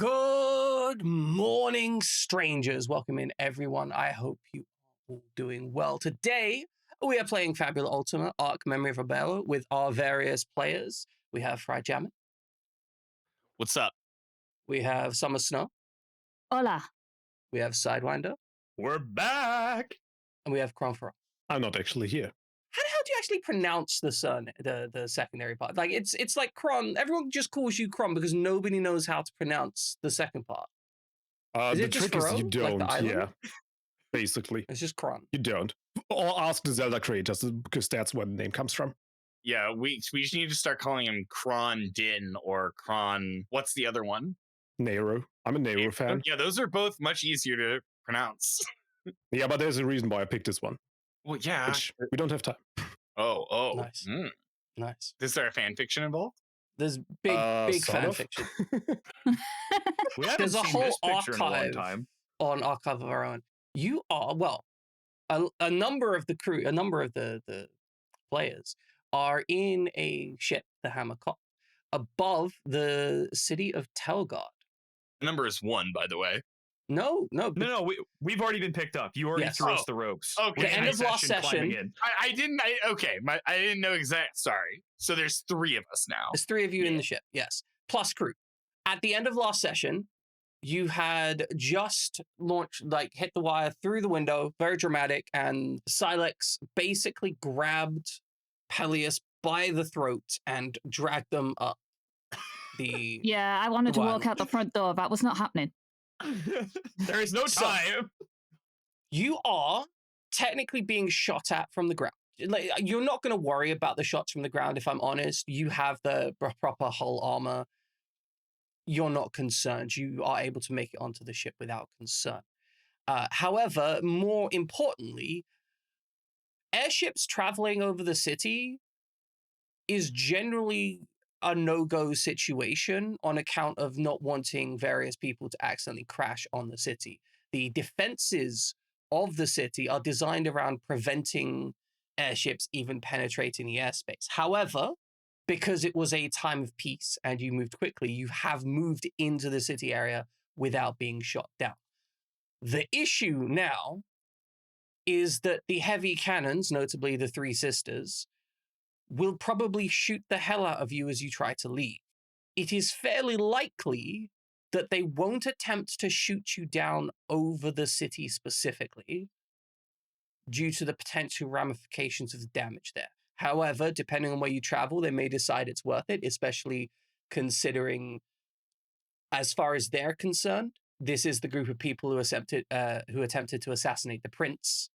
Good morning, strangers. Welcome in, everyone. I hope you are all doing well. Today, we are playing Fabula Ultima, Arc Memory of Barbelo, with our various players. We have Fry Jammin. What's up? We have Summer Snow. Hola. We have Sidewinder. We're back. And we have Cronfer. I'm not actually here. How the hell do you actually pronounce the secondary part? Like it's like Kron. Everyone just calls you Kron because nobody knows how to pronounce the second part. Is The it just trick is you Faroe, like the don't, island? yeah. Basically, It's just Kron. you don't. Or ask the Zelda creators because that's where the name comes from. Yeah, we just need to start calling him Kron Din or Kron. What's the other one? Nero. I'm a Nero fan. Yeah, those are both much easier to pronounce. Yeah, but there's a reason why I picked this one. Well, yeah. Which we don't have time. Oh. Nice. Nice. Is there a fan fiction involved? There's big Sort fan of. fiction. We haven't There's a seen whole this picture in a long archive time. on Archive of Our Own. You are, well, a number of the crew, a number of the players are in a ship, the Hammer Cop, above the city of Telgard. The number is 1, by the way. No. No, we've already been picked up. You already Yes. threw us the ropes. Okay. The end of last climbing session. in. I didn't know exact. Sorry. So there's 3 of us now. There's 3 of you in the ship, yes, plus crew. At the end of last session, you had just launched, hit the wire through the window, very dramatic, and Silex basically grabbed Peleus by the throat and dragged them up the... Yeah, I wanted to Wow. walk out the front door. That was not happening. There is no So- time. You are technically being shot at from the ground. Like, you're not going to worry about the shots from the ground, if I'm honest. You have the proper hull armor. You're not concerned. You are able to make it onto the ship without concern. However, more importantly, airships traveling over the city is generally a no-go situation on account of not wanting various people to accidentally crash on the city. The defenses of the city are designed around preventing airships even penetrating the airspace. However, because it was a time of peace and you moved quickly, you have moved into the city area without being shot down. The issue now is that the heavy cannons, notably the 3 sisters, will probably shoot the hell out of you as you try to leave. It is fairly likely that they won't attempt to shoot you down over the city specifically due to the potential ramifications of the damage there. However, depending on where you travel, they may decide it's worth it, especially considering, as far as they're concerned, this is the group of people who attempted to assassinate the prince,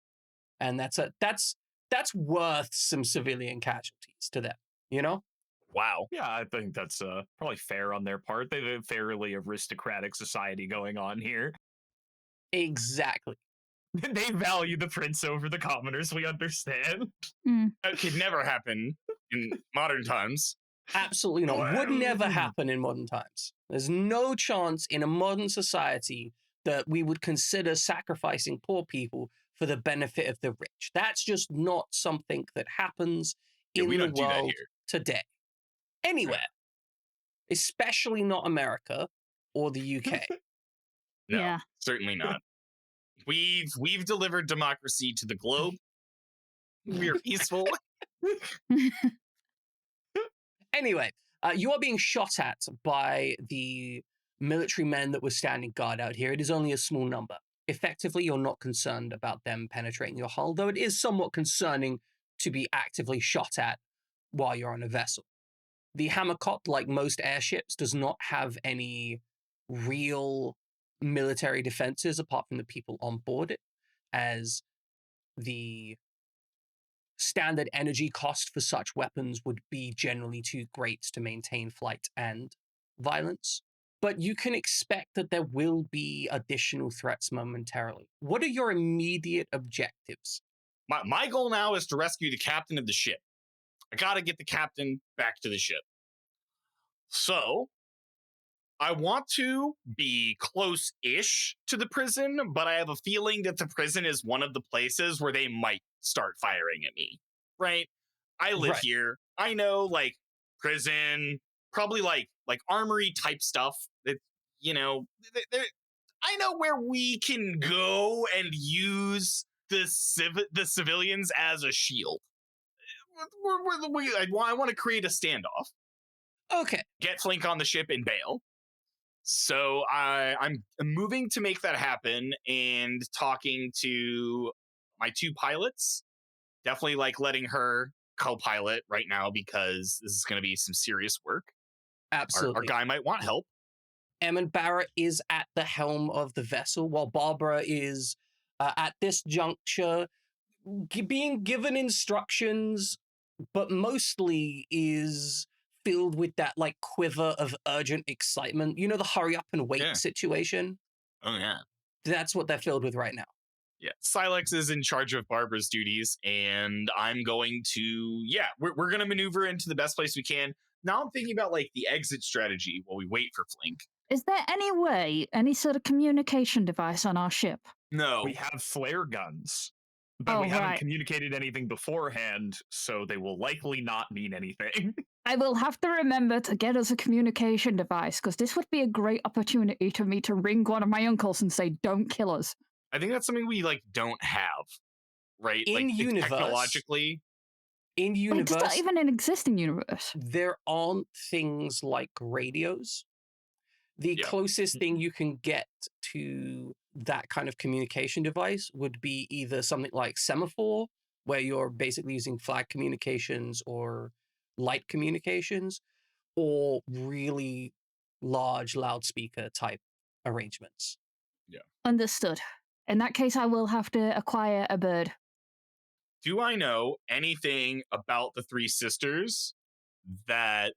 and that's worth some civilian casualties to them, you know? Wow. Yeah, I think that's probably fair on their part. They have a fairly aristocratic society going on here. Exactly. They value the prince over the commoners, we understand. That could never happen in modern times. Absolutely not. Would never happen in modern times. There's no chance in a modern society that we would consider sacrificing poor people for the benefit of the rich. That's just not something that happens in we the don't do that world here. today. Anywhere. Especially not America or the UK. No, Yeah. certainly not. We've delivered democracy to the globe. We're peaceful. Anyway, you are being shot at by the military men that were standing guard out here. It is only a small number. Effectively, you're not concerned about them penetrating your hull, though it is somewhat concerning to be actively shot at while you're on a vessel. The Hammercop, like most airships, does not have any real military defenses apart from the people on board it, as the standard energy cost for such weapons would be generally too great to maintain flight and violence. But you can expect that there will be additional threats momentarily. What are your immediate objectives? My goal now is to rescue the captain of the ship. I gotta get the captain back to the ship. So, I want to be close-ish to the prison, but I have a feeling that the prison is one of the places where they might start firing at me, right? I live Right. here. I know, like, prison, probably like armory type stuff. I know where we can go and use the civilians as a shield. I want to create a standoff. Okay. Get Flink on the ship and bail. So I'm moving to make that happen and talking to my two pilots. Definitely like letting her co-pilot right now because this is going to be some serious work. Absolutely. Our guy might want help. Emmon Barrett is at the helm of the vessel, while Barbara is at this juncture being given instructions, but mostly is filled with that like quiver of urgent excitement. You know, the hurry up and wait situation? Oh, yeah. That's what they're filled with right now. Yeah. Silex is in charge of Barbara's duties, and I'm going to, we're going to maneuver into the best place we can. Now I'm thinking about like the exit strategy while we wait for Flink. Is there any way, any sort of communication device on our ship? No. We have flare guns, but we haven't communicated anything beforehand, so they will likely not mean anything. I will have to remember to get us a communication device, because this would be a great opportunity for me to ring one of my uncles and say, don't kill us. I think that's something we like don't have, right? In like universe, technologically. In universe, Wait, does that even an existing universe? There aren't things like radios. The closest thing you can get to that kind of communication device would be either something like semaphore, where you're basically using flag communications or light communications, or really large loudspeaker type arrangements. Yeah. Understood. In that case, I will have to acquire a bird. Do I know anything about the Three Sisters that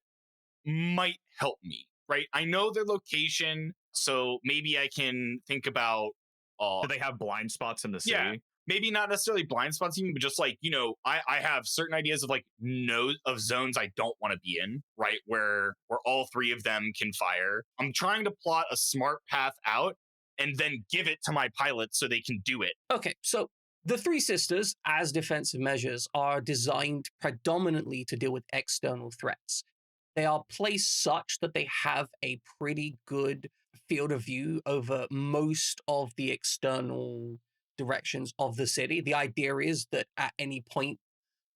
might help me? Right? I know their location, so maybe I can think about... Do they have blind spots in the city? Yeah, maybe not necessarily blind spots even, but just like, I have certain ideas of like of zones I don't want to be in, right? Where all three of them can fire. I'm trying to plot a smart path out and then give it to my pilots so they can do it. Okay, so the Three Sisters, as defensive measures, are designed predominantly to deal with external threats. They are placed such that they have a pretty good field of view over most of the external directions of the city. The idea is that at any point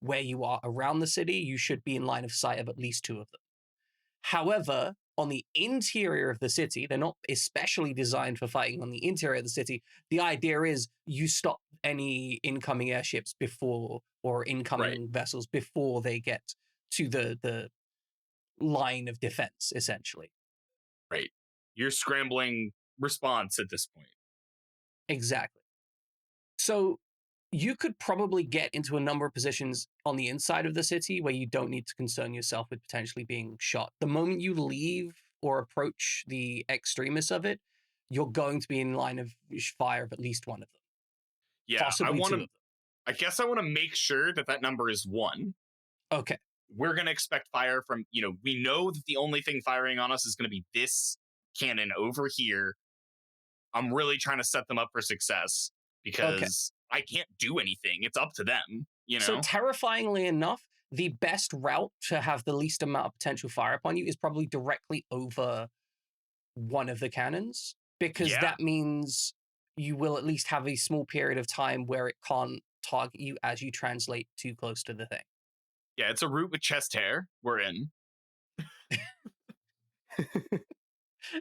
where you are around the city, you should be in line of sight of at least two of them. However, on the interior of the city, they're not especially designed for fighting on the interior of the city. The idea is you stop any incoming airships before, or incoming vessels before they get to the line of defense, essentially. Right. You're scrambling response at this point. Exactly. So you could probably get into a number of positions on the inside of the city where you don't need to concern yourself with potentially being shot. The moment you leave or approach the extremists of it, you're going to be in line of fire of at least one of them. Yeah, possibly two of them. I guess I want to make sure that number is one. Okay. We're going to expect fire from, we know that the only thing firing on us is going to be this cannon over here. I'm really trying to set them up for success because I can't do anything. It's up to them, So terrifyingly enough, the best route to have the least amount of potential fire upon you is probably directly over one of the cannons, because that means you will at least have a small period of time where it can't target you as you translate too close to the thing. Yeah, it's a route with chest hair we're in.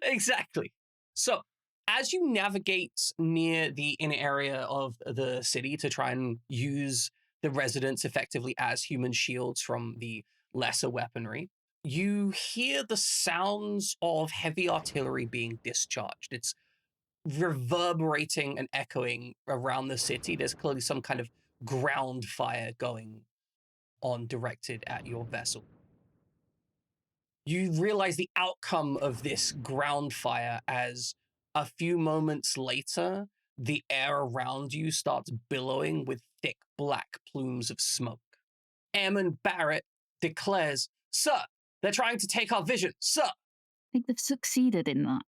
Exactly. So as you navigate near the inner area of the city to try and use the residents effectively as human shields from the lesser weaponry, you hear the sounds of heavy artillery being discharged. It's reverberating and echoing around the city. There's clearly some kind of ground fire going on directed at your vessel. You realize the outcome of this ground fire as a few moments later, the air around you starts billowing with thick black plumes of smoke. Ammon Barrett declares, "Sir, they're trying to take our vision, sir." I think they've succeeded in that.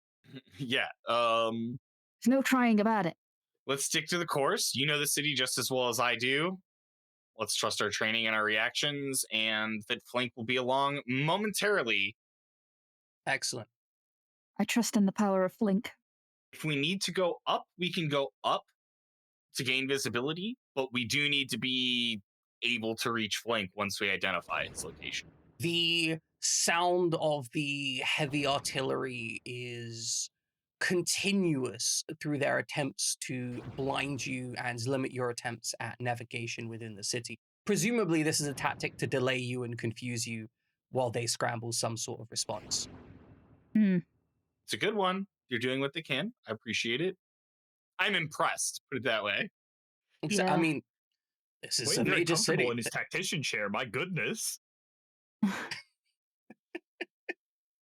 Yeah. There's no trying about it. Let's stick to the course. You know the city just as well as I do. Let's trust our training and our reactions, and that Flink will be along momentarily. Excellent. I trust in the power of Flink. If we need to go up, we can go up to gain visibility, but we do need to be able to reach Flink once we identify its location. The sound of the heavy artillery is continuous through their attempts to blind you and limit your attempts at navigation within the city. Presumably, this is a tactic to delay you and confuse you while they scramble some sort of response. It's a good one. You're doing what they can. I appreciate it. I'm impressed, put it that way. Yeah. I mean, this is a Very major comfortable city. in his tactician chair. My goodness.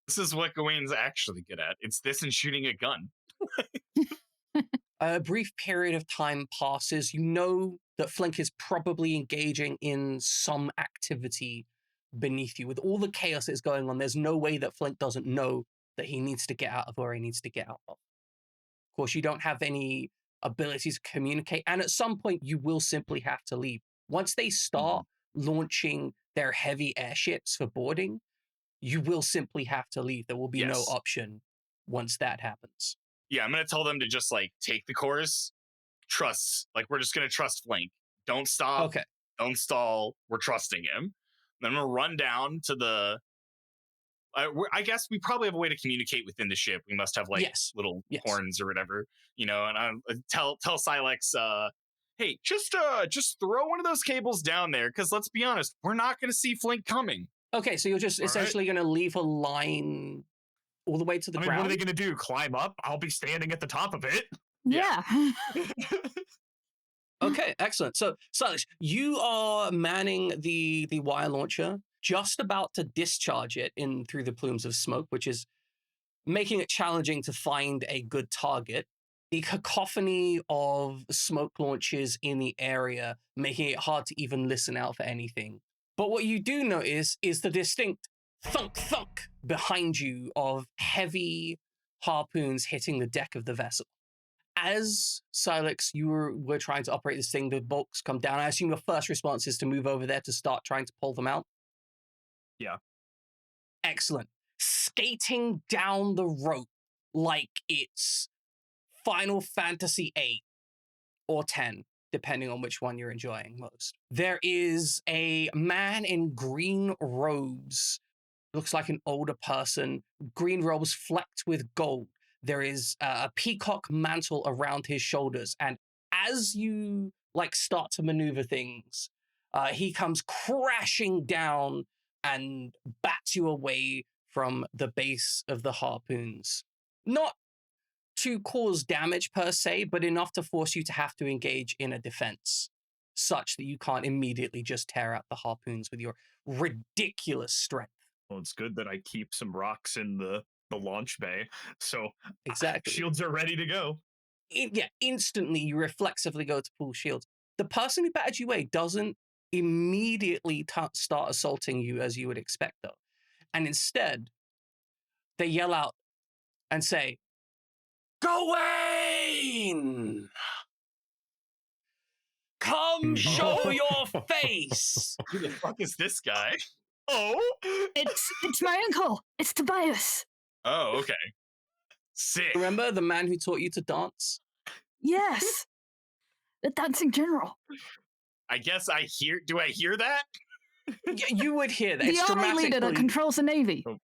This is what Gawain's actually good at. It's this and shooting a gun. A brief period of time passes. You know that Flink is probably engaging in some activity beneath you. With all the chaos that's going on, there's no way that Flink doesn't know that he needs to get out of where he needs to get out of. Of course, you don't have any abilities to communicate, and at some point, you will simply have to leave. Once they start launching their heavy airships for boarding, you will simply have to leave. There will be no option once that happens. Yeah, I'm going to tell them to just, like, take the course, trust. Like, we're just going to trust Flink. Don't stop. Okay. Don't stall. We're trusting him. Then I'm going to run down to the... I guess we probably have a way to communicate within the ship. We must have, like, little horns or whatever, you know, and I tell Silex, hey, just throw one of those cables down there, because let's be honest, we're not going to see Flink coming. Okay, so you're just essentially going to leave a line all the way to the ground? What are they going to do? Climb up? I'll be standing at the top of it. Yeah. Okay, excellent. So, Silas, you are manning the wire launcher, just about to discharge it in through the plumes of smoke, which is making it challenging to find a good target. The cacophony of smoke launches in the area, making it hard to even listen out for anything. But what you do notice is the distinct thunk behind you of heavy harpoons hitting the deck of the vessel. As Silex, you were trying to operate this thing, the bolts come down. I assume your first response is to move over there to start trying to pull them out? Yeah. Excellent. Skating down the rope like it's Final Fantasy VIII or 10, depending on which one you're enjoying most. There is a man in green robes, looks like an older person, green robes flecked with gold. There is a peacock mantle around his shoulders, and as you start to maneuver things, he comes crashing down and bats you away from the base of the harpoons. Not to cause damage per se, but enough to force you to have to engage in a defense, such that you can't immediately just tear out the harpoons with your ridiculous strength. Well, it's good that I keep some rocks in the launch bay, so exactly shields are ready to go. Instantly you reflexively go to pull shields. The person who batted you away doesn't immediately start assaulting you as you would expect, though. And instead, they yell out and say, Gawain! Come show your face! Who the fuck is this guy? Oh! It's my uncle! It's Tobias! Oh, okay. Sick. Remember the man who taught you to dance? Yes! The dancing general. I guess do I hear that? You would hear that. The army leader that controls the Navy. Oh.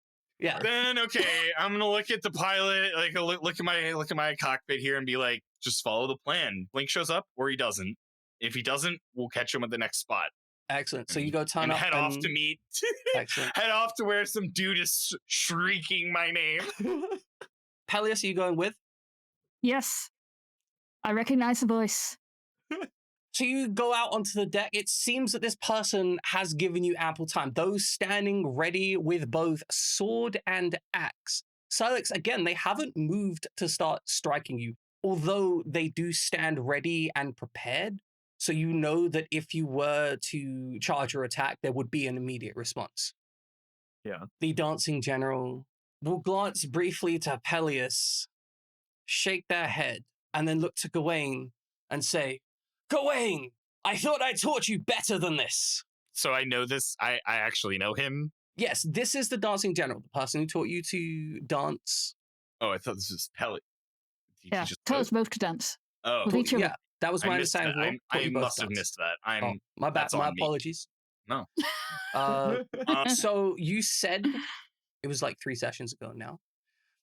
Yeah. Then okay, I'm gonna look at the pilot, look at my cockpit here, and be like, just follow the plan. Blink shows up, or he doesn't. If he doesn't, we'll catch him at the next spot. Excellent. So you go turn up head off to meet. Excellent. Head off to where some dude is shrieking my name. Peleus, are you going with? Yes. I recognize the voice. So you go out onto the deck. It seems that this person has given you ample time. Those standing ready with both sword and axe. Silex, again, they haven't moved to start striking you, although they do stand ready and prepared. So you know that if you were to charge or attack, there would be an immediate response. Yeah. The dancing general will glance briefly to Peleus, shake their head, and then look to Gawain and say, Gawain, I thought I taught you better than this. So I know this. I actually know him. Yes, this is the dancing general, the person who taught you to dance Oh, I thought this was Pelly. Yeah, tell us both to dance. Oh, With each other. Yeah, that was my I missed that. understanding. I must have missed that. Oh, my bad. That's My on me. apologies. No. So you said it was like 3 sessions ago now.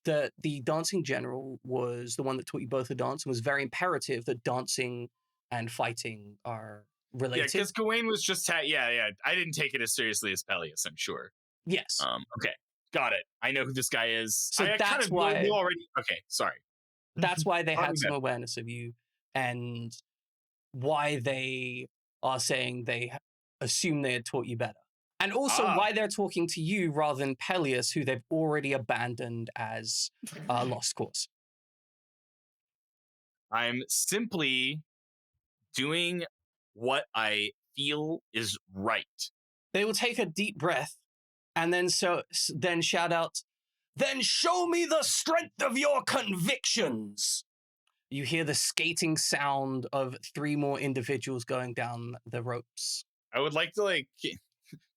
The dancing general was the one that taught you both to dance and was very imperative that dancing and fighting are related. Yeah, because Gawain was just yeah. I didn't take it as seriously as Peleus, I'm sure. Yes. Okay, got it. I know who this guy is. So I that's kind of why knew already. Okay, sorry. That's why they had Pardon some me. awareness of you, and why they are saying they assume they had taught you better. And also why they're talking to you rather than Peleus, who they've already abandoned as a lost cause. I'm simply doing what I feel is right. They will take a deep breath and then shout out, "Then show me the strength of your convictions." You hear the skating sound of 3 more individuals going down the ropes. I would like to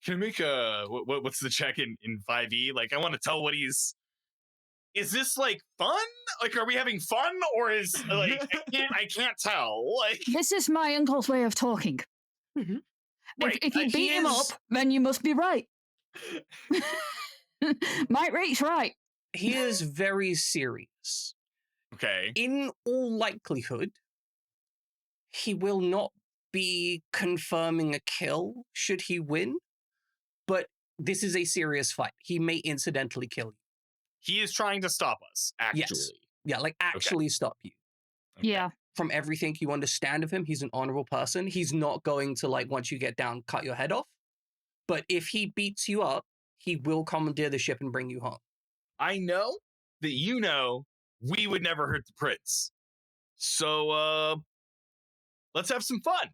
can I make what's the check in 5e? Like, I want to tell what he's. Is this like fun? Like, are we having fun, or is like I can't tell. Like, this is my uncle's way of talking. Right. If you beat him up, then you must be right. Might reach right. He is very serious. Okay. In all likelihood, he will not be confirming a kill should he win, but this is a serious fight. He may incidentally kill you. He is trying to stop us, actually. Yes. Yeah, like actually stop you. Okay. Yeah. From everything you understand of him, he's an honorable person. He's not going to, like, once you get down, cut your head off. But if he beats you up, he will commandeer the ship and bring you home. I know that we would never hurt the prince. So, let's have some fun.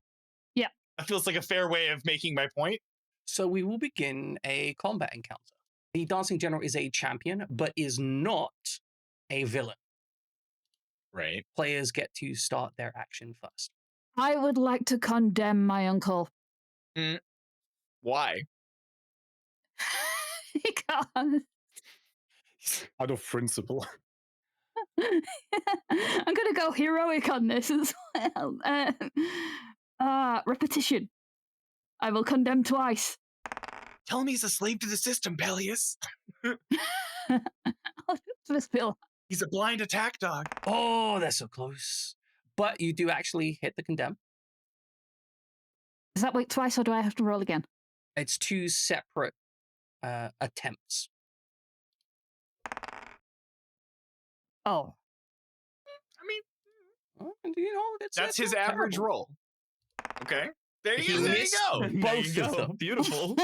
Yeah. That feels like a fair way of making my point. So we will begin a combat encounter. The dancing general is a champion, but is not a villain. Right. Players get to start their action first. I would like to condemn my uncle. Why? Because Out of principle. I'm going to go heroic on this as well. Repetition. I will condemn twice. Tell him he's a slave to the system, Peleus. How does this feel? He's a blind attack dog. Oh, they're so close. But you do actually hit the condemn. Does that wait twice or do I have to roll again? It's 2 separate attempts. Oh. I mean, That's his average roll. Okay. There you go. Both of them. Beautiful.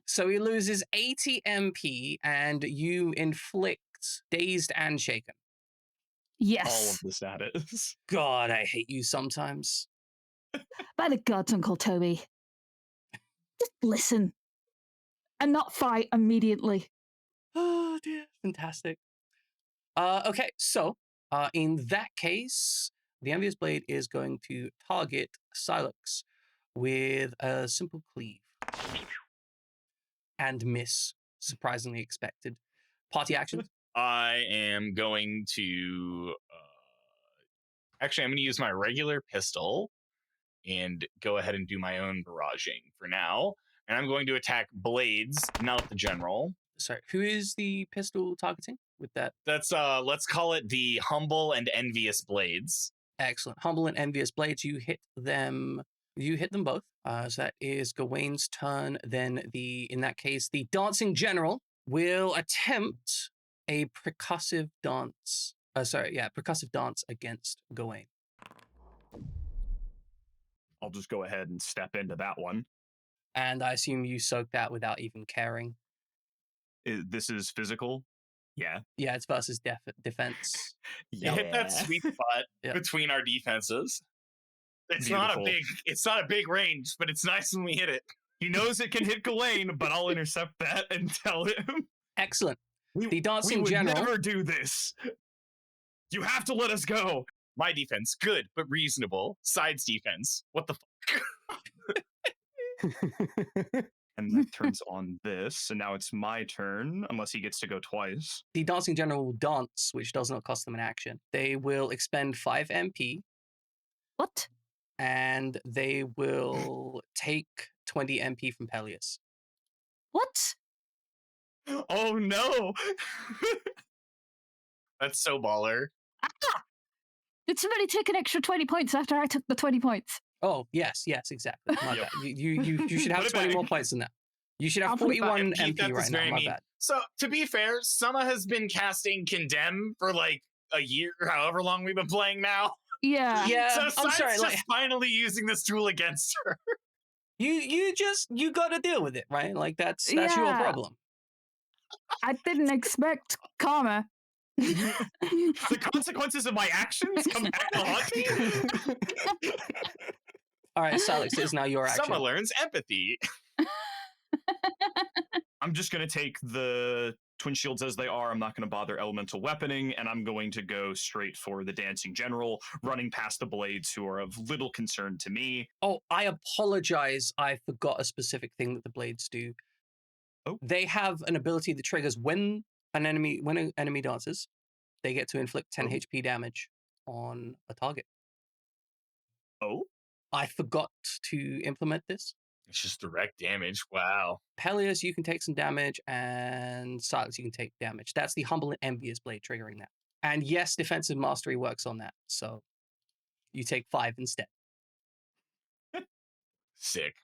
So he loses 80 MP and you inflict dazed and shaken. Yes. All of the status. God, I hate you sometimes. By the gods, Uncle Toby. Just listen. And not fight immediately. Oh dear, fantastic. Okay, so in that case, the Envious Blade is going to target Silex with a simple cleave. And miss, surprisingly expected. Party actions? I am going to... actually, I'm going to use my regular pistol and go ahead and do my own barraging for now. And I'm going to attack Blades, not the general. Sorry, who is the pistol targeting with that? That's, let's call it the Humble and Envious Blades. Excellent. Humble and Envious Blades, you hit them both. So that is Gawain's turn. Then in that case, the Dancing General will attempt a percussive dance. Percussive dance against Gawain. I'll just go ahead and step into that one. And I assume you soak that without even caring. This is physical? Yeah. Yeah, it's versus defense. You hit that sweet spot between our defenses. It's not a big range, but it's nice when we hit it. He knows it can hit Gawain, but I'll intercept that and tell him. Excellent. The Dancing we would General never do this. You have to let us go. My defense, good, but reasonable. Side's defense, what the fuck? And that turns on this, and now it's my turn, unless he gets to go twice. The Dancing General will dance, which does not cost them an action. They will expend 5 MP. What? And they will take 20 MP from Peleus. What? Oh no! That's so baller. Ah! Did somebody take an extra 20 points after I took the 20 points? Oh, yes, exactly. My bad. You should have 20 more points than that. You should have 41 MP right now. My bad. So, to be fair, Sama has been casting Condemn for like a year, however long we've been playing now. Yeah. So I'm sorry. just finally using this tool against her. You got to deal with it, right? Like that's your problem. I didn't expect karma. The consequences of my actions come back to haunt me. All right, Salix, it is now your action. Sama learns empathy. I'm just going to take the twin shields as they are. I'm not going to bother elemental weaponing, and I'm going to go straight for the Dancing General, running past the blades who are of little concern to me. Oh, I apologize. I forgot a specific thing that the blades do. Oh. They have an ability that triggers when an enemy dances, they get to inflict 10 HP damage on a target. Oh? I forgot to implement this. It's just direct damage. Wow. Peleus, you can take some damage, and Silas, you can take damage. That's the Humble and Envious Blade triggering that. And yes, Defensive Mastery works on that, so you take 5 instead. Sick.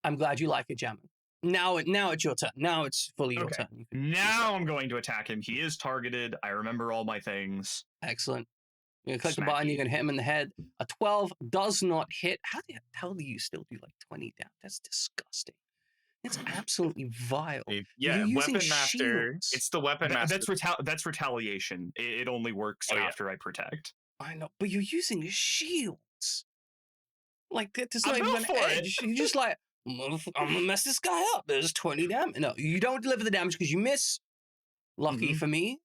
I'm glad you like it, Jammin. Now it's your turn. Now it's fully your turn. Now I'm going to attack him. He is targeted. I remember all my things. Excellent. You're going to click the button. You're going to hit him in the head. A 12 does not hit. How the hell do you still do like 20 down? That's disgusting. It's absolutely vile. Yeah, Weapon Master. Shields. It's the Weapon Master. That's retaliation. It only works after I protect. I know, but you're using shields. Like, there's not I'm even an edge. You're just like, I'm gonna mess this guy up. There's 20 damage. No, you don't deliver the damage because you miss. Lucky for me.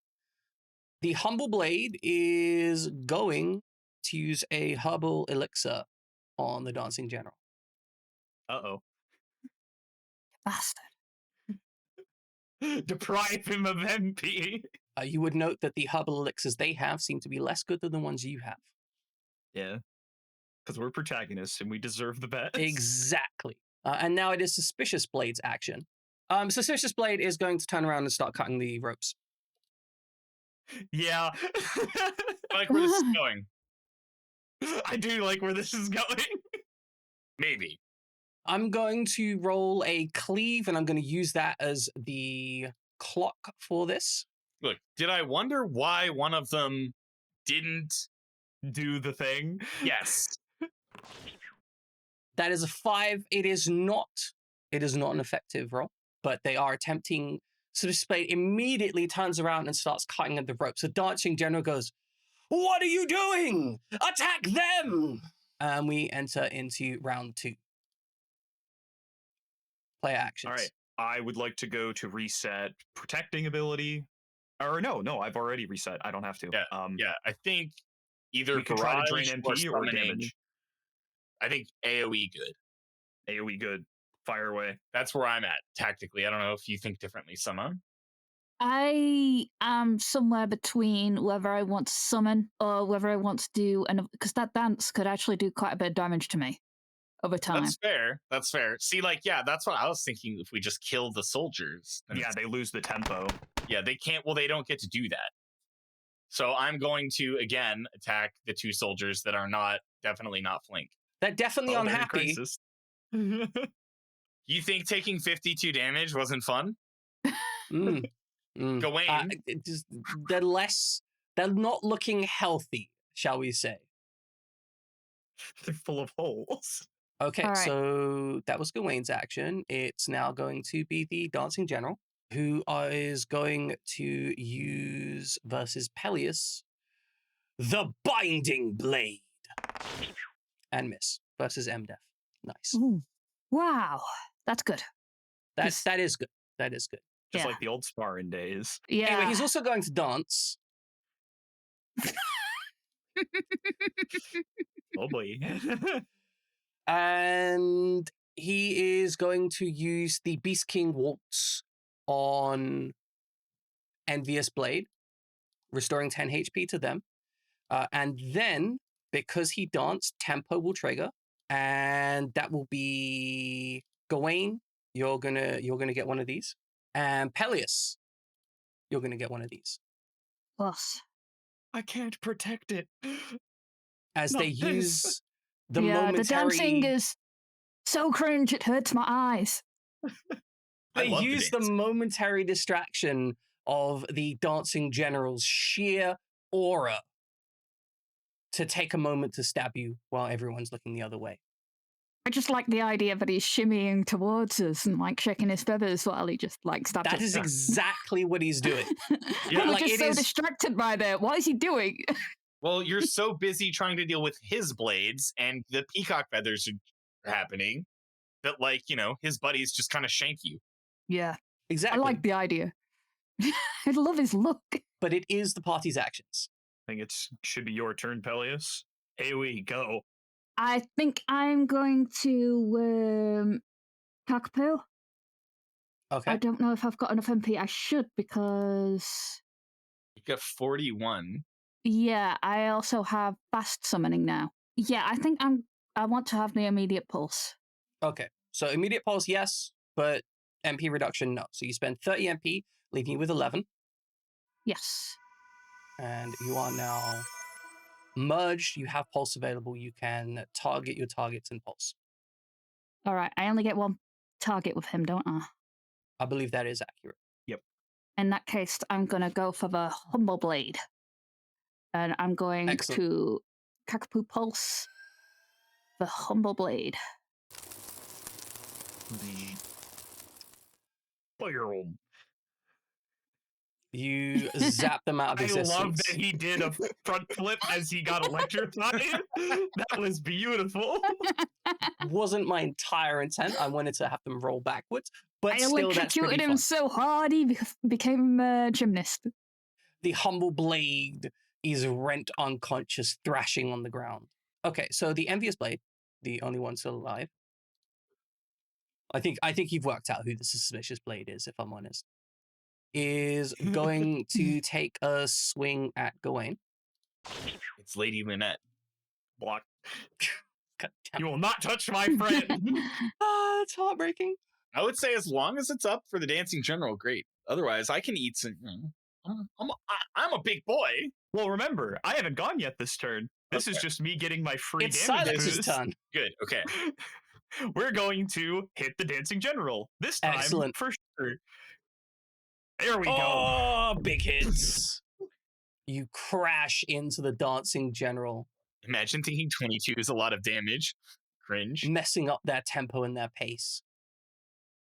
The Humble Blade is going to use a herbal elixir on the Dancing General. Uh-oh. Bastard. Deprive him of MP. You would note that the herbal elixirs they have seem to be less good than the ones you have. Yeah. Because we're protagonists and we deserve the best. Exactly. And now it is Suspicious Blade's action. Suspicious Blade is going to turn around and start cutting the ropes. Yeah. I like where this is going. I do like where this is going. Maybe. I'm going to roll a cleave, and I'm going to use that as the clock for this. Look, did I wonder why one of them didn't do the thing? Yes. That is a 5. It is not an effective roll, but they are attempting. Suspicious Blade immediately turns around and starts cutting at the ropes. The Dancing General goes, "What are you doing? Attack them!" And we enter into round 2. Player actions. All right. I would like to go to reset protecting ability. Or no, I've already reset. I don't have to. Yeah, I think either we can try to drain barrage MP or damage. I think AoE good. AoE good. Fire away. That's where I'm at tactically. I don't know if you think differently, Sama. I am somewhere between whether I want to summon or whether I want to do, because that dance could actually do quite a bit of damage to me over time. That's fair. See, like, yeah, that's what I was thinking. If we just kill the soldiers, yeah, they lose the tempo. Yeah, they can't. Well, they don't get to do that. So I'm going to again attack the 2 soldiers that are definitely not flank. They're definitely unhappy. You think taking 52 damage wasn't fun? Gawain. They're not looking healthy, shall we say. They're full of holes. Okay, right. So that was Gawain's action. It's now going to be the Dancing General, who is going to use versus Peleus the Binding Blade. And miss versus MDef. Nice. Ooh. Wow. That's good. That is good. That is good. Just like the old sparring days. Yeah. Anyway, he's also going to dance. Oh boy. And He is going to use the Beast King Waltz on Envious Blade, restoring 10 HP to them. And then, because he danced, Tempo will trigger, and that will be Gawain. You're gonna get one of these, and Peleus, you're gonna get one of these. Plus. I can't protect it. As Not they this. use the Yeah, momentary, the dancing is so cringe it hurts my eyes. I they love the use the dancing. momentary distraction of the dancing general's sheer aura to take a moment to stab you while everyone's looking the other way. I just like the idea that he's shimmying towards us and like shaking his feathers while he just like stabs That us. is exactly what he's doing. Yeah, We're like, just it so is- distracted by that. What is he doing? Well, you're so busy trying to deal with his blades and the peacock feathers are happening that, like, his buddies just kind of shank you. Yeah, Exactly. I like the idea. I love his look. But it is the party's actions. I think it should be your turn, Peleus. AoE, go. I think I'm going to Cockapoo. Okay. I don't know if I've got enough MP. I should because You got 41. yeah, I also have fast summoning now. Yeah, I think I want to have the immediate pulse. Okay. So immediate pulse, yes, but MP reduction, no. So you spend 30 MP, leaving you with 11, Yes. and you are now merged. You have pulse available. You can target your targets in pulse. All right, I only get one target with him, don't I? I believe that is accurate. In that case, I'm going to go for the Humble Blade. And I'm going Excellent. to Cockapoo Pulse the Humble Blade. The fire. You zap them out of I existence. love that he did a front flip as he got electrified. That was beautiful. Wasn't my entire intent. I wanted to have them roll backwards, but I still, that's electrocuted pretty him fun. so hard he became a gymnast. The Humble Blade is rent unconscious, thrashing on the ground. Okay, so the Envious Blade, the only one still alive. I think you've worked out who the Suspicious Blade is, if I'm honest. Is going to take a swing at Gawain. It's Lady Lynette. Block. God damn You it. will not touch my friend. Ah, it's heartbreaking. I would say as long as it's up for the dancing general, great. Otherwise, I can eat some. I'm a big boy. Well, remember, I haven't gone yet this turn. This is Okay. just me getting my free It's damage Silence's boost. turn. Good. Okay. We're going to hit the dancing general. This time, Excellent. for sure. There we go. Oh, big hits. You crash into the dancing general, Imagine thinking 22 is a lot of damage. Cringe. messing up their tempo and their pace.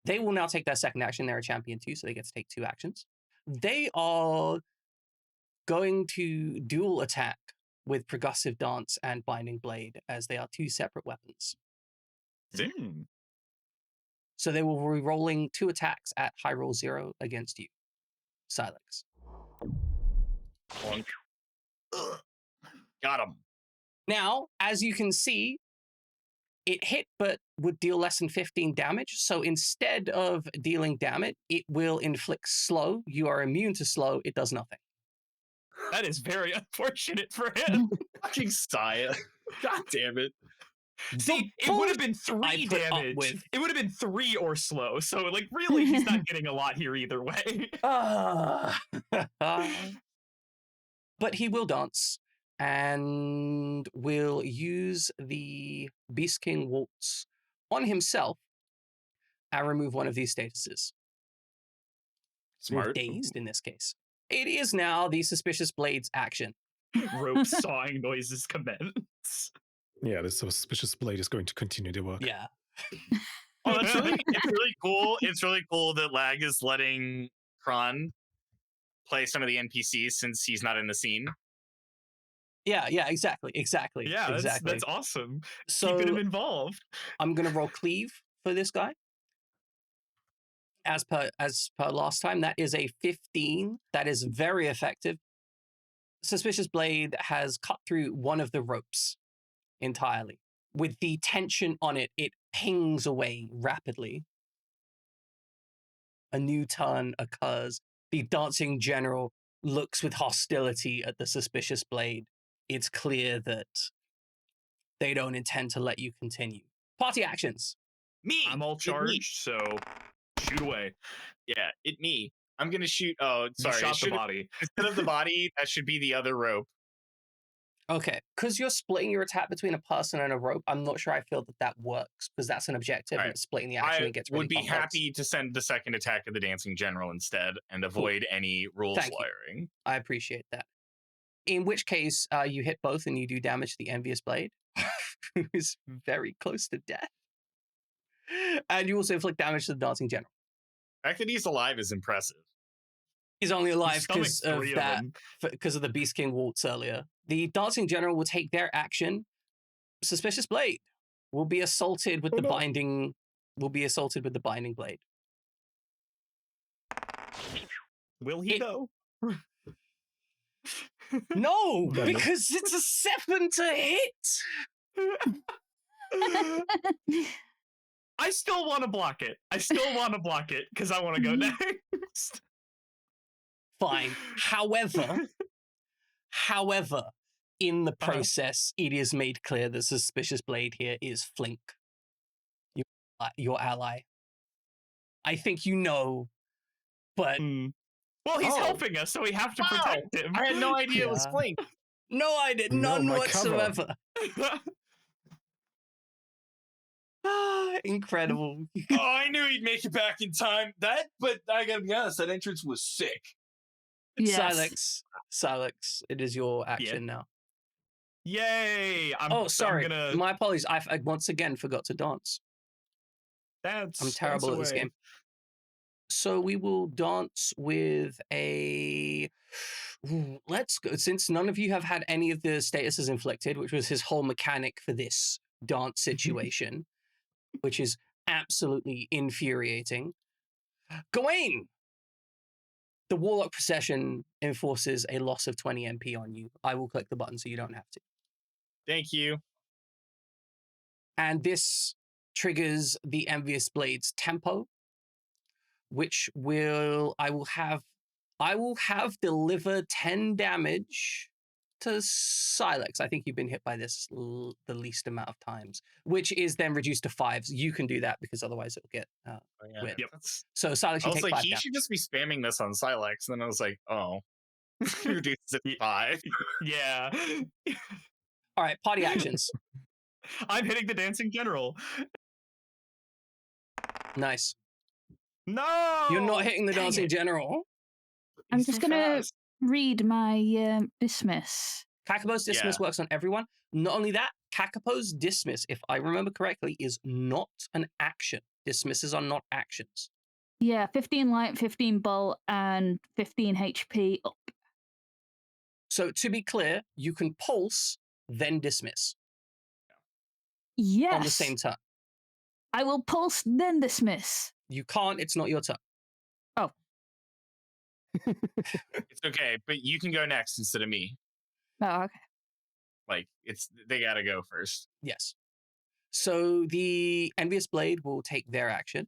They will now take their second action. They're a champion too, so they get to take 2 actions. They are going to dual attack with Percussive Dance and Binding Blade, as they are 2 separate weapons. Mm. So they will be rolling 2 attacks at high roll 0 against you, Silex. Got him. Now, as you can see, it hit but would deal less than 15 damage. So instead of dealing damage, it will inflict slow. You are immune to slow. It does nothing. That is very unfortunate for him. Fucking Saya. God damn it. See, The it would have bull been 3 I put up damage. with. It would have been 3 or slow. So, like, really, he's not getting a lot here either way. But he will dance and will use the Beast King Waltz on himself and remove one of these statuses. Remove Smart. Dazed in this case. It is now the Suspicious Blade's action. Rope sawing noises commence. Yeah, the suspicious blade is going to continue to work. Yeah. Oh, it's really cool. It's really cool that Lag is letting Kron play some of the NPCs since he's not in the scene. Yeah, exactly. Yeah, exactly. that's awesome. So Keeping him involved. I'm gonna roll cleave for this guy. As per last time, that is a 15. That is very effective. Suspicious Blade has cut through one of the ropes entirely. With the tension on it, it pings away rapidly. A new turn occurs. The dancing general looks with hostility at the suspicious blade. It's clear that they don't intend to let you continue. Party actions. Me. I'm all It me. charged, so shoot away. Yeah, it me. I'm gonna shoot. Oh, You sorry. shot the body. Instead of the body, that should be the other rope. Okay, because you're splitting your attack between a person and a rope, I'm not sure I feel that works, because that's an objective, All and right. it's splitting the action I and gets really would be complex. happy to send the second attack of the dancing general instead and avoid any rules Thank you. lawyering. I appreciate that. In which case, you hit both and you do damage to the envious blade, who is very close to death. And you also inflict damage to the dancing general. The fact that he's alive is impressive. He's only alive stomached because of three of that, them. because of the Beast King waltz earlier. The dancing general will take their action. Suspicious blade will be assaulted with the binding. Will be assaulted with the binding blade. Will he though? No, Damn it. because it's a 7 to hit. I still want to block it. I still want to block it because I want to go next. Fine. However, in the process, it is made clear that suspicious blade here is Flink, your ally. I think you know, but Well, he's helping us, so we have to protect him. I had no idea it was Yeah. Flink. no, I did No, none my cover. whatsoever. Incredible. Oh, I knew he'd make it back in time. But I gotta be honest, that entrance was sick. Yes. Silex, it is your action now. Yay! Sorry. I'm gonna My apologies. I once again forgot to dance. I'm terrible at this game. So we will dance with a. Ooh, let's go. Since none of you have had any of the statuses inflicted, which was his whole mechanic for this dance situation, which is absolutely infuriating. Gawain! The Warlock Procession enforces a loss of 20 MP on you. I will click the button so you don't have to. Thank you. And this triggers the Envious Blade's tempo, which I will have deliver 10 damage to Silex. I think you've been hit by this the least amount of times, which is then reduced to 5. So you can do that because otherwise it'll get weird. Yep. So Silex, I you was take like, 5 he damage. should just be spamming this on Silex. And then I was like, oh. He reduces it to 5. Yeah. All right, party actions. I'm hitting the dancing general. Nice. No! You're not hitting the Dang dancing it. general. I'm He's just too gonna fast. read my dismiss. Kakapo's Dismiss works on everyone. Not only that, Kakapo's Dismiss, if I remember correctly, is not an action. Dismisses are not actions. Yeah, 15 light, 15 bolt, and 15 HP up. So to be clear, you can pulse, then dismiss Yes. on the same turn. I will pulse, then dismiss. You can't, it's not your turn. It's okay, but you can go next instead of me. Oh, okay. Like, they gotta go first. Yes. So the Envious Blade will take their action,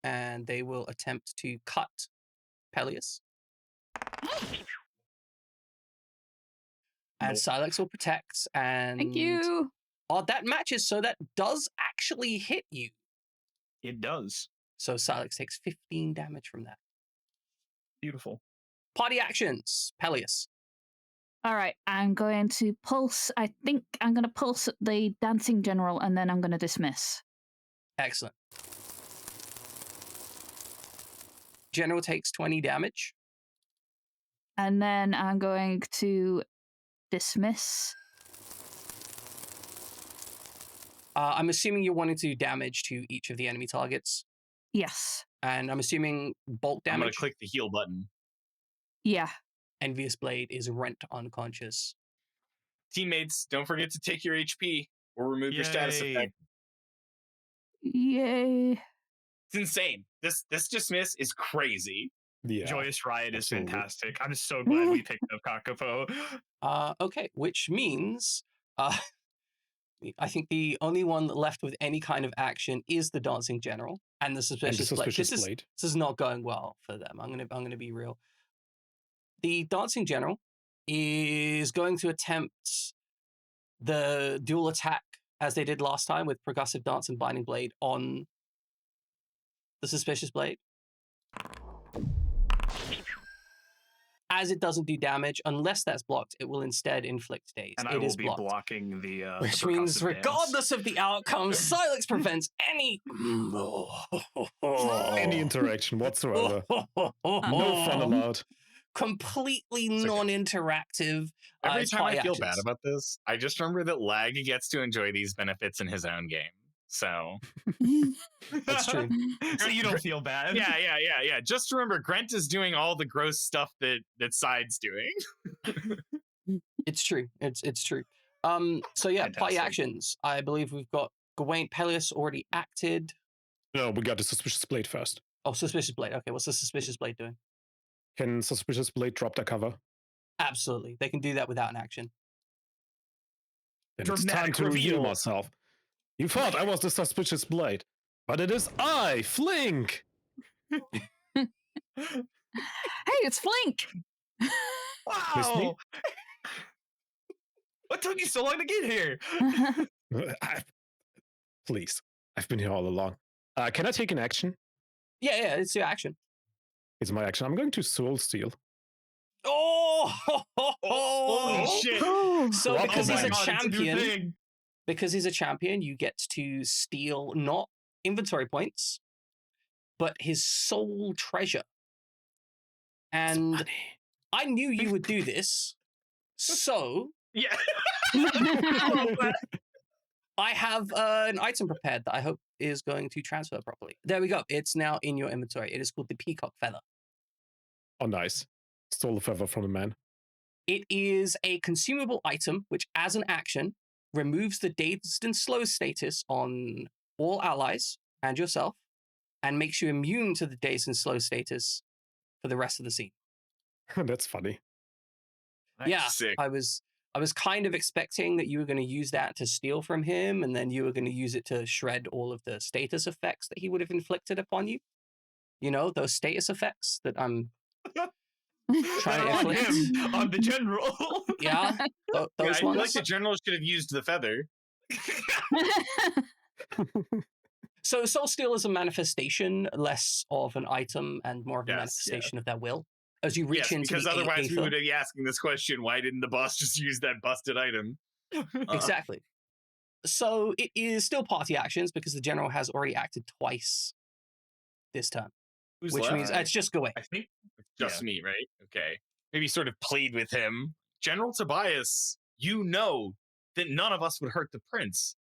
and they will attempt to cut Peleus. And Silex will protect, and... Thank you. Oh, that matches, so that does actually hit you. It does. So Silex takes 15 damage from that. Beautiful. Party actions, Peleus. All right, I'm going to pulse. I think I'm going to pulse at the dancing general, and then I'm going to dismiss. Excellent. General takes 20 damage. And then I'm going to dismiss. I'm assuming you're wanting to do damage to each of the enemy targets. Yes. And I'm assuming bolt I'm gonna damage. click the heal button. Yeah. Envious Blade is rent unconscious. Teammates, don't forget to take your HP or remove your status Yay. effect. Yay. It's insane. This dismiss is crazy. Yeah. Joyous Riot is absolutely. fantastic. I'm so glad we picked up Kakapo. Okay, which means I think the only one left with any kind of action is the dancing general and the suspicious, blade. This is not going well for them. I'm gonna be real. The dancing general is going to attempt the dual attack as they did last time with percussive dance and binding blade on the suspicious blade. As it doesn't do damage, unless that's blocked, it will instead inflict daze. And I will be blocking the which means, regardless of the outcome, Silex prevents any interaction whatsoever. No fun allowed. Completely non-interactive. Every time I feel bad about this, I just remember that Lag gets to enjoy these benefits in his own game. So that's true. So you don't feel bad. Yeah. Just remember, Grent is doing all the gross stuff that Side's doing. It's true. It's true. So yeah, Fantastic. party actions. I believe we've got Gawain Peleus already acted. No, we got the Suspicious Blade first. Oh, Suspicious Blade. Okay, what's the Suspicious Blade doing? Can Suspicious Blade drop their cover? Absolutely. They can do that without an action. Then it's time to reveal myself. You thought I was the Suspicious Blade, but it is I, Flink! Hey, it's Flink! Wow! What took you so long to get here? Please, I've been here all along. Can I take an action? Yeah, it's your action. It's my action. I'm going to Soul Steal. Oh! Holy shit! So because he's a champion, you get to steal not inventory points, but his soul treasure. And I knew you would do this, so yeah. I have an item prepared that I hope is going to transfer properly. There we go. It's now in your inventory. It is called the Peacock Feather. Oh, nice. Stole a feather from a man. It is a consumable item, which as an action, removes the dazed and slow status on all allies and yourself, and makes you immune to the dazed and slow status for the rest of the scene. That's funny. Yeah, sick. I was kind of expecting that you were going to use that to steal from him, and then you were going to use it to shred all of the status effects that he would have inflicted upon you. You know, those status effects that I'm trying to inflict on the general. Yeah, those I ones. feel like the general should have used the feather. So Soul Steal is a manifestation, less of an item and more of a manifestation of their will. As you reach into because the otherwise aether. we would be asking this question: why didn't the boss just use that busted item? Exactly. So it is still party actions because the general has already acted twice this turn. Who's which left? means it's just Gawain. I think it's just me, right? Okay. Maybe sort of played with him. General Tobias, you know that none of us would hurt the prince.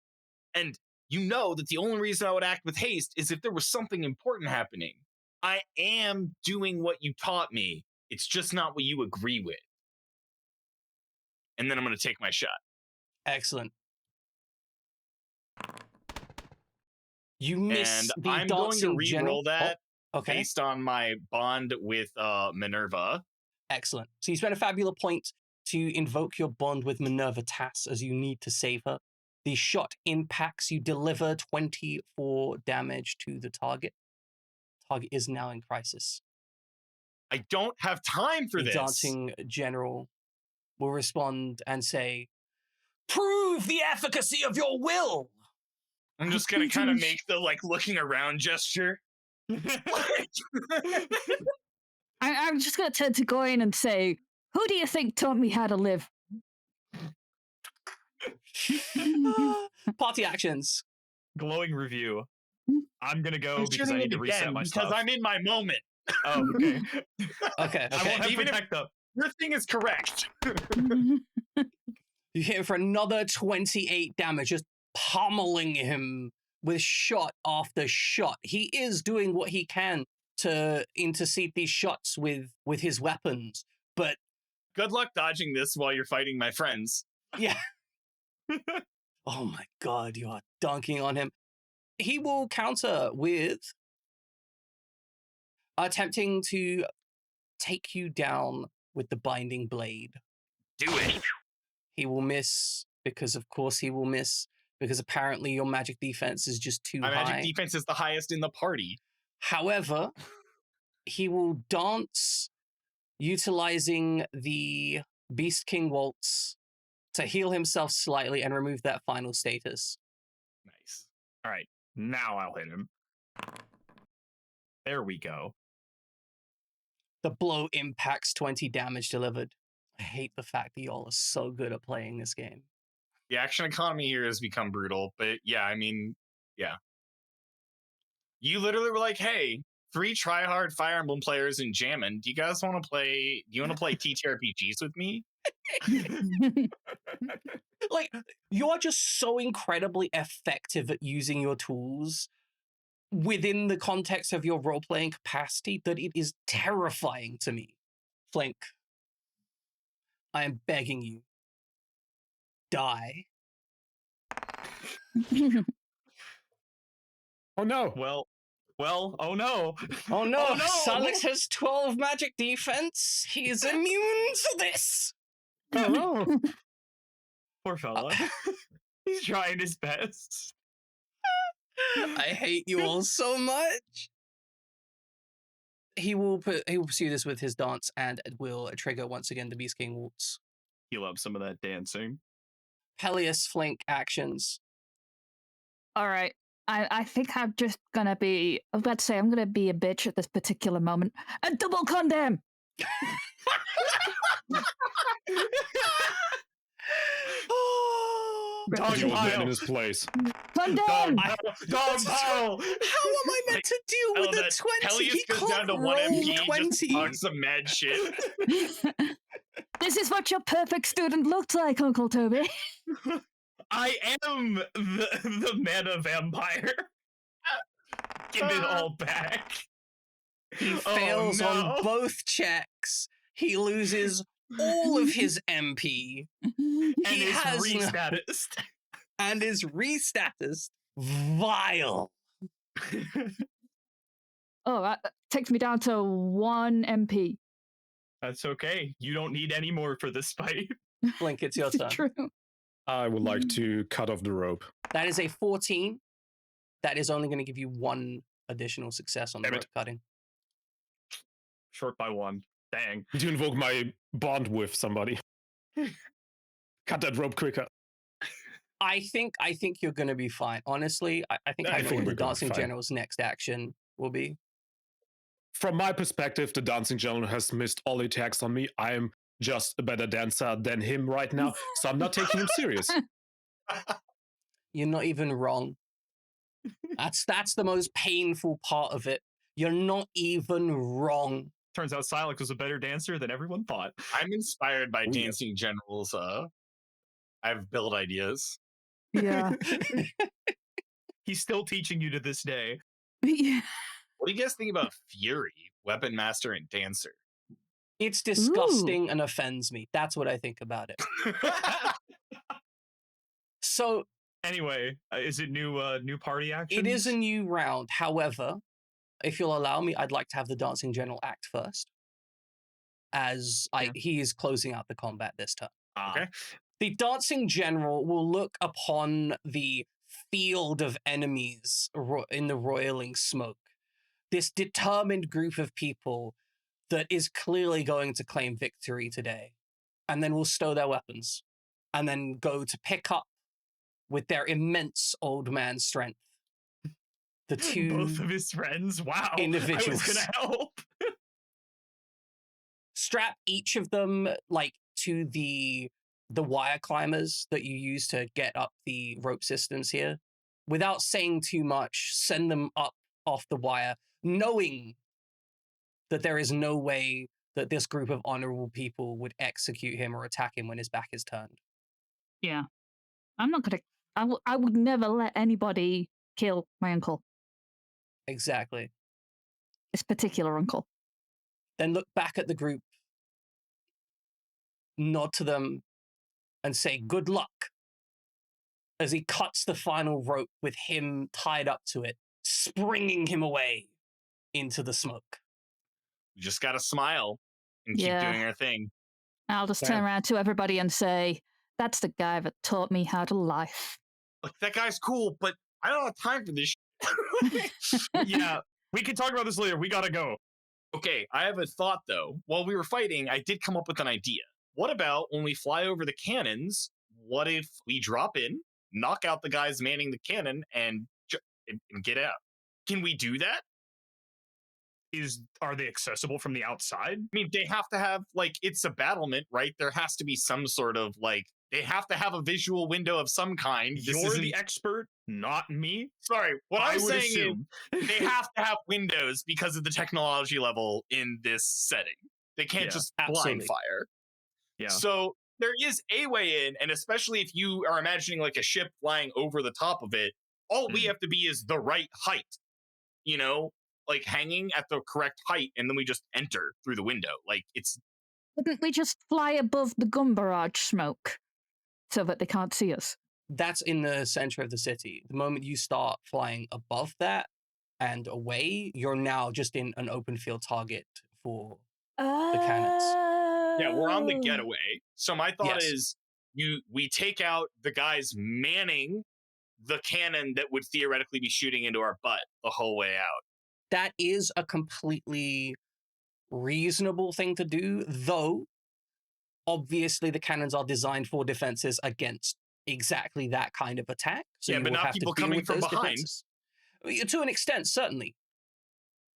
And you know that the only reason I would act with haste is if there was something important happening. I am doing what you taught me. It's just not what you agree with. And then I'm going to take my shot. Excellent. You miss and the I'm going to dancing re-roll general. that Okay. based on my bond with Minerva. Excellent. So you spend a Fabula point to invoke your bond with Minerva Tass as you need to save her. The shot impacts. You deliver 24 damage to the target. Target is now in crisis. I don't have time for the this. dancing general will respond and say, "Prove the efficacy of your will." I'm just going to kind of make the looking around gesture. I'm just going to turn to Goyin and say, who do you think taught me how to live? Party actions. Glowing review. I'm going to go because I need to reset my stuff. Because I'm in my moment. Oh, okay. Okay. I won't have Even protect up. Your thing is correct. You hit him for another 28 damage, just pummeling him with shot after shot. He is doing what he can to intercede these shots with his weapons, but good luck dodging this while you're fighting my friends. Yeah. Oh my god, you are dunking on him. He will counter with attempting to take you down with the binding blade. Do it. He will miss, because of course he will miss, because apparently your magic defense is just too My high. magic defense is the highest in the party. However, he will dance utilizing the Beast King Waltz to heal himself slightly and remove that final status. Nice. All right, now I'll hit him. There we go. The blow impacts 20 damage delivered. I hate the fact that y'all are so good at playing this game. The action economy here has become brutal, but yeah, I mean, yeah. You literally were like, hey, 3 tryhard Fire Emblem players in Jammin', do you guys want to play TTRPGs with me? Like, you're just so incredibly effective at using your tools within the context of your role-playing capacity that it is terrifying to me. Flink, I am begging you, die. Oh no! Well, oh no. Oh no, Oh, no! Salix has 12 magic defense. He is immune to this. Oh no! Poor fella. He's trying his best. I hate you all so much. He will pursue this with his dance and it will trigger once again the Beast King Waltz. Heal up some of that dancing. Peleus Flink actions. All right. I think I'm just gonna be. I was about to say I'm gonna be a bitch at this particular moment and double condemn. Dog You man in pile. his place. Condemn. Dog pile. How am I meant to deal I with love a that 20? Peleus He goes can't down to roll 1 MP, 20. just talks some mad shit. This is what your perfect student looked like, Uncle Toby. I am the mana vampire. Give it all back. He fails no. on both checks. He loses all of his MP And he is has no- restatused. and is restatus vile. Oh, that takes me down to 1 MP. That's okay. You don't need any more for this fight. Blink, it's your turn. True. I would like to cut off the rope. That is a 14. That is only going to give you 1 additional success on the Damn rope it. cutting. Short by 1. Dang. To invoke my bond with somebody. Cut that rope quicker. I think you're going to be fine. Honestly, I think I I know think what we're the gonna be Dancing fine. General's next action will be. From my perspective, the dancing general has missed all attacks on me. I am just a better dancer than him right now, so I'm not taking him serious. You're not even wrong. That's the most painful part of it. You're not even wrong. Turns out Silex was a better dancer than everyone thought. I'm inspired by Oh, yeah. Dancing General's I've built ideas. Yeah. He's still teaching you to this day. Yeah. What do you guys think about Fury, Weapon Master, and Dancer? It's disgusting and offends me. That's what I think about it. So Anyway, is it new party action? it is a new round. However, if you'll allow me, I'd like to have the Dancing General act first, as he is closing out the combat this turn. Okay. The Dancing General will look upon the field of enemies in the roiling smoke. This determined group of people that is clearly going to claim victory today, and then will stow their weapons, and then go to pick up with their immense old man strength. The two Both of his friends. Wow. individuals. I was gonna help. Strap each of them like to the wire climbers that you use to get up the rope systems here. Without saying too much, send them up off the wire, knowing that there is no way that this group of honorable people would execute him or attack him when his back is turned. Yeah. I'm not gonna. I would never let anybody kill my uncle. Exactly. This particular uncle. Then look back at the group, nod to them, and say, "Good luck," as he cuts the final rope with him tied up to it, springing him away into the smoke. We just gotta smile and keep Yeah. doing our thing. I'll just Fair. turn around to everybody and say, "That's the guy that taught me how to life." Like, that guy's cool, but I don't have time for this Yeah, we can talk about this later. We gotta go. Okay, I have a thought, though. While we were fighting, I did come up with an idea. What about when we fly over the cannons, what if we drop in, knock out the guys manning the cannon, and get out? Can we do that? Are they accessible from the outside? I mean, they have to have, like, it's a battlement, right? There has to be some sort of, like, they have to have a visual window of some kind. You're the expert, not me. Sorry, what I'm would saying assume. is they have to have windows because of the technology level in this setting. They can't just blind absolutely. fire. Yeah. So there is a way in, and especially if you are imagining like a ship flying over the top of it, all we have to be is the right height, you know, like hanging at the correct height, and then we just enter through the window. Like, it's Wouldn't we just fly above the gun barrage smoke so that they can't see us? That's in the center of the city. The moment you start flying above that and away, you're now just in an open field target for the cannons. yeah, we're on the Oh. getaway. So my thought Yes. is we take out the guys manning the cannon that would theoretically be shooting into our butt the whole way out. That is a completely reasonable thing to do, though obviously the cannons are designed for defenses against exactly that kind of attack. So Yeah, you but will not have to people deal coming with from those behind. defenses. To an extent, certainly.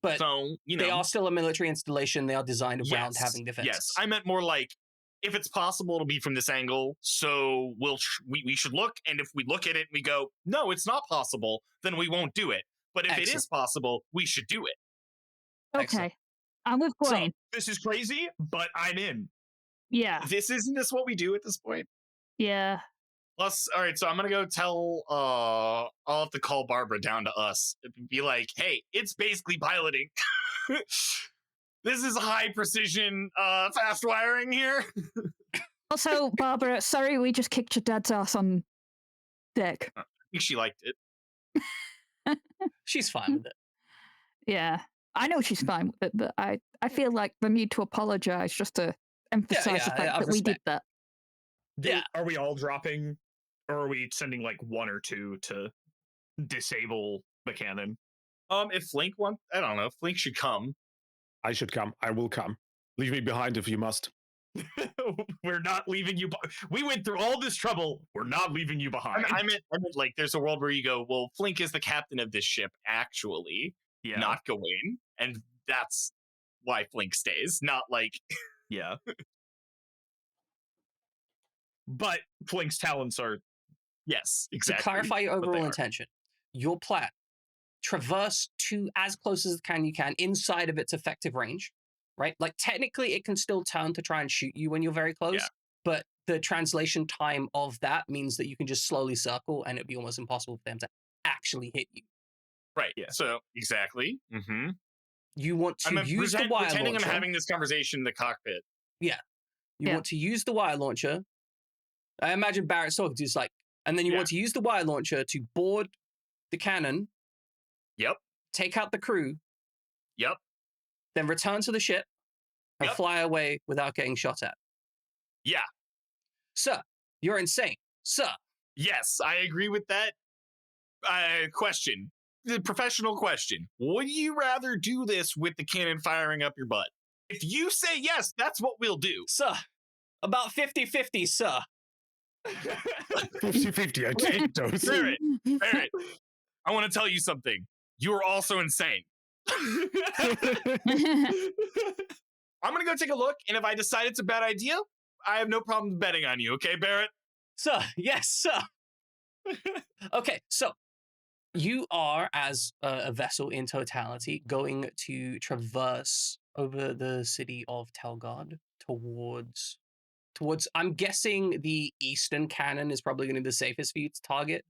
But So, you know, they are still a military installation. They are designed around yes, having defenses. yes. I meant more like, if it's possible to be from this angle, so we should look, and if we look at it and we go, no, it's not possible, then we won't do it. But if it Excellent. is possible, we should do it. Excellent. Okay. I'm with So- Blaine. This is crazy, but I'm in. Yeah. Isn't this what we do at this point? Yeah. Plus, all right, so I'm gonna go tell I'll have to call Barbara down to us and be like, hey, it's basically piloting. This is high precision fast wiring here. Also, Barbara, sorry we just kicked your dad's ass on deck. I think she liked it. She's fine with it. Yeah. I know she's fine with it, but I feel like the need to apologize just to emphasize the fact out that of we did respect. that. Yeah. Are we all dropping, or are we sending like one or two to disable the cannon? If Flink wants, I don't know, Flink should come. I should come. I will come. Leave me behind if you must. We're not leaving you. We went through all this trouble. We're not leaving you behind. I meant like there's a world where you go, well, Flink is the captain of this ship, actually, yeah, not Gawain, and that's why Flink stays, not like yeah. But Flink's talents are yes, To exactly. clarify your what they overall are. intention, your plan: traverse to as close as you can inside of its effective range, right? Like technically it can still turn to try and shoot you when you're very close, Yeah. but the translation time of that means that you can just slowly circle and it'd be almost impossible for them to actually hit you. Right. Yeah. So exactly. Mm-hmm. You want to use the wire pretending launcher. I'm having this conversation in the cockpit. You Yeah. want to use the wire launcher. I imagine Barrett's talking to you, it's like, and then you Yeah. want to use the wire launcher to board the cannon, Yep. take out the crew, Yep. then return to the ship and Yep. fly away without getting shot at. Yeah. Sir, you're insane. Sir, Yes, I agree with that. Question. The professional question. Would you rather do this with the cannon firing up your butt? If you say yes, that's what we'll do. sir, about 50-50, sir. 50-50, I take those. Barrett, Barrett, I want to tell you something. You are also insane. I'm going to go take a look, and if I decide it's a bad idea, I have no problem betting on you, okay, Barrett? Sir, yes, sir. Okay, so you are, as a vessel in totality, going to traverse over the city of Telgard towards, I'm guessing the eastern cannon is probably going to be the safest for you to target,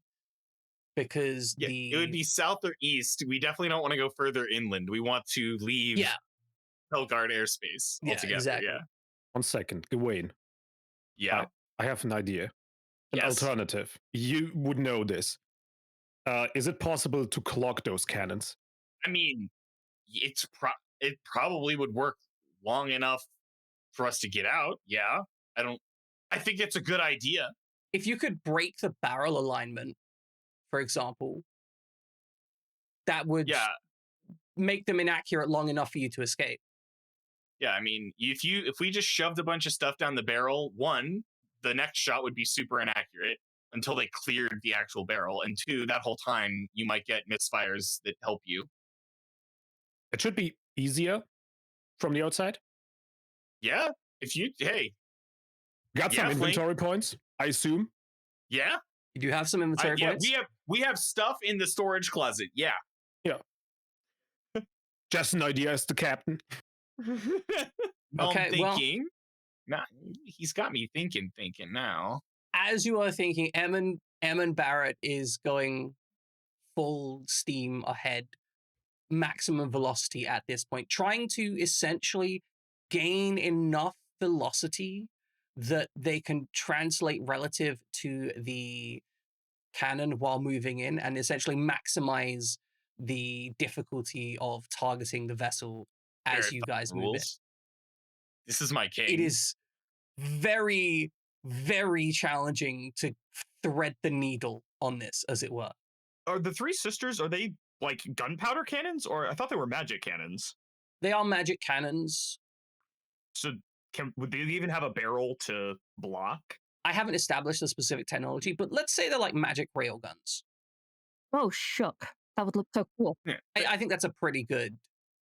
because Yeah, it would be south or east. We definitely don't want to go further inland. We want to leave Telgard airspace Yeah, altogether. exactly. Yeah. 1 second, Gawain. Yeah. I have an idea. An Yes. alternative. You would know this. Is it possible to clock those cannons? I mean, it probably would work long enough for us to get out. Yeah. I think it's a good idea. If you could break the barrel alignment for example, that would Yeah. make them inaccurate long enough for you to escape. Yeah, I mean, if we just shoved a bunch of stuff down the barrel, one, the next shot would be super inaccurate until they cleared the actual barrel, and two, that whole time you might get misfires that help you. It should be easier from the outside. Yeah, hey, Got some Yeah, Flink. inventory points, I assume. yeah, You do have some inventory yeah, points. we have stuff in the storage closet. Yeah, Just an idea as the captain. Well, Okay, I'm thinking. Nah, he's got me thinking now. As you are thinking, Emin Barrett is going full steam ahead, maximum velocity at this point, trying to essentially gain enough velocity that they can translate relative to the cannon while moving in and essentially maximize the difficulty of targeting the vessel as Barrett you guys move in. rules. This is my king. It is very, very challenging to thread the needle on this, as it were. Are the three sisters, are they like gunpowder cannons, or I thought they were magic cannons? They are magic cannons. So would they even have a barrel to block? I haven't established a specific technology, but let's say they're like magic rail guns. Oh, shook. That would look so cool. Yeah. I think that's a pretty good.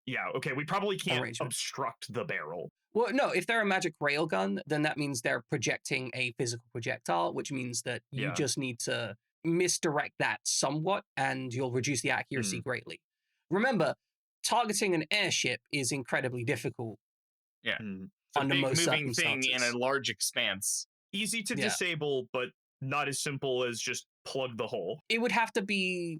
Yeah, okay, we probably can't Arrangement. obstruct the barrel. Well, no, if they're a magic rail gun, then that means they're projecting a physical projectile, which means that you Yeah. just need to misdirect that somewhat and you'll reduce the accuracy greatly. Remember, targeting an airship is incredibly difficult. Yeah. Hmm. It's a under big most moving thing in circumstances. a large expanse. Easy to Yeah. disable, but not as simple as just plug the hole. It would have to be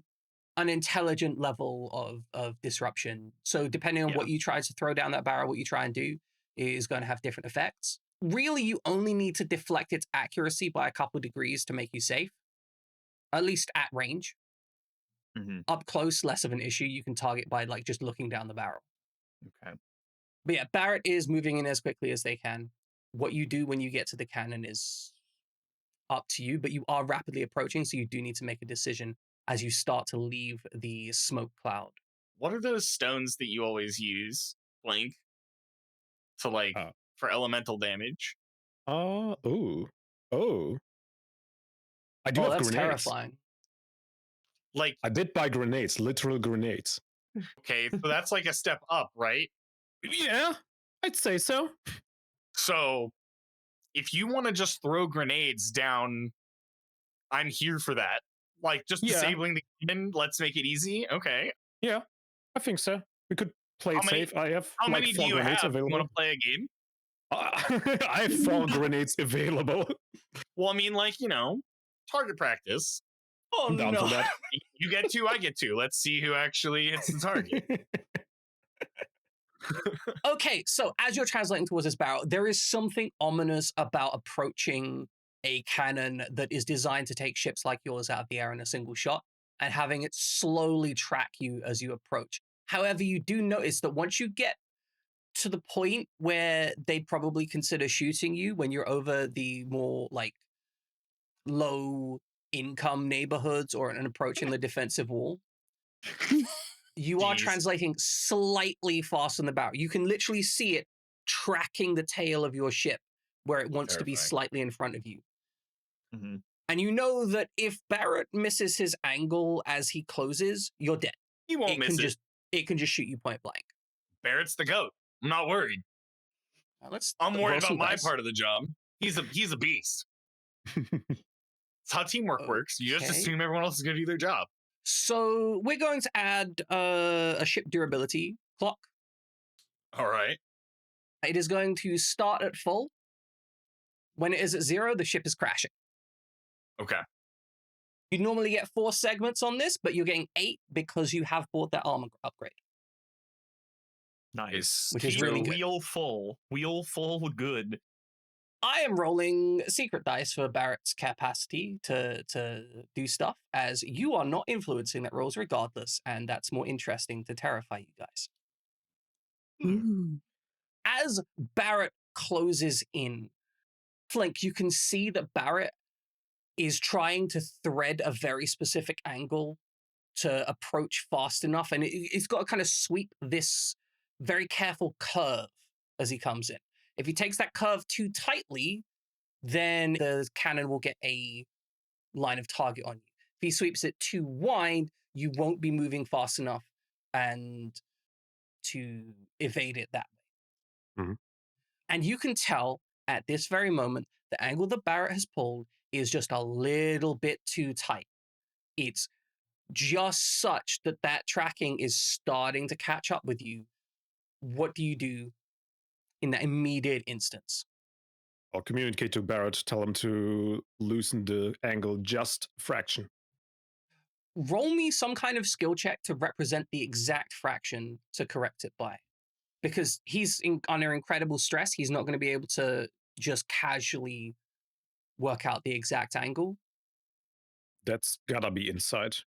an intelligent level of disruption. So depending on what you try to throw down that barrel, what you try and do is going to have different effects. Really, you only need to deflect its accuracy by a couple degrees to make you safe, at least at range. Mm-hmm. Up close, less of an issue. You can target by like just looking down the barrel. Okay. But yeah, Barrett is moving in as quickly as they can. What you do when you get to the cannon is up to you, but you are rapidly approaching, so you do need to make a decision as you start to leave the smoke cloud. What are those stones that you always use, Blink, to like for elemental damage? Oh. I do have that's grenades. terrifying. Like, I did buy grenades, literal grenades. okay, so that's like a step up, right? Yeah, I'd say so. So if you want to just throw grenades down, I'm here for that. Like, just disabling the cannon, let's make it easy. Okay. Yeah, I think so. We could play it safe. I have How like many 4 do you grenades have? You available. want to play a game? I have 4 grenades available. Well, I mean, like, target practice. Oh, I'm down no. for that. You get 2, I get 2. Let's see who actually hits the target. Okay, so as you're translating towards this barrel, there is something ominous about approaching a cannon that is designed to take ships like yours out of the air in a single shot and having it slowly track you as you approach. However, you do notice that once you get to the point where they'd probably consider shooting you when you're over the more like low income neighborhoods or and approaching the defensive wall, you are translating slightly faster than the barrel. You can literally see it tracking the tail of your ship where it wants to be slightly in front of you. Mm-hmm. And you know that if Barrett misses his angle as he closes, you're dead. He won't miss it. It can just shoot you point blank. Barrett's the GOAT. I'm not worried. I'm worried about my part of the job. He's a beast. That's how teamwork works. You just assume everyone else is going to do their job. So we're going to add a ship durability clock. All right. It is going to start at full. When it is at 0, the ship is crashing. Okay. You normally get 4 segments on this, but you're getting 8 because you have bought that armor upgrade. Nice. Which is really good. Wheel full good. I am rolling secret dice for Barrett's capacity to do stuff, as you are not influencing that rolls regardless, and that's more interesting to terrify you guys. Ooh. As Barrett closes in, Flink, you can see that Barrett is trying to thread a very specific angle to approach fast enough, and it's got to kind of sweep this very careful curve as he comes in. If he takes that curve too tightly, then the cannon will get a line of target on you. If he sweeps it too wide, you won't be moving fast enough and to evade it that way. Mm-hmm. And you can tell at this very moment, the angle that Barrett has pulled is just a little bit too tight. It's just such that that tracking is starting to catch up with you. What do you do in that immediate instance? I'll communicate to Barrett, tell him to loosen the angle just a fraction. Roll me some kind of skill check to represent the exact fraction to correct it by. Because he's under incredible stress, he's not going to be able to just casually work out the exact angle. That's gotta be insight.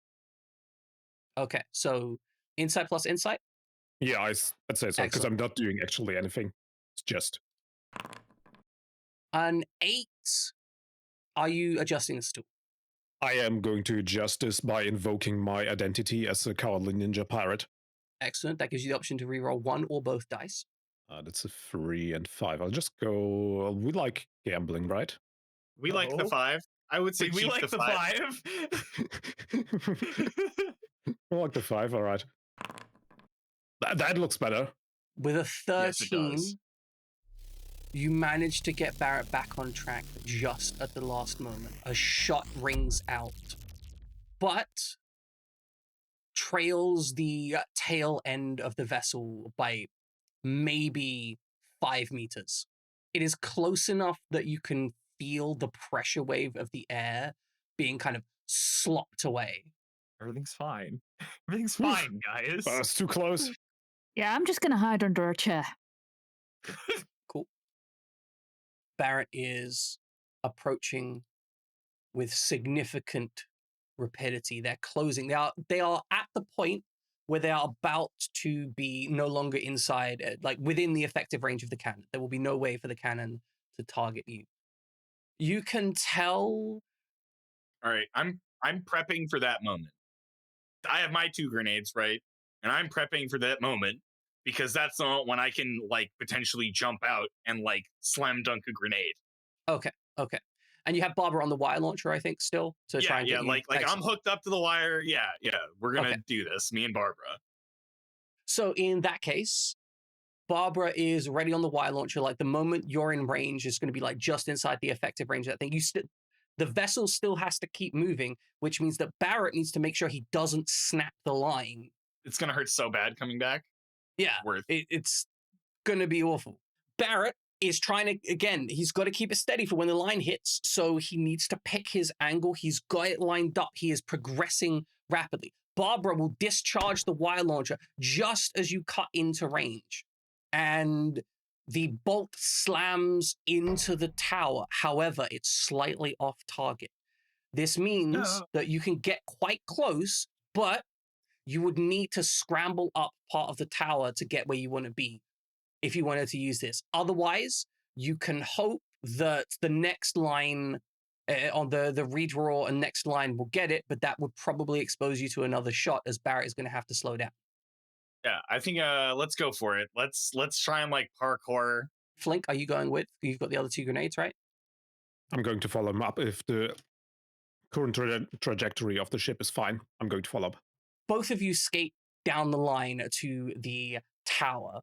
Okay, so insight plus insight? Yeah, I'd say so, because I'm not doing actually anything. It's just. An 8. Are you adjusting this tool? I am going to adjust this by invoking my identity as a cowardly ninja pirate. Excellent. That gives you the option to reroll one or both dice. That's a 3 and 5. I'll just go. We like gambling, right? We like the 5. I would say we keep like the 5. I like the 5, all right. That looks better. With a 13, yes, you manage to get Barrett back on track just at the last moment. A shot rings out, but trails the tail end of the vessel by maybe 5 meters. It is close enough that you can feel the pressure wave of the air being kind of slopped away. Everything's fine. Everything's fine, guys. It's too close. Yeah, I'm just going to hide under a chair. Cool. Barrett is approaching with significant rapidity. They're closing. They are at the point where they are about to be no longer inside, like within the effective range of the cannon. There will be no way for the cannon to target you. You can tell. All right, I'm prepping for that moment. I have my 2 grenades, right? And I'm prepping for that moment because that's the moment when I can like potentially jump out and like slam dunk a grenade. Okay. And you have Barbara on the wire launcher, I think, still to try and get you. Like I'm hooked up to the wire. Yeah. We're gonna do this, me and Barbara. So in that case, Barbara is ready on the wire launcher. Like the moment you're in range is going to be like just inside the effective range of that thing. The vessel still has to keep moving, which means that Barrett needs to make sure he doesn't snap the line. It's gonna hurt so bad coming back. Yeah, it's going to be awful. Barrett is trying to, again, he's got to keep it steady for when the line hits, so he needs to pick his angle. He's got it lined up. He is progressing rapidly. Barbara will discharge the wire launcher just as you cut into range, and the bolt slams into the tower. However, it's slightly off target. This means that you can get quite close, but you would need to scramble up part of the tower to get where you want to be if you wanted to use this. Otherwise, you can hope that the next line on the redraw and next line will get it, but that would probably expose you to another shot as Barrett is going to have to slow down. Yeah, I think let's go for it. Let's try and like parkour. Flink, are you going with? You've got the other 2 grenades, right? I'm going to follow him up. If the current trajectory of the ship is fine, I'm going to follow up. Both of you skate down the line to the tower.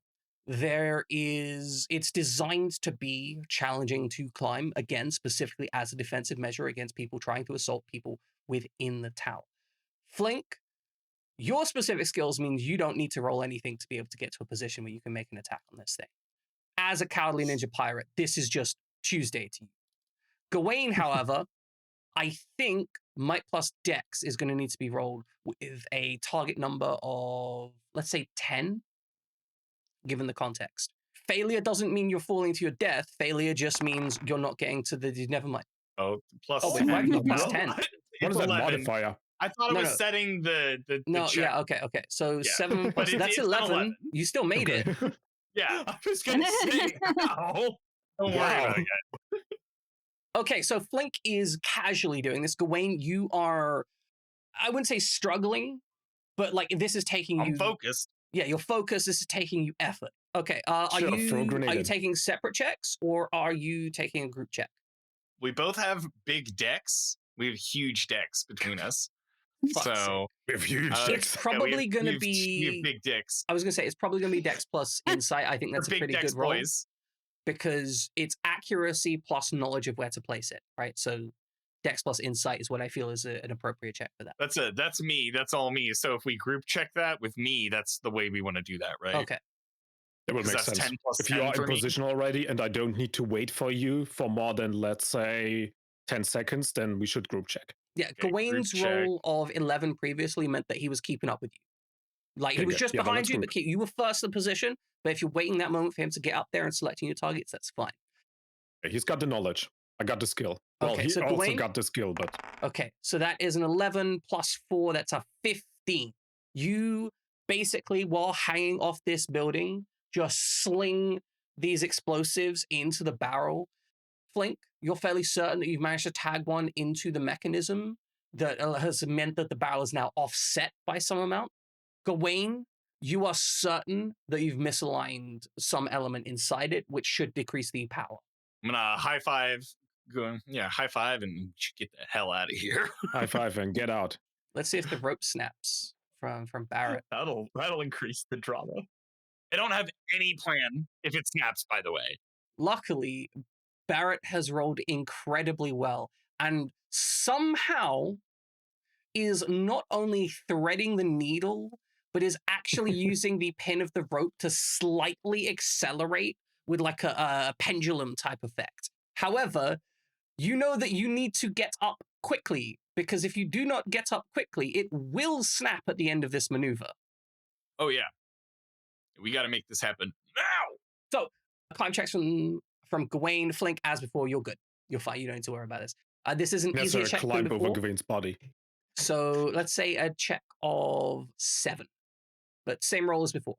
It's designed to be challenging to climb, again, specifically as a defensive measure against people trying to assault people within the tower. Flink, your specific skills means you don't need to roll anything to be able to get to a position where you can make an attack on this thing. As a cowardly ninja pirate, this is just Tuesday to you. Gawain, however, I think might plus dex is going to need to be rolled with a target number of, let's say, 10, given the context. Failure doesn't mean you're falling to your death. Failure just means you're not getting to the... Never mind. Oh, plus Oh, wait, why have you got plus 10? What is that 11. modifier? I thought it was setting the No, check. yeah, okay. So 7 plus... But that's it's 11. You still made it. Yeah. I was going to say, how? Don't worry about it, guys. Okay, so Flink is casually doing this. Gawain, you are, I wouldn't say struggling, but like this is taking I'm you. focused. Yeah, your focus. This is taking you effort. Okay, are Sure, throw a you grenade in. taking separate checks or are you taking a group check? We both have big decks. We have huge decks between us. Fuck's So We have huge It's dicks. probably going to we have be. big dicks. I was going to say it's probably going to be Dex plus Insight. I think that's We're a big pretty decks, good roll boys. because it's accuracy plus knowledge of where to place it, right? So Dex plus Insight is what I feel is an appropriate check for that. That's me. That's all me. So if we group check that with me, that's the way we want to do that, right? Okay. It would 'Cause make that's sense. 10 plus If you 10 are in for me. position already and I don't need to wait for you for more than, let's say, 10 seconds, then we should group check. Yeah, Okay, Gawain's group check. roll of 11 previously meant that he was keeping up with you. Like he Okay, was good. just Yeah, then behind let's you, group. but you were first in position. But if you're waiting that moment for him to get up there and selecting your targets, that's fine. He's got the knowledge. I got the skill. Well, Okay, he so also Gawain? got the skill, but Okay, so that is an 11 plus 4. That's a 15. You basically, while hanging off this building, just sling these explosives into the barrel. Flink, you're fairly certain that you've managed to tag one into the mechanism that has meant that the barrel is now offset by some amount. Gawain, you are certain that you've misaligned some element inside it, which should decrease the power. I'm gonna high five. High five and get the hell out of here. high five and get out. Let's see if the rope snaps from Barrett. That'll increase the drama. I don't have any plan if it snaps, by the way. Luckily, Barrett has rolled incredibly well and somehow is not only threading the needle, but is actually using the pin of the rope to slightly accelerate with like a pendulum type effect. However, you know that you need to get up quickly because if you do not get up quickly, it will snap at the end of this maneuver. Oh yeah, we got to make this happen now. So, climb checks from Gawain, Flink, as before. You're good. You're fine. You don't need to worry about this. This is an Yes, easier sir. check than Climb over before. Gawain's body. So let's say a check of 7, but same roll as before.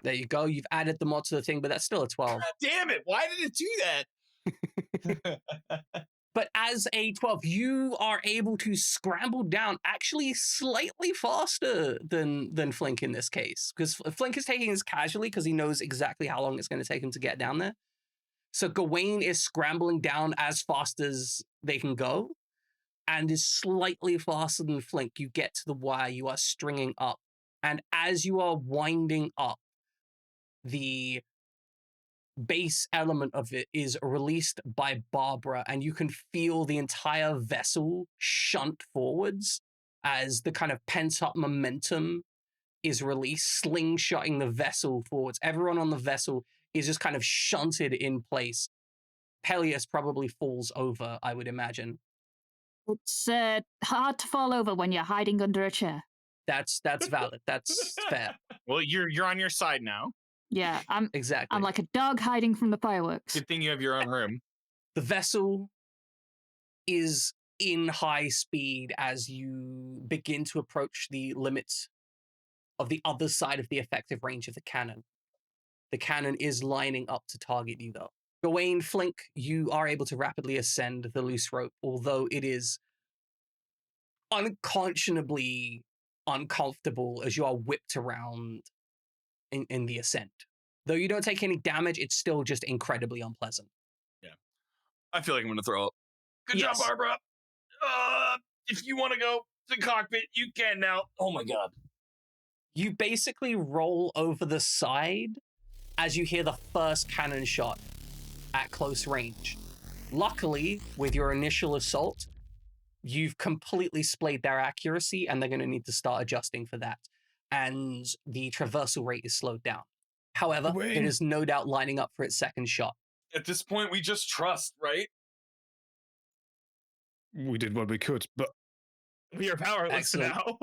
There you go. You've added the mod to the thing, but that's still a 12. God damn it! Why did it do that? But as a 12, you are able to scramble down actually slightly faster than Flink in this case. Because Flink is taking this casually because he knows exactly how long it's going to take him to get down there. So Gawain is scrambling down as fast as they can go and is slightly faster than Flink. You get to the wire, you are stringing up. And as you are winding up, the base element of it is released by Barbara, and you can feel the entire vessel shunt forwards as the kind of pent-up momentum is released, slingshotting the vessel forwards. Everyone on the vessel is just kind of shunted in place. Peleus probably falls over, I would imagine. It's hard to fall over when you're hiding under a chair. That's valid. That's fair. Well, you're on your side now. Yeah, I'm Exactly. like a dog hiding from the fireworks. Good thing you have your own room. The vessel is in high speed as you begin to approach the limits of the other side of the effective range of the cannon. The cannon is lining up to target you, though. Gawain, Flink, you are able to rapidly ascend the loose rope, although it is unconscionably uncomfortable as you are whipped around in the ascent. Though you don't take any damage, it's still just incredibly unpleasant. I feel like I'm gonna throw up. Good Yes. job, Barbara. If you want to go to the cockpit, you can now. Oh my god. You basically roll over the side as you hear the first cannon shot at close range. Luckily, with your initial assault, you've completely splayed their accuracy, and they're going to need to start adjusting for that. And the traversal rate is slowed down. However, Gawain. it is no doubt lining up for its second shot. At this point, we just trust, right? We did what we could, but We are powerless Excellent. now.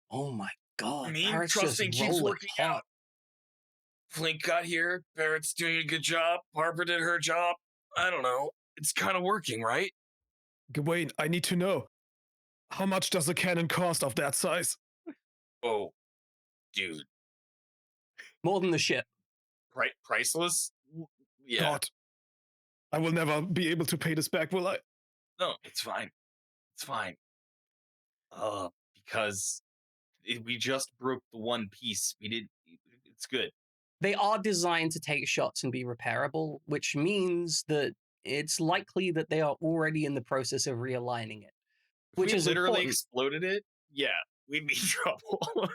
Oh my god. I mean, Barrett's trusting just keeps rolling working hard. out. Flink got here. Barrett's doing a good job. Barbara did her job. I don't know. It's kind of working, right? Gawain, I need to know. How much does a cannon cost of that size? Oh, dude. More than the ship. Priceless? Yeah. God. I will never be able to pay this back, will I? No, it's fine. It's fine. Because we just broke the one piece. We did. It's good. They are designed to take shots and be repairable, which means that it's likely that they are already in the process of realigning it. If Which we is literally important. exploded it, yeah, we'd be in trouble.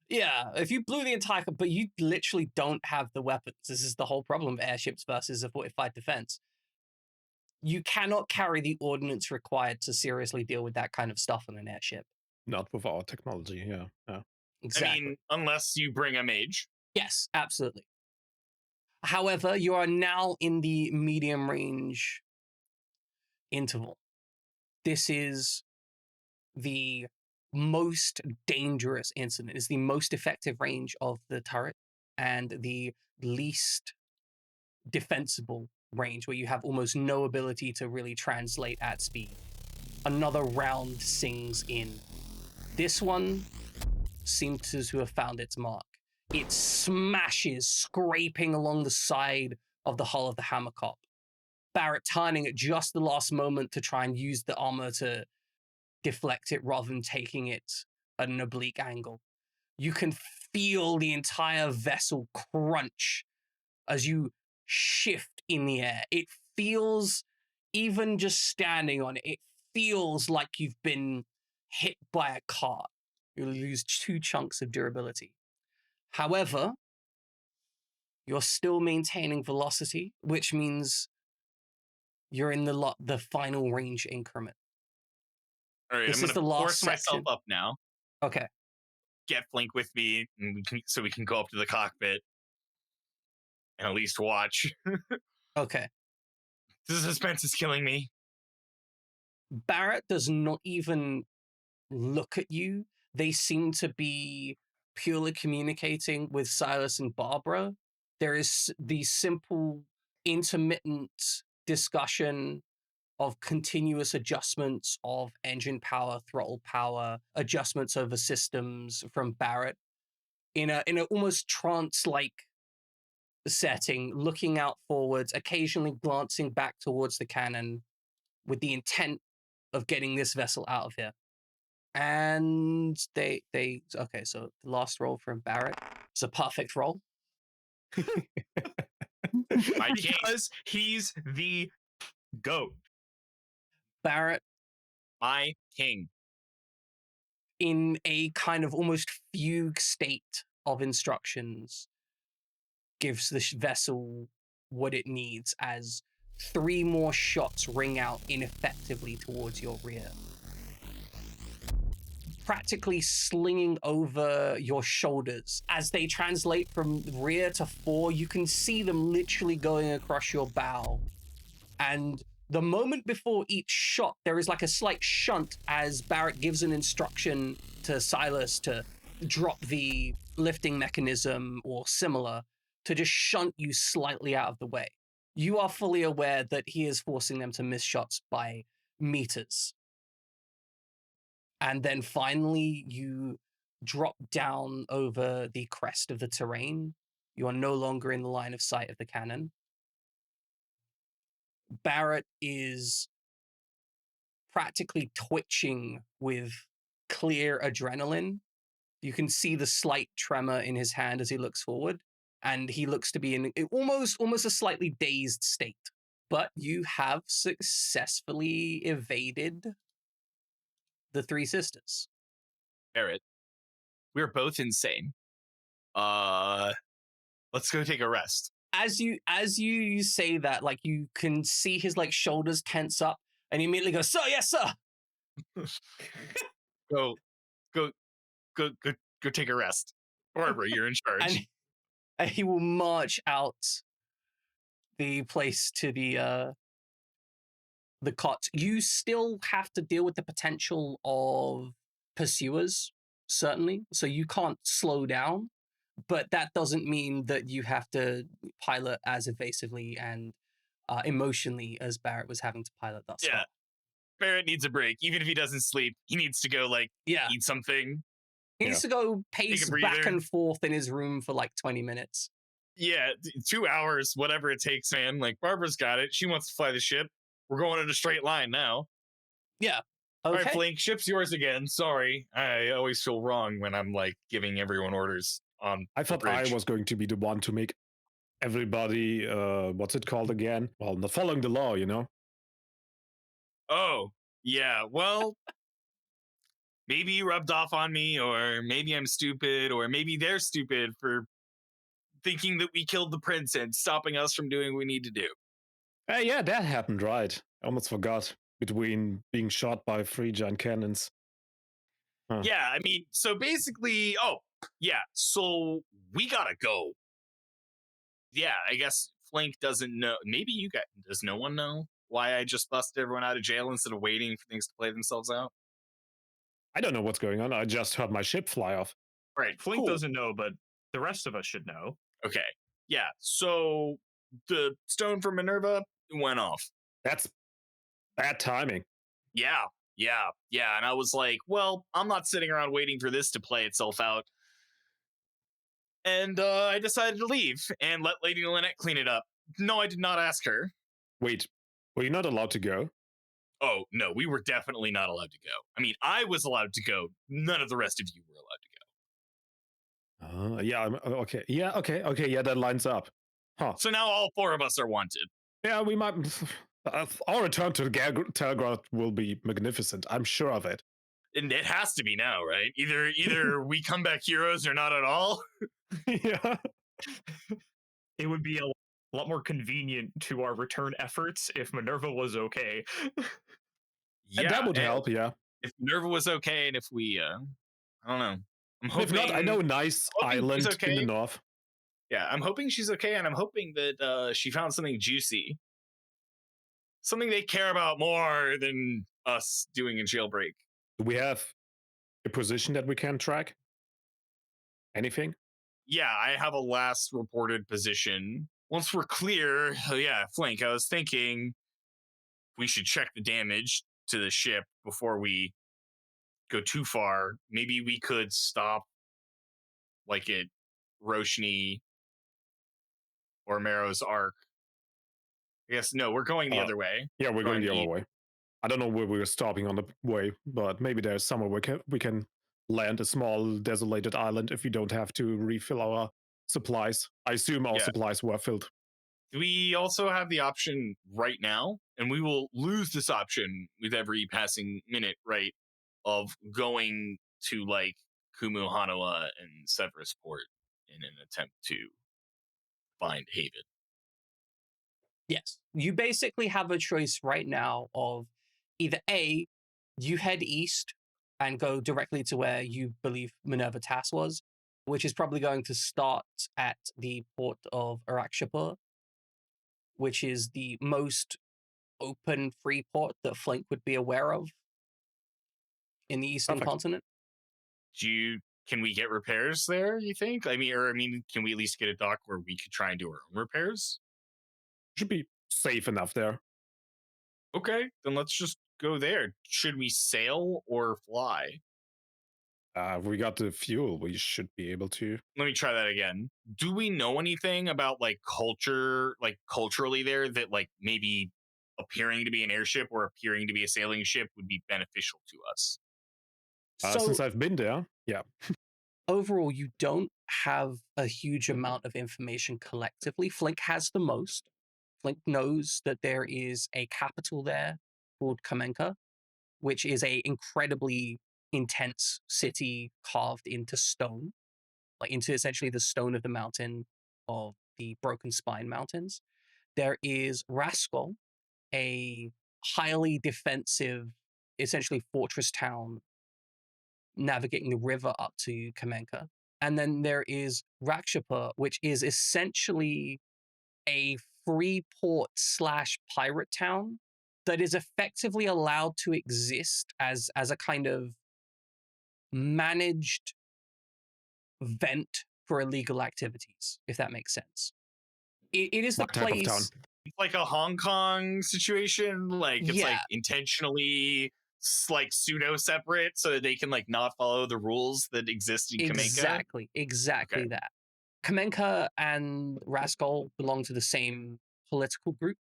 Yeah, if you blew the entire, but you literally don't have the weapons. This is the whole problem of airships versus a fortified defense. You cannot carry the ordnance required to seriously deal with that kind of stuff on an airship. Not with our technology, yeah. Exactly. I mean, unless you bring a mage. Yes, absolutely. However, you are now in the medium range interval. This is the most dangerous incident. It's the most effective range of the turret and the least defensible range, where you have almost no ability to really translate at speed. Another round sings in. This one seems to have found its mark. It smashes, scraping along the side of the hull of the hammercop. Barrett turning at just the last moment to try and use the armor to deflect it rather than taking it at an oblique angle. You can feel the entire vessel crunch as you shift in the air. It feels, even just standing on it, it feels like you've been hit by a car. You lose 2 chunks of durability. However, you're still maintaining velocity, which means you're in the final range increment. All right, This I'm is going the to last force myself section. up now. Okay. Get Flink with me, and so we can go up to the cockpit and at least watch. Okay. The suspense is killing me. Barrett does not even look at you. They seem to be purely communicating with Silas and Barbara. There is the simple, intermittent discussion of continuous adjustments of engine power, throttle power, adjustments over systems from Barrett in a almost trance-like setting, looking out forwards, occasionally glancing back towards the cannon with the intent of getting this vessel out of here. And they okay, so the last roll from Barrett is a perfect roll. Because he's the goat. Barrett, My king. in a kind of almost fugue state of instructions, gives the vessel what it needs as 3 more shots ring out ineffectively towards your rear, practically slinging over your shoulders. As they translate from rear to fore, you can see them literally going across your bow. And the moment before each shot, there is like a slight shunt as Barrett gives an instruction to Silas to drop the lifting mechanism or similar, to just shunt you slightly out of the way. You are fully aware that he is forcing them to miss shots by meters. And then finally, you drop down over the crest of the terrain. You are no longer in the line of sight of the cannon. Barrett is practically twitching with clear adrenaline. You can see the slight tremor in his hand as he looks forward, and he looks to be in almost a slightly dazed state. But you have successfully evaded the 3 sisters. Barrett, we're both insane. Let's go take a rest. As you say that, like, you can see his like shoulders tense up, and he immediately goes, "Sir, yes, sir." Go take a rest. Barbara, you're in charge. And he will march out the place to the cot. You still have to deal with the potential of pursuers, certainly. So you can't slow down, but that doesn't mean that you have to pilot as evasively and emotionally as Barrett was having to pilot thus far. Barrett needs a break. Even if he doesn't sleep, he needs to go eat something. He needs to go pace Take a back breather. and forth in his room for like 20 minutes. Yeah, 2 hours, whatever it takes, man. Like, Barbara's got it. She wants to fly the ship. We're going in a straight line now. Yeah. All right, Okay. Flink, ship's yours again. Sorry. I always feel wrong when I'm, like, giving everyone orders on I the thought I bridge. was going to be the one to make everybody, what's it called again? Well, not following the law, you know? Oh, yeah. Well, maybe you rubbed off on me, or maybe I'm stupid, or maybe they're stupid for thinking that we killed the prince and stopping us from doing what we need to do. Hey, yeah, that happened, right? I almost forgot. Between being shot by 3 giant cannons. Huh. Yeah, I mean, so basically, so we gotta go. Yeah, I guess Flink doesn't know. Maybe you guys, does no one know why I just busted everyone out of jail instead of waiting for things to play themselves out? I don't know what's going on. I just heard my ship fly off. Right, Flink cool. doesn't know, but the rest of us should know. Okay, yeah, so the stone from Minerva went off. That's bad timing. Yeah, and I was like, well, I'm not sitting around waiting for this to play itself out. And I decided to leave and let Lady Lynette clean it up. No, I did not ask her. Wait, were you not allowed to go? Oh, no, we were definitely not allowed to go. I mean, I was allowed to go. None of the rest of you were allowed to go. Yeah, okay. Yeah, okay, yeah, that lines up. Huh. So now all 4 of us are wanted. Yeah, we might... our return to the Telegraph will be magnificent. I'm sure of it. And it has to be now, right? Either we come back heroes or not at all. Yeah. It would be a lot more convenient to our return efforts if Minerva was okay. Yeah, and that would help, yeah. If Minerva was okay, and if we, I don't know. I'm hoping, if not, I know a nice island in the north. Yeah, I'm hoping she's okay, and I'm hoping that she found something juicy. Something they care about more than us doing a jailbreak. Do we have a position that we can track? Anything? Yeah, I have a last reported position. Once we're clear, Flink, I was thinking we should check the damage to the ship before we go too far. Maybe we could stop like at Roshni or Marrow's Arc. I guess, no, we're going the other way. Yeah, we're going the other way. I don't know where we're stopping on the way, but maybe there's somewhere we can land a small desolated island if we don't have to refill our supplies. I assume our supplies were filled. We also have the option right now, and we will lose this option with every passing minute, right, of going to like Kumu, Hanawa, and Severus Port in an attempt to find haven. Yes. You basically have a choice right now of either A, you head east and go directly to where you believe Minerva Tass was, which is probably going to start at the port of Arakshapur, which is the most open free port that Flink would be aware of in the eastern continent. Can we get repairs there, you think? I mean, can we at least get a dock where we could try and do our own repairs? Should be safe enough there. Okay, then let's just go there. Should we sail or fly? If we got the fuel, we should be able to. Let me try that again. Do we know anything about like culture, like culturally there, that like maybe appearing to be an airship or appearing to be a sailing ship would be beneficial to us? Since I've been there, yeah. Overall, you don't have a huge amount of information collectively. Flink has the most. Flink knows that there is a capital there called Kamenka, which is a incredibly intense city carved into stone, like into essentially the stone of the mountain of the Broken Spine Mountains. There is Raskol, a highly defensive, essentially fortress town navigating the river up to Kamenka. And then there is Rakshapur, which is essentially a free port / pirate town that is effectively allowed to exist as a kind of managed vent for illegal activities, if that makes sense. It is the place. It's like a Hong Kong situation. Like it's like intentionally like pseudo separate so that they can like not follow the rules that exist in Kamenka. Exactly Okay. that. Kamenka and Raskol belong to the same political group,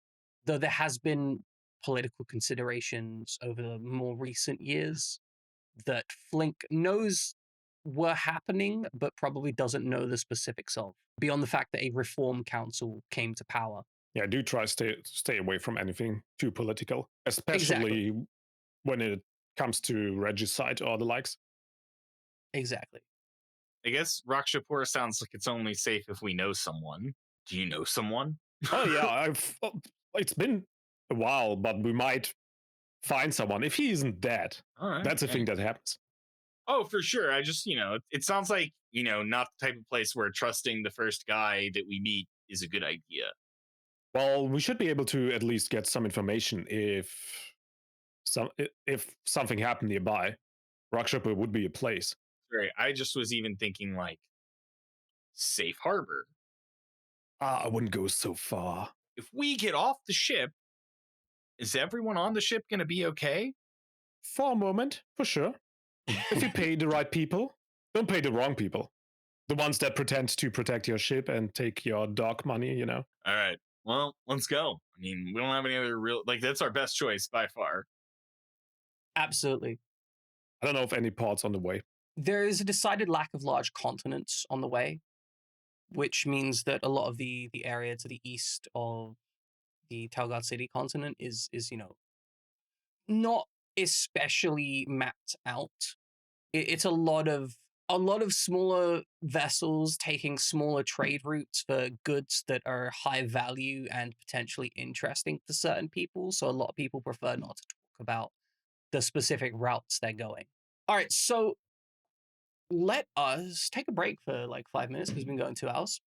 though there has been political considerations over the more recent years that Flink knows were happening, but probably doesn't know the specifics of, beyond the fact that a reform council came to power. Yeah, do try stay away from anything too political, especially Exactly. when it comes to regicide or the likes. Exactly. I guess Rakshapur sounds like it's only safe if we know someone. Do you know someone? Oh yeah, it's been a while, but we might find someone if he isn't dead. All right. That's a thing that happens. Oh, for sure. I just, it sounds like, not the type of place where trusting the first guy that we meet is a good idea. Well, we should be able to at least get some information if something happened nearby. Rakshapur would be a place. Right. I just was even thinking like safe harbor. I wouldn't go so far. If we get off the ship, is everyone on the ship going to be okay? For a moment, for sure. If you pay the right people, don't pay the wrong people. The ones that pretend to protect your ship and take your dog money, All right. Well, let's go. I mean, we don't have any other that's our best choice by far. Absolutely. I don't know if any ports on the way. There is a decided lack of large continents on the way, which means that a lot of the area to the east of the Talgard City continent is not especially mapped out. It's a lot of smaller vessels taking smaller trade routes for goods that are high value and potentially interesting to certain people. So a lot of people prefer not to talk about the specific routes they're going. All right, so let us take a break for like 5 minutes because we've been going 2 hours.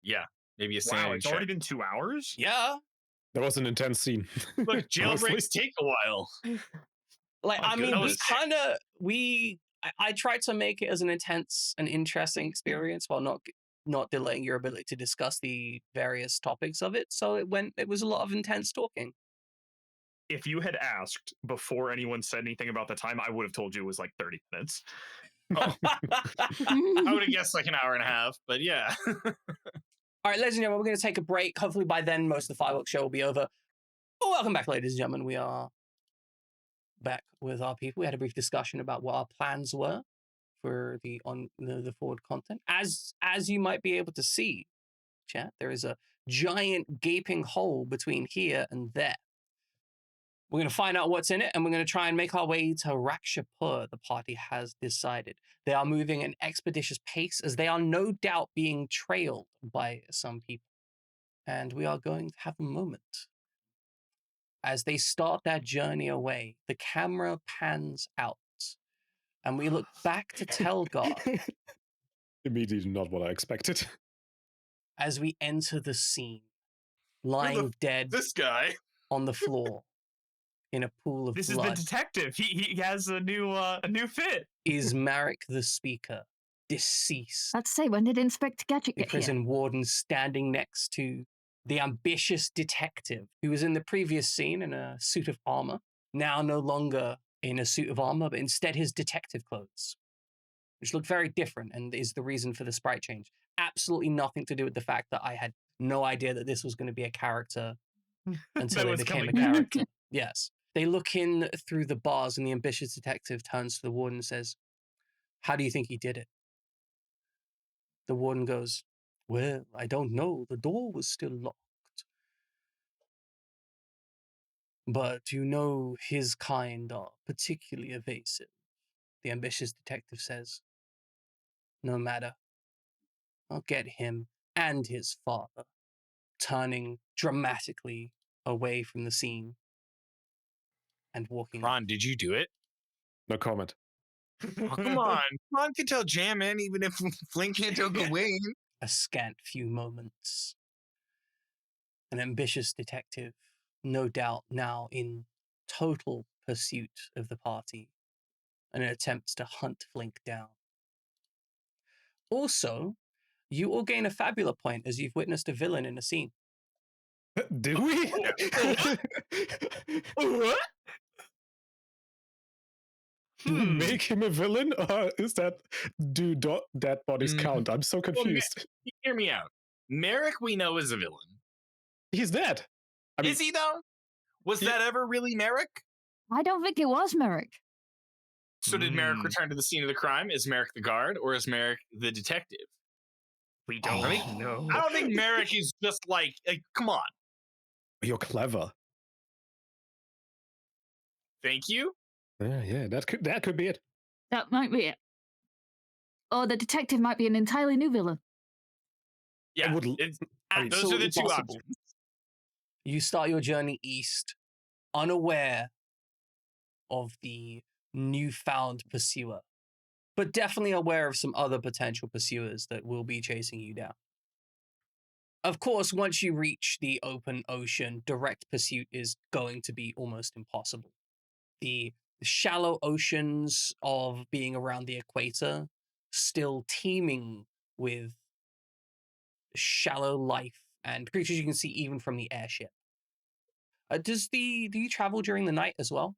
Yeah, maybe a Wow, sanity it's check. already been 2 hours? Yeah. That was an intense scene. Look, jailbreaks take a while. Like, My I mean, goodness. I tried to make it as an intense and interesting experience while not delaying your ability to discuss the various topics of it. So it was a lot of intense talking. If you had asked before anyone said anything about the time, I would have told you it was like 30 minutes. Oh. I would have guessed like an hour and a half, but yeah. All right, ladies and gentlemen, we're going to take a break. Hopefully by then, most of the fireworks show will be over. Well, welcome back, ladies and gentlemen. We are back with our people. We had a brief discussion about what our plans were for the forward content. As you might be able to see, chat, there is a giant gaping hole between here and there. We're going to find out what's in it, and we're going to try and make our way to Rakshapur, the party has decided. They are moving at an expeditious pace, as they are no doubt being trailed by some people. And we are going to have a moment. As they start their journey away, the camera pans out, and we look back to Telgar Immediately not what I expected. as we enter the scene, lying dead This guy. on the floor in a pool of This blood. is the detective. He has a new fit. Is Marek the speaker, deceased. Let's say, when did Inspector Gadget The get here? prison warden standing next to the ambitious detective who was in the previous scene in a suit of armor, now no longer in a suit of armor, but instead his detective clothes, which look very different and is the reason for the sprite change. Absolutely nothing to do with the fact that I had no idea that this was going to be a character until it became a character. Yes. They look in through the bars and the ambitious detective turns to the warden and says, "How do you think he did it?" The warden goes, "Well, I don't know. The door was still locked. But his kind are particularly evasive." The ambitious detective says, "No matter. I'll get him and his father," turning dramatically away from the scene and walking. Ron, did you do it? No comment. Oh, come on. Ron can tell Jam in, even if Flink can't tell Gawain. A scant few moments. An ambitious detective, no doubt now in total pursuit of the party, and attempts to hunt Flink down. Also, you all gain a Fabula point as you've witnessed a villain in a scene. Did we? What? Do we make him a villain, or is that dead bodies count? I'm so confused. Hear me out. Merrick we know is a villain. He's dead. I mean, Is he though? Was that ever really Merrick? I don't think it was Merrick. So did Merrick return to the scene of the crime? Is Merrick the guard, or is Merrick the detective? We don't know. I don't think Merrick is just like come on. You're clever. Thank you. Yeah, that could be it. That might be it. Or the detective might be an entirely new villain. Yeah, those are the two possible. options. You start your journey east, unaware of the newfound pursuer, but definitely aware of some other potential pursuers that will be chasing you down. Of course, once you reach the open ocean, direct pursuit is going to be almost impossible. The shallow oceans of being around the equator still teeming with shallow life and creatures you can see even from the airship. Do you travel during the night as well?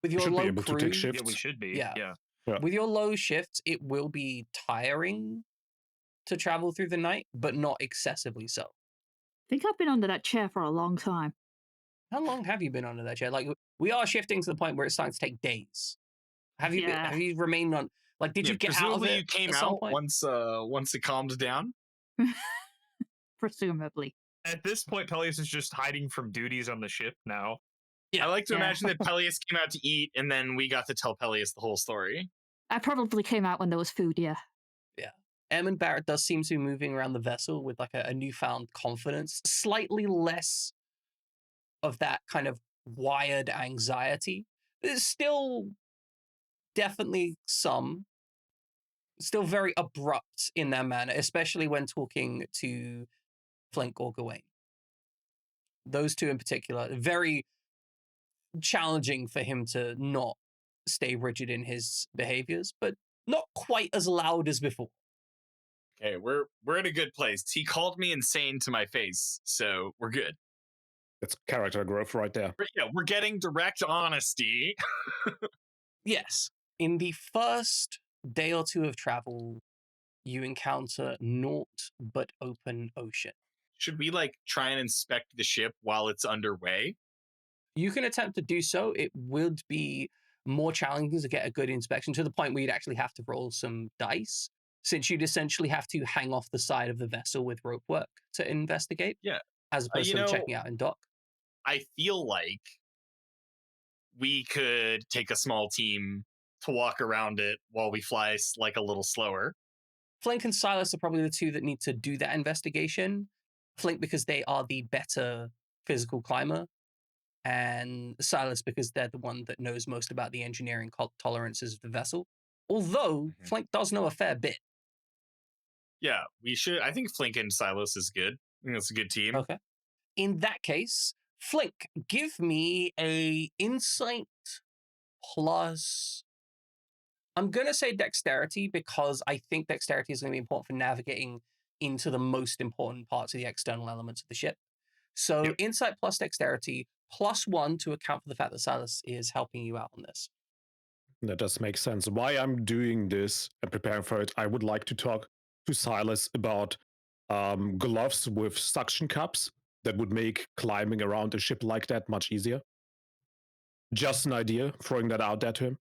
With your should low be able crew, to take shifts. Yeah, we should be. Yeah. Yeah. With your low shifts, it will be tiring to travel through the night, but not excessively so. I think I've been under that chair for a long time. How long have you been under that chair? Like, we are shifting to the point where it's starting to take days. Have you remained on? Like, did you get out of presumably it you came at some out point? once it calmed down? Presumably. At this point, Peleus is just hiding from duties on the ship now. I like to imagine that Peleus came out to eat, and then we got to tell Peleus the whole story. I probably came out when there was food, yeah. Yeah. And Barrett does seem to be moving around the vessel with like a newfound confidence, slightly less of that kind of wired anxiety. There's still definitely some, still very abrupt in their manner, especially when talking to Flink or Gawain. Those two in particular, very challenging for him to not stay rigid in his behaviors, but not quite as loud as before. Okay, we're in a good place. He called me insane to my face, so we're good. It's character growth right there. We're getting direct honesty. Yes. In the first day or two of travel, you encounter naught but open ocean. Should we try and inspect the ship while it's underway? You can attempt to do so. It would be more challenging to get a good inspection to the point where you'd actually have to roll some dice, since you'd essentially have to hang off the side of the vessel with rope work to investigate. Yeah. As opposed to checking out in dock. I feel like we could take a small team to walk around it while we fly a little slower. Flink and Silas are probably the two that need to do that investigation. Flink because they are the better physical climber, and Silas because they're the one that knows most about the engineering tolerances of the vessel. Although Flink does know a fair bit. Yeah, we should. I think Flink and Silas is good. I think that's a good team. Okay. In that case, Flink, give me a insight plus. I'm going to say dexterity because I think dexterity is going to be important for navigating into the most important parts of the external elements of the ship. So insight plus dexterity +1 to account for the fact that Silas is helping you out on this. That does make sense. Why I'm doing this and preparing for it, I would like to talk to Silas about gloves with suction cups that would make climbing around a ship like that much easier. Just an idea, throwing that out there to him.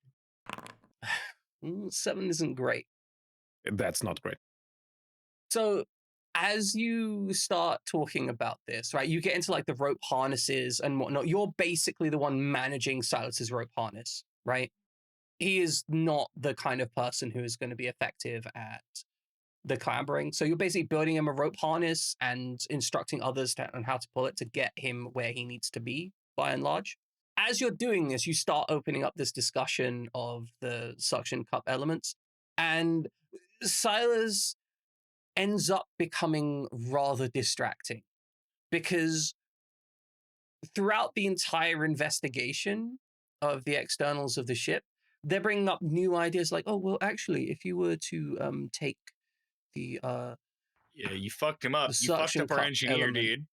7 isn't great. That's not great. So as you start talking about this, right, you get into the rope harnesses and whatnot. You're basically the one managing Silas's rope harness, right? He is not the kind of person who is going to be effective at the clambering. So you're basically building him a rope harness and instructing others on how to pull it to get him where he needs to be, by and large. As you're doing this, you start opening up this discussion of the suction cup elements, and Silas ends up becoming rather distracting because throughout the entire investigation of the externals of the ship, they're bringing up new ideas like, oh, well, actually, if you were to take the yeah, you fucked him up. You fucked up our engineer, element, dude.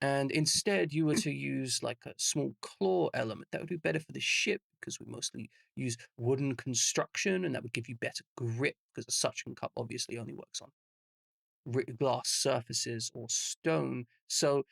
and instead you were to use like a small claw element, that would be better for the ship because we mostly use wooden construction, and that would give you better grip because a suction cup obviously only works on glass surfaces or stone. So,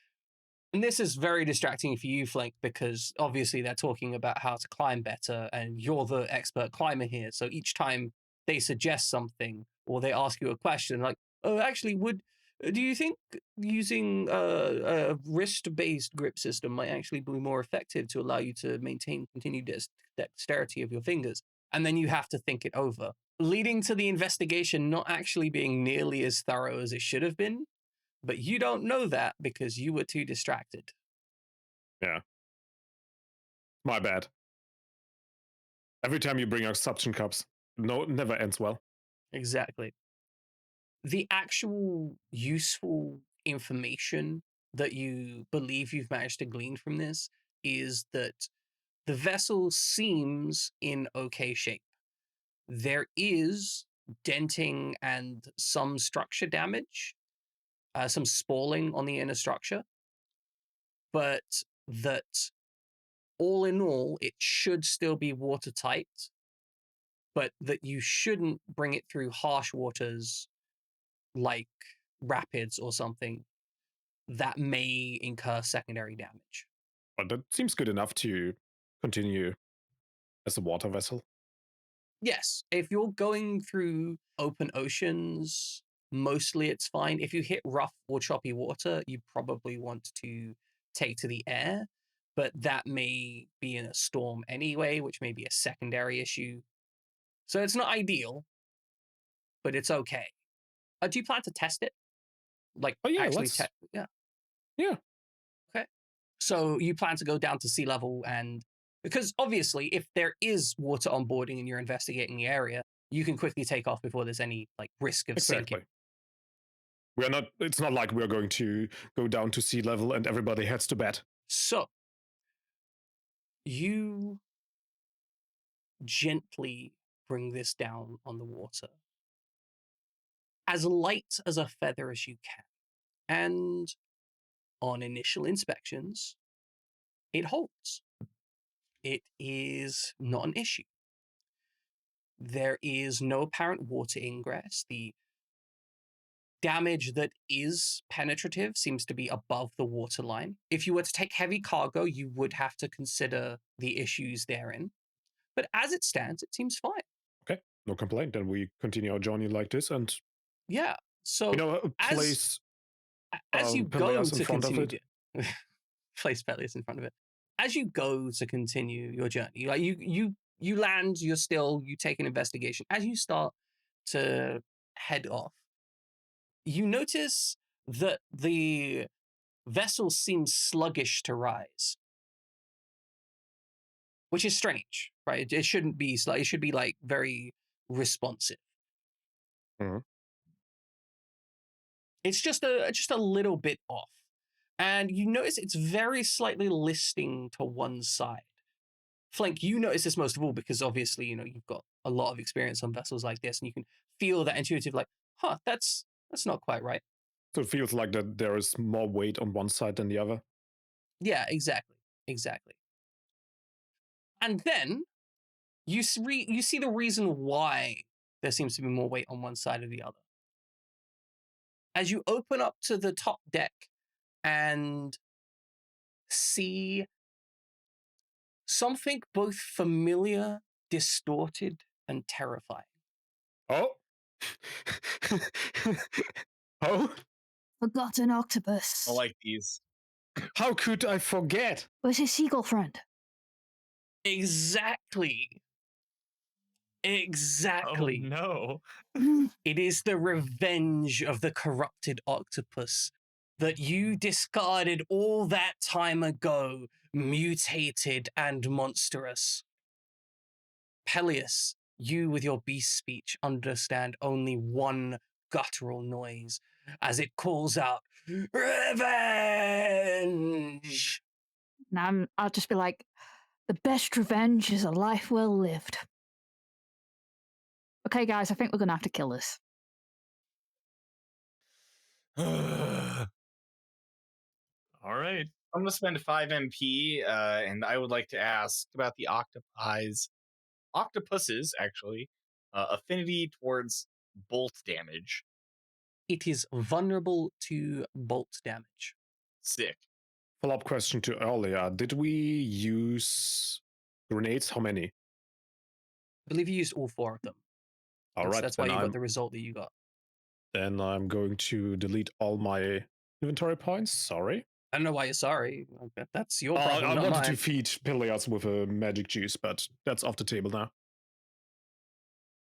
and this is very distracting for you, Flank, because obviously they're talking about how to climb better, and you're the expert climber here. So each time they suggest something or they ask you a question, like, "Oh, actually, do you think using a wrist-based grip system might actually be more effective to allow you to maintain continued dexterity of your fingers?" And then you have to think it over, leading to the investigation not actually being nearly as thorough as it should have been. But you don't know that because you were too distracted. Yeah. My bad. Every time you bring out suction cups, no, it never ends well. Exactly. The actual useful information that you believe you've managed to glean from this is that the vessel seems in okay shape. There is denting and some structure damage, some spalling on the inner structure, but that all in all, it should still be watertight, but that you shouldn't bring it through harsh waters like rapids or something that may incur secondary damage. But that seems good enough to continue as a water vessel. Yes, if you're going through open oceans, mostly it's fine. If you hit rough or choppy water, you probably want to take to the air, but that may be in a storm anyway, which may be a secondary issue. So it's not ideal, but it's okay. Do you plan to test it? Like, Oh, yeah, actually let's- test? Yeah. Yeah. Okay. So you plan to go down to sea level, and because obviously if there is water onboarding and you're investigating the area, you can quickly take off before there's any like risk of Exactly. sinking. We're not, it's not like we're going to go down to sea level and everybody heads to bed. So you gently bring this down on the water, as light as a feather as you can. And on initial inspections, it holds. It is not an issue. There is no apparent water ingress. The damage that is penetrative seems to be above the waterline. If you were to take heavy cargo, you would have to consider the issues therein. But as it stands, it seems fine. Okay, no complaint. Then we continue our journey like this, and Yeah. So place as you go Peleus in to front of continue, it. place Peleus in front of it. As you go to continue your journey, like you land, you're still, you take an investigation. As you start to head off, you notice that the vessel seems sluggish to rise, which is strange, right? It shouldn't be slow. It should be like very responsive. Mhm. It's just a little bit off, and you notice it's very slightly listing to one side. Flank, you notice this most of all because obviously you've got a lot of experience on vessels like this, and you can feel that intuitive, like, that's not quite right. So it feels like that there is more weight on one side than the other. Yeah, exactly. And then you see the reason why there seems to be more weight on one side or the other. As you open up to the top deck and see something both familiar, distorted, and terrifying. Oh. Oh? Forgotten octopus. I like these. How could I forget? Where's his seagull friend? Exactly. Oh no. It is the revenge of the corrupted octopus that you discarded all that time ago, mutated and monstrous. Peleus, you with your beast speech understand only one guttural noise as it calls out, "Revenge!" Now I'll just be like, the best revenge is a life well lived. Okay, guys, I think we're gonna have to kill this. All right. I'm gonna spend 5 MP, and I would like to ask about the octopuses, actually, affinity towards bolt damage. It is vulnerable to bolt damage. Sick. Follow-up question to earlier. Did we use grenades? How many? I believe you used all 4 of them. All right, That's why you got the result that you got. Then I'm going to delete all my inventory points. Sorry. I don't know why you're sorry. That's your problem, I not wanted mine. to feed Pilias with a magic juice, but that's off the table now.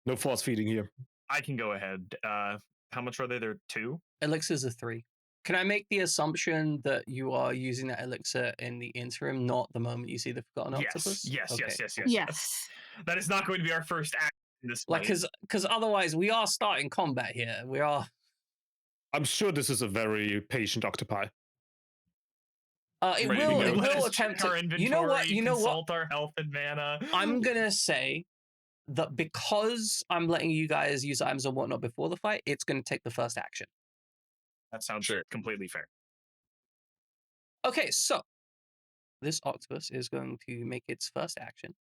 No force feeding here. I can go ahead. How much are they? They're 2? Elixirs are 3. Can I make the assumption that you are using that elixir in the interim, not the moment you see the Forgotten Octopus? Yes. Okay. Yes. That is not going to be our first act in this Like, fight. because otherwise we are starting combat here. We are. I'm sure this is a very patient octopi. It Ready to will. go. It Let will us check attempt our to. inventory, You know what? You know what? consult our health and mana. I'm gonna say that because I'm letting you guys use items and whatnot before the fight, it's gonna take the first action. That sounds Sure. completely fair. Okay, so this octopus is going to make its first action,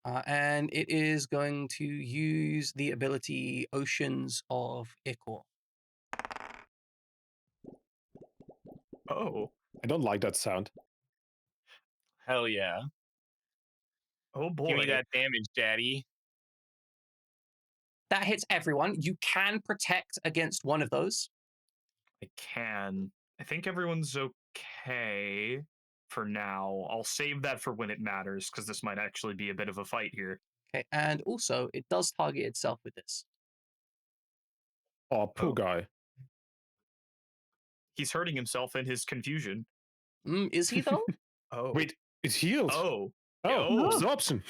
and it is going to use the ability Oceans of Ichor. Oh. I don't like that sound. Hell yeah. Oh boy. Give me that damage, daddy. That hits everyone. You can protect against one of those. I can. I think everyone's okay for now. I'll save that for when it matters, because this might actually be a bit of a fight here. Okay, and also it does target itself with this. Oh, poor Oh. guy. He's hurting himself in his confusion. Is he though? Oh. Wait, it healed. Oh. Oh, Oh. absorption.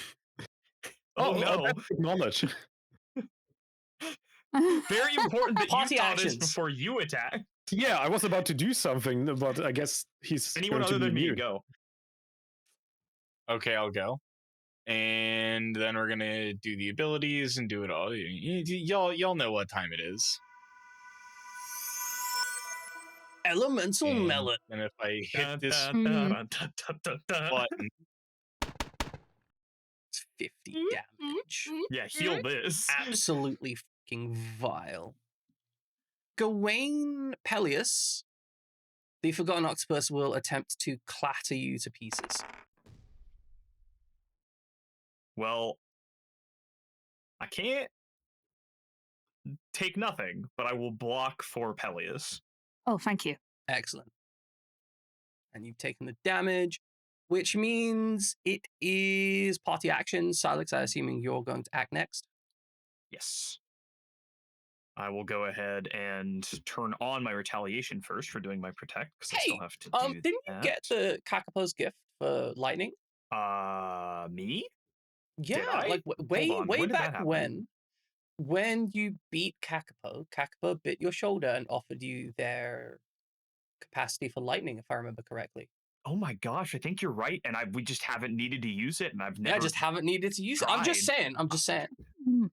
Oh, no. That's knowledge. Very important that Party you saw this actions. before you attack. Yeah, I was about to do something, but I guess he's Anyone going to other be than me, immune. go. Okay, I'll go. And then we're gonna do the abilities and do it all. Y'all know what time it is. Elemental And, Melon. and if I hit this Dun. button, It's 50 damage. Yeah, heal this. Absolutely fucking vile. Gawain Peleus, the Forgotten Octopus, will attempt to clatter you to pieces. Well, I can't take nothing, but I will block for Peleus. Oh, thank you. Excellent. And you've taken the damage, which means it is party action. Silex, I'm assuming you're going to act next. Yes. I will go ahead and turn on my retaliation first for doing my protect, because I still have to do Didn't you that. get the Kakapo's gift for lightning? Me? Yeah, I? like way on, when did that back happen? when you beat Kakapo, Kakapo bit your shoulder and offered you their capacity for lightning, if I remember correctly. Oh my gosh, I think you're right, and we just haven't needed to use it, and I've never. Yeah, I just haven't needed to use it. I'm just saying. Mm. If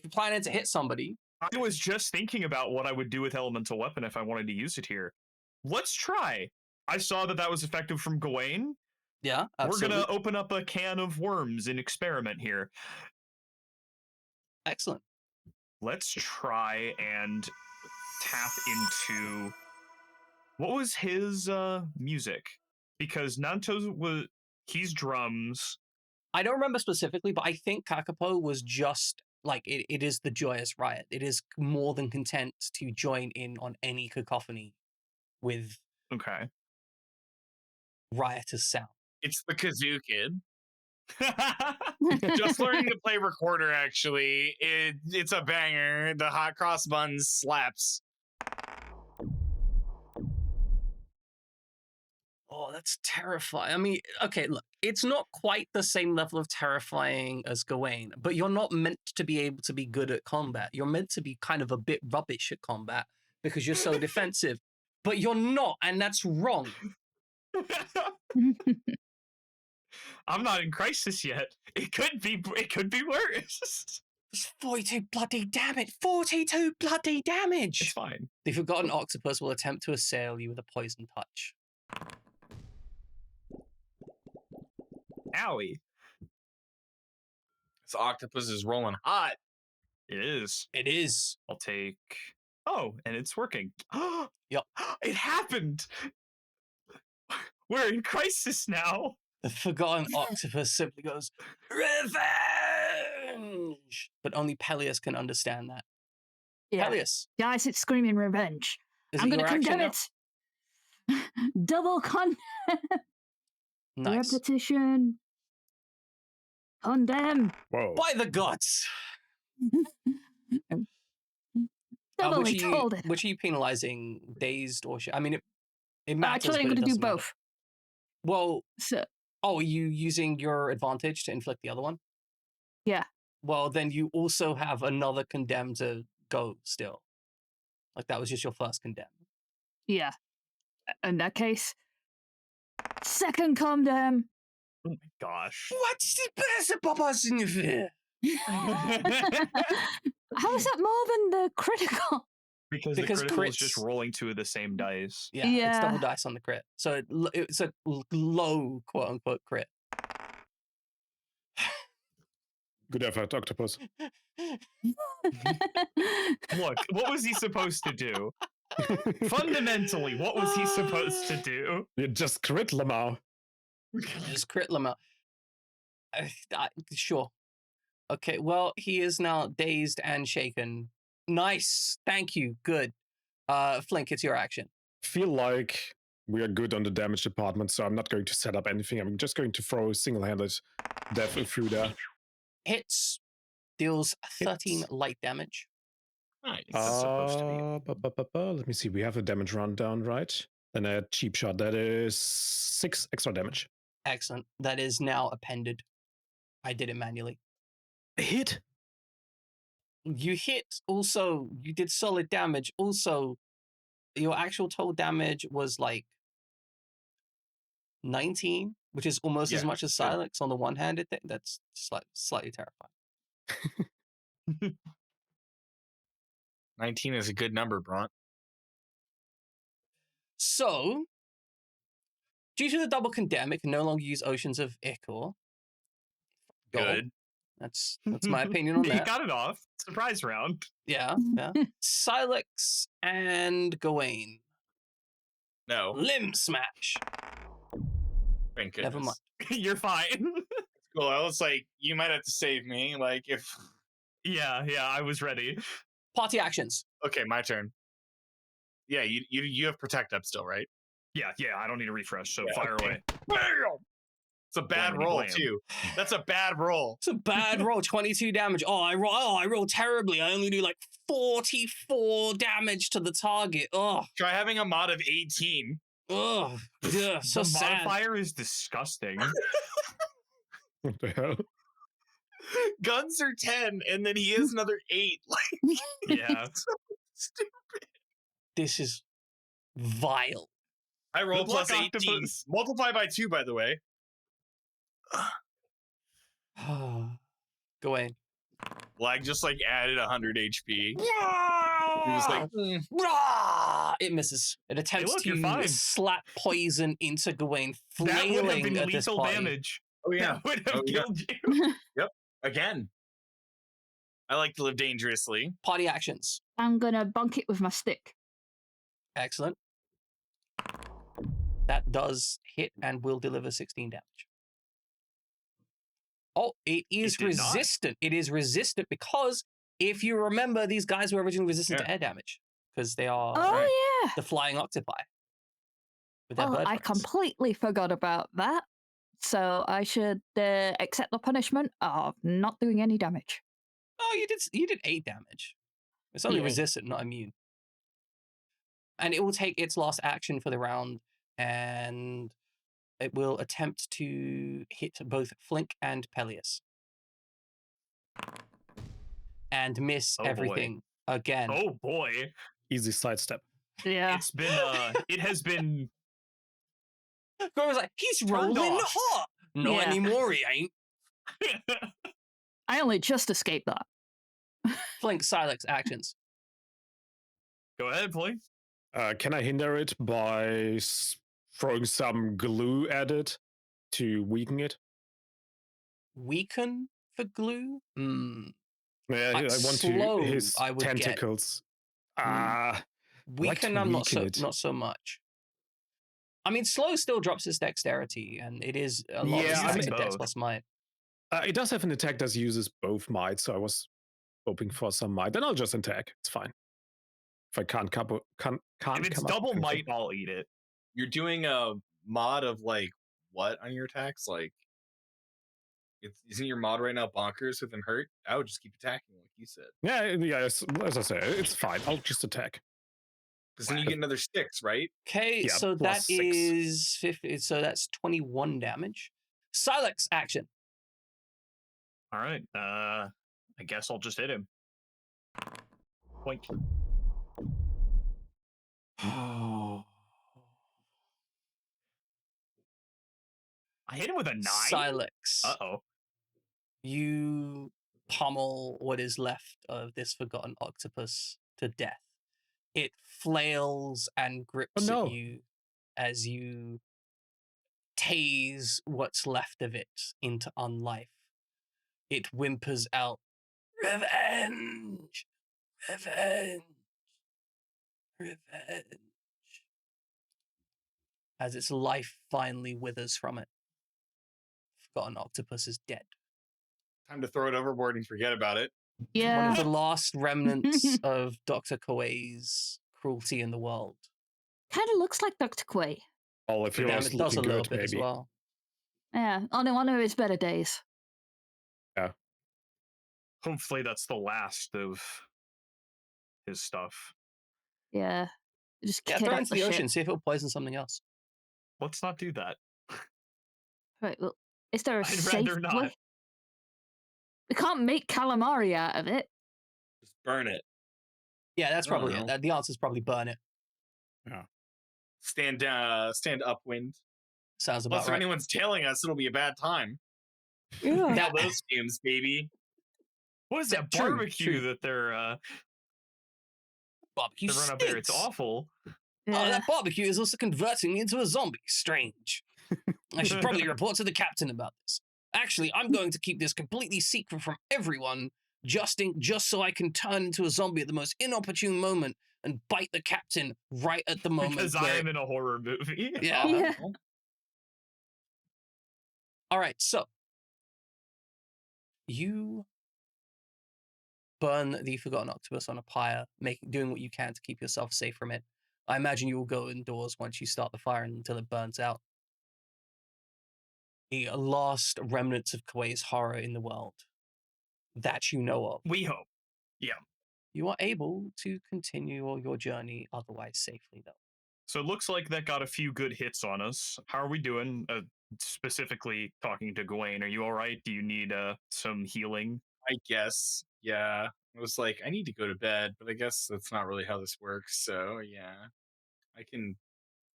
you're planning to hit somebody, I was just thinking about what I would do with elemental weapon if I wanted to use it here. Let's try. I saw that was effective from Gawain. yeah, absolutely. We're gonna open up a can of worms and experiment here. Excellent. Let's try and tap into what was his music, because Nanto's he's drums. I don't remember specifically, but I think Kakapo was just like it is the joyous riot. It is more than content to join in on any cacophony with Okay. riotous sound. it's the kazoo kid. Just learning to play recorder, actually. It's a banger. The hot cross buns slaps. Oh, that's terrifying. I mean, okay, look, it's not quite the same level of terrifying as Gawain, but you're not meant to be able to be good at combat. You're meant to be kind of a bit rubbish at combat because you're so defensive, but you're not, and that's wrong. I'm not in crisis yet. It could be worse. It's 42 bloody damage. 42 bloody damage. It's fine. The Forgotten Octopus will attempt to assail you with a poison touch. Owie. This octopus is rolling hot. It is. It is. I'll take. Oh, and it's working. Yep. It happened. We're in crisis now. The forgotten octopus simply goes, revenge! But only Peleus can understand that. Yeah. Peleus, Guys, it's screaming revenge. is I'm it going your to action condemn now? it. Double Nice. repetition. Condemn. Whoa. By the gods! Doubly told it. Which are you penalizing? Dazed or I mean, it matters. Actually, I'm but going it to do doesn't matter. both. Well, So, are you using your advantage to inflict the other one? yeah. Well, then you also have another condemn to go still. Like that was just your first condemn. Yeah. In that case, second condemn. Oh my gosh. What's the best Papa's in fear? How is that more than the critical? Because Because the critical is just crits- rolling two of the same dice. Yeah, it's Yeah. double dice on the crit. So it's a low quote unquote crit. Good effort, octopus. Look, what was he supposed to do? Fundamentally, what was he supposed to do? You just crit Lamar. Just crit Lamar. Sure. Okay, well, he is now dazed and shaken. Nice. Thank you. Good. Flink, it's your action. Feel like we are good on the damage department, so I'm not going to set up anything. I'm just going to throw single-handed death through there. Hits. Deals 13 light damage. Nice. That's supposed to be. Let me see. We have a damage rundown, right? And a cheap shot. That is 6 extra damage. Excellent. That is now appended. I did it manually. A hit. You hit. Also, you did solid damage. Also, your actual total damage was like 19, which is almost as Yeah, much as good. Silex on the one-handed thing. That's slightly terrifying. 19 is a good number, Bront. So, due to the double condemn, it can no longer use Oceans of Ichor. Good. That's my opinion on He that. got it off. Surprise round. Yeah. Silex and Gawain. No. Limb smash. Thank goodness. Never mind. You're fine. Cool. I was like, you might have to save me. Like, if. Yeah, I was ready. Party actions. Okay, my turn. Yeah, you have protect up still, right? Yeah, I don't need a refresh, so Yeah, fire okay. away. Bam! It's a bad Blamity roll blam. too. That's a bad roll. It's a bad roll. 22 damage. I roll terribly. I only do like 44 damage to the target. Oh, Try having a mod of 18. ugh. Yeah, so The sad. modifier is disgusting. What the hell? Guns are 10, and then he has another 8. Like, Yeah. stupid. This is vile. I roll Good luck, plus 18. octopus. Multiply by 2, by the way. Gawain. Lag just like added 100 HP. He was like, It misses. It attempts look, you're to fine. slap poison into Gawain, That would have flailing been at this lethal party. damage. oh yeah, That would have Oh, yeah. killed you. again. I like to live dangerously. Party actions. I'm going to bunk it with my stick. Excellent. That does hit and will deliver 16 damage. Oh, it is did not. resistant. It is resistant because if you remember, these guys were originally resistant to Yeah. air damage because they are Oh, yeah. the flying octopi. With their Oh, bird I brains. completely forgot about that. So I should accept the punishment of not doing any damage. Oh, you did 8 damage. It's only Yeah. resistant, not immune. And it will take its last action for the round, and it will attempt to hit both Flink and Peleus. And miss Oh, boy. everything again. Oh boy. Easy sidestep. Yeah. It's been it has been Gore was like, he's rolling off. hot. Not Yeah. anymore, he ain't. I only just escaped that. Flink, Silex, actions. Go ahead, please. Can I hinder it by throwing some glue at it to weaken it? weaken for glue? Yeah, Like I want slow, to his I would get. tentacles. Weaken, to I'm weaken not so much. I mean, slow still drops his dexterity, and it is a lot of Yeah, I attacks mean- are dex both. plus might. It does have an attack that uses both might, so I was hoping for some might. Then I'll just attack. It's fine. If I can't If it's come up double with anything. might, I'll eat it. You're doing a mod of like what on your attacks? Like, isn't your mod right now bonkers with him hurt? I would just keep attacking, like you said, Yeah, as I say, it's fine. I'll just attack. because then you get another 6, right? Okay, Yeah, so plus that 6. is 50. So that's 21 damage. Silex action. All right. I guess I'll just hit him. Point. I hit him with a 9. Silex. Uh-oh. You pummel what is left of this forgotten octopus to death. It flails and grips no. at you as you tase what's left of it into unlife. It whimpers out, "Revenge! Revenge! Revenge!" as its life finally withers from it. Forgotten octopus is dead. Time to throw it overboard and forget about it. One Yeah. of the last remnants of Dr. Koei's cruelty in the world. Kind of looks like Dr. Quay. Oh, if he Damn, was it does a looking little good, bit as maybe. well. Yeah, on one of his better days. Hopefully that's the last of his stuff. Yeah. Just Yeah, kick it throw it off into the the ship. ocean, see if it'll poison something else. Let's not do that. Right, well, is there a I'd safe rather not. way? We can't make calamari out of it. Just burn it. Yeah, that's I don't probably it. know. The answer is probably burn it. Stand upwind. Sounds Plus, about if right. anyone's tailing us, it'll be a bad time. Yeah. Nail those fumes, baby. What is that True, barbecue true. that they're Barbecue run up there? It's stinks. awful. Oh, Yeah. that barbecue is also converting me into a zombie. Strange. I should probably report to the captain about this. Actually, I'm going to keep this completely secret from everyone, just so I can turn into a zombie at the most inopportune moment and bite the captain right at the moment. Because I am in a horror movie. Yeah. Yeah. All right, so you burn the forgotten octopus on a pyre, doing what you can to keep yourself safe from it. I imagine you will go indoors once you start the fire until it burns out. The last remnants of Koei's horror in the world that you know of. We hope. Yeah. You are able to continue your journey otherwise safely, though. So it looks like that got a few good hits on us. How are we doing? Specifically talking to Gawain, are you all right? Do you need some healing? I guess. Yeah. I was like, I need to go to bed, but I guess that's not really how this works. So yeah, I can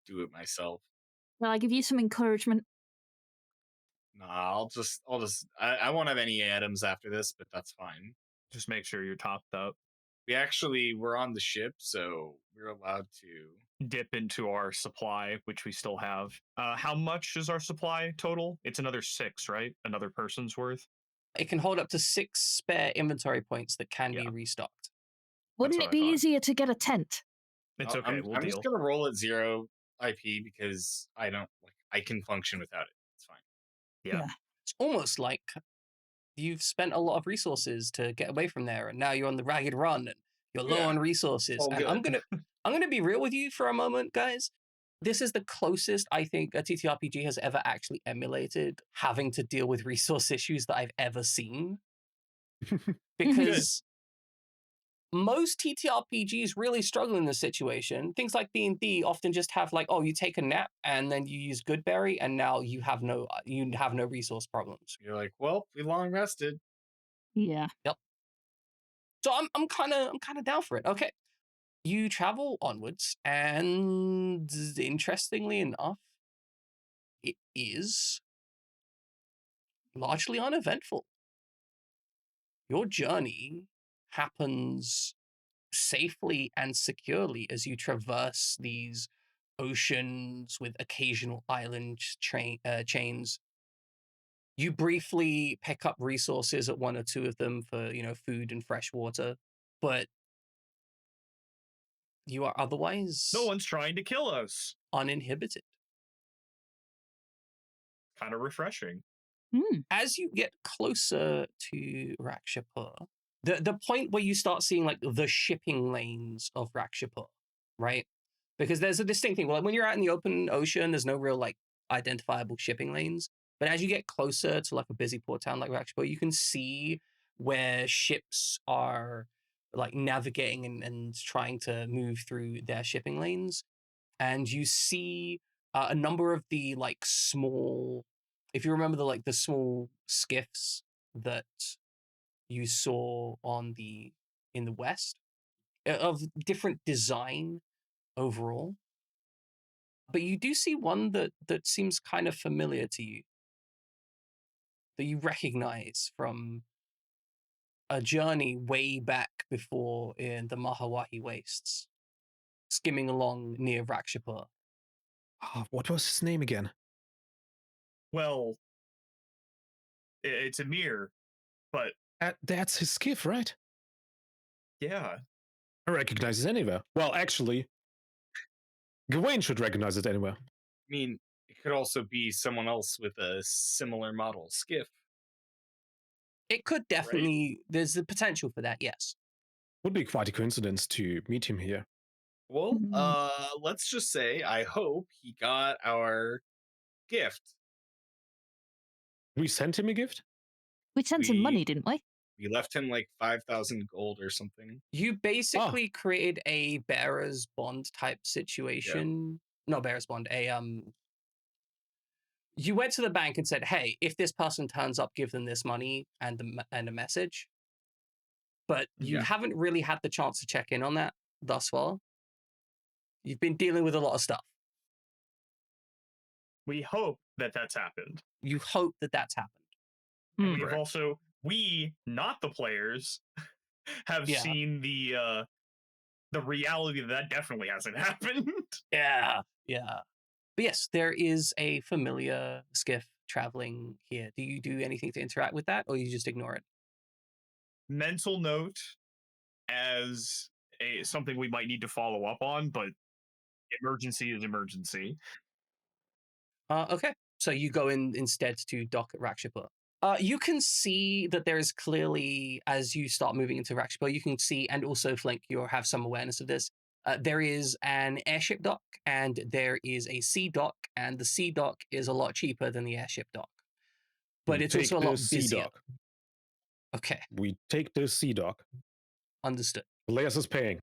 do it myself. Well, I give you some encouragement. Nah, I won't have any items after this, but that's fine. Just make sure you're topped up. We're on the ship, so we're allowed to Dip into our supply, which we still have. How much is our supply total? It's another 6, right? Another person's worth? It can hold up to 6 spare inventory points that can be Yeah. restocked. Wouldn't what it I be thought. easier to get a tent? It's okay. I'm, We'll I'm deal. just gonna roll at 0 IP because I can function without it. It's fine. Yeah. It's almost like you've spent a lot of resources to get away from there, and now you're on the ragged run, and you're low Yeah, on resources. all And I'm good. gonna be real with you for a moment, guys. This is the closest I think a TTRPG has ever actually emulated having to deal with resource issues that I've ever seen. Because most TTRPGs really struggle in this situation. Things like D&D often just have like, oh, you take a nap and then you use Goodberry, and now you have no resource problems. You're like, well, we long rested. Yeah. So I'm kind of down for it. Okay, you travel onwards, and interestingly enough, it is largely uneventful. Your journey happens safely and securely as you traverse these oceans with occasional island chains. You briefly pick up resources at one or two of them for, food and fresh water, but you are otherwise No one's trying to kill us. uninhibited. Kind of refreshing. As you get closer to Rakshapur, the point where you start seeing like the shipping lanes of Rakshapur, right? Because there's a distinct thing. Like when you're out in the open ocean, there's no real like identifiable shipping lanes. But as you get closer to like a busy port town like Rakshapur, you can see where ships are like navigating and trying to move through their shipping lanes. And you see a number of the like small, if you remember the small skiffs that you saw in the west, of different design overall. But you do see one that seems kind of familiar to you, that you recognize from a journey way back before in the Mahawahi Wastes, skimming along near Rakshapur. What was his name again? Well, it's a mirror, but That's his skiff, right? yeah. I recognize it anywhere. Well, actually, Gawain should recognize it anywhere. I mean, it could also be someone else with a similar model skiff. It could definitely, there's the potential for that, yes. Would be quite a coincidence to meet him here. Well, let's just say I hope he got our gift. We sent him a gift? We sent him money, didn't we? We left him like 5,000 gold or something. You basically created a bearer's bond type situation. Yeah. Not bearer's bond, you went to the bank and said, hey, if this person turns up, give them this money and a message. But you haven't really had the chance to check in on that thus far. You've been dealing with a lot of stuff. We hope that that's happened. You hope that that's happened. And we've also, not the players, have seen the reality that definitely hasn't happened. Yeah. But yes, there is a familiar skiff traveling here. Do you do anything to interact with that, or you just ignore it? Mental note as something we might need to follow up on, but emergency is emergency. Okay, so you go in instead to dock at Rakshapur. You can see that there is clearly, as you start moving into Rakshapur, you can see, and also Flink, you have some awareness of this, there is an airship dock and there is a sea dock, and the sea dock is a lot cheaper than the airship dock. But it's also a lot busier. Dock. Okay. We take the sea dock. Understood. Elias is paying.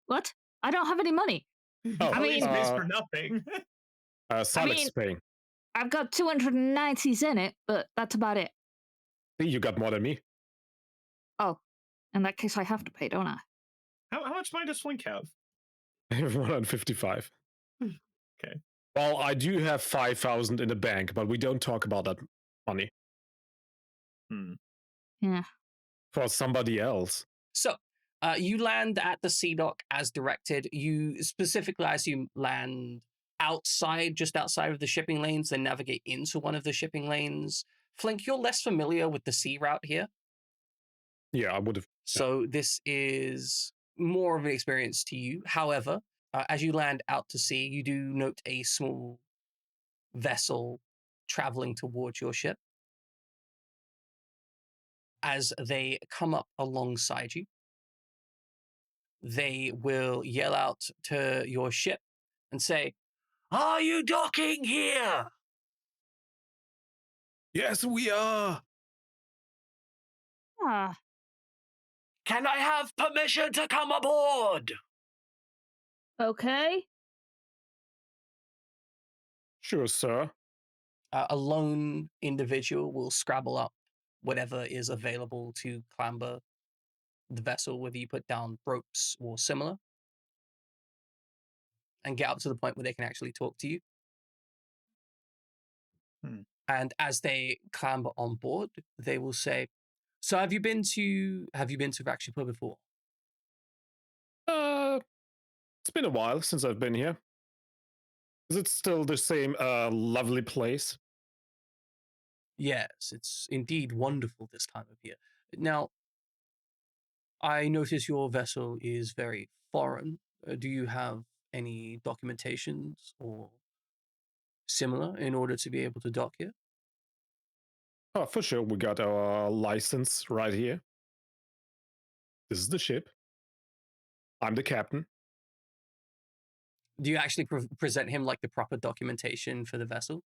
What? I don't have any money. Oh, I mean, pays for nothing. Silex is paying. I've got 290s in it, but that's about it. You got more than me. Oh, in that case, I have to pay, don't I? How much money does Flink have? I have 155. Okay. Well, I do have 5,000 in the bank, but we don't talk about that money. Yeah. For somebody else. So, you land at the sea dock as directed. You specifically, I assume, land just outside of the shipping lanes, then navigate into one of the shipping lanes. Flink, you're less familiar with the sea route here. Yeah, I would have. So this is more of an experience to you. However, as you land out to sea, you do note a small vessel traveling towards your ship. As they come up alongside you, they will yell out to your ship and say, "Are you docking here?" Yes, we are. Can I have permission to come aboard? Okay. Sure, sir. A lone individual will scrabble up whatever is available to clamber the vessel, whether you put down ropes or similar, and get up to the point where they can actually talk to you. And as they clamber on board, they will say, "So have you been to Rakshapur before?" It's been a while since I've been here. Is it still the same lovely place? Yes, it's indeed wonderful this time of year. Now, I notice your vessel is very foreign. Do you have any documentations or similar in order to be able to dock here? Oh, for sure. We got our license right here. This is the ship. I'm the captain. Do you actually present him like the proper documentation for the vessel?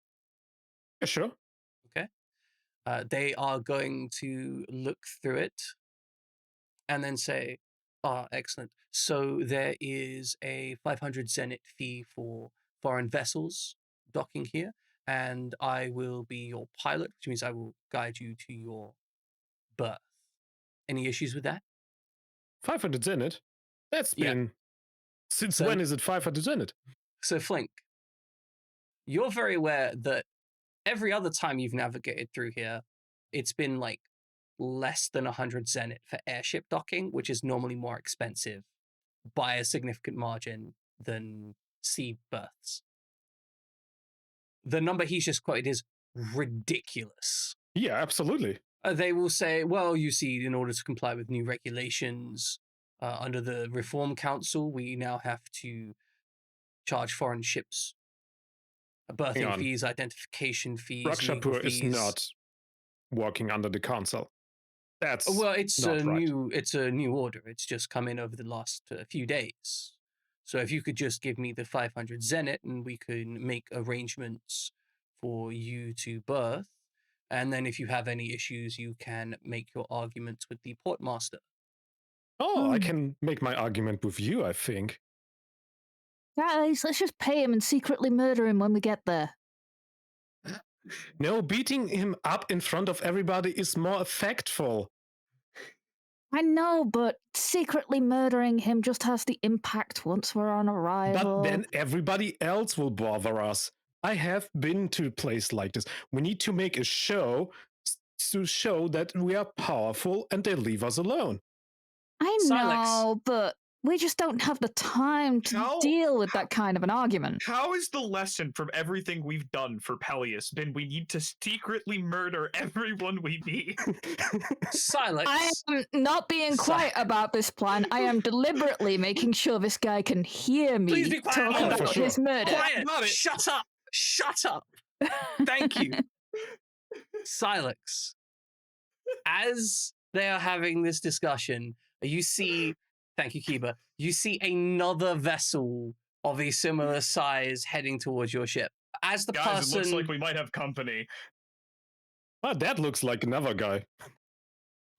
Yeah, sure. Okay. They are going to look through it and then say, "Ah, excellent. So there is a 500 zenit fee for foreign vessels docking here, and I will be your pilot, which means I will guide you to your berth. Any issues with that?" 500 in it. That's Yeah. been. Since So- when is it 500 in it? So, Flink, you're very aware that every other time you've navigated through here, it's been like less than 100 zenit for airship docking, which is normally more expensive by a significant margin than sea berths. The number he's just quoted is ridiculous. Yeah, absolutely. They will say, well, you see, in order to comply with new regulations under the Reform Council, we now have to charge foreign ships berthing on. fees, identification fees, legal Rakshapur is fees. not working under the council. That's Well, it's not a right. new order. It's just come in over the last few days. So if you could just give me the 500 zenit, and we can make arrangements for you to berth, and then if you have any issues, you can make your arguments with the portmaster. Oh, I can make my argument with you, I think. Guys, let's just pay him and secretly murder him when we get there. No, beating him up in front of everybody is more effectful. I know, but secretly murdering him just has the impact once we're on arrival. But then everybody else will bother us. I have been to a place like this. We need to make a show to show that we are powerful and they leave us alone. I Silex. know, but we just don't have the time to deal with that kind of an argument. How is the lesson from everything we've done for Peleus been we need to secretly murder everyone we meet? Silex. I am not being quiet about this plan. I am deliberately making sure this guy can hear me Please be quiet. talk Oh, about for sure. his murder. Quiet. Got it. Shut up. Shut up. Thank you. Silex. As they are having this discussion, you see, thank you, Kiba, you see another vessel of a similar size heading towards your ship. As the Guys, person, it looks like we might have company. Oh, that looks like another guy.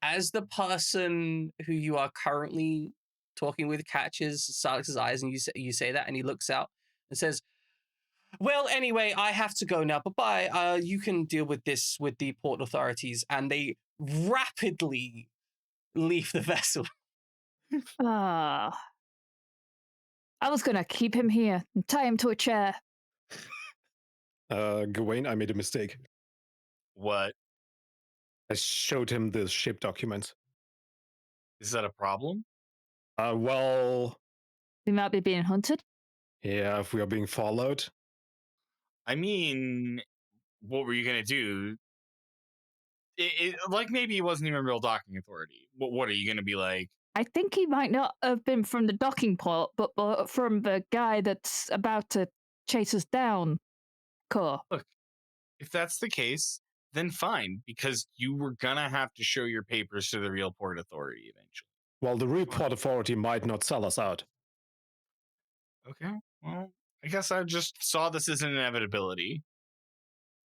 as the person who you are currently talking with catches Silex's eyes, and you say that, and he looks out and says, "Well, anyway, I have to go now. Bye-bye. You can deal with this with the port authorities." And they rapidly leave the vessel. Ah. I was gonna keep him here and tie him to a chair. Gawain, I made a mistake. What? I showed him the ship documents. Is that a problem? Well, We might be being hunted. yeah, if we are being followed. I mean, what were you gonna do? Like maybe he wasn't even a real docking authority. What are you gonna be like? I think he might not have been from the docking port, but from the guy that's about to chase us down. Cool. If that's the case, then fine, because you were gonna have to show your papers to the real port authority eventually. Well, the real port authority might not sell us out. Okay. Well, I guess I just saw this as an inevitability.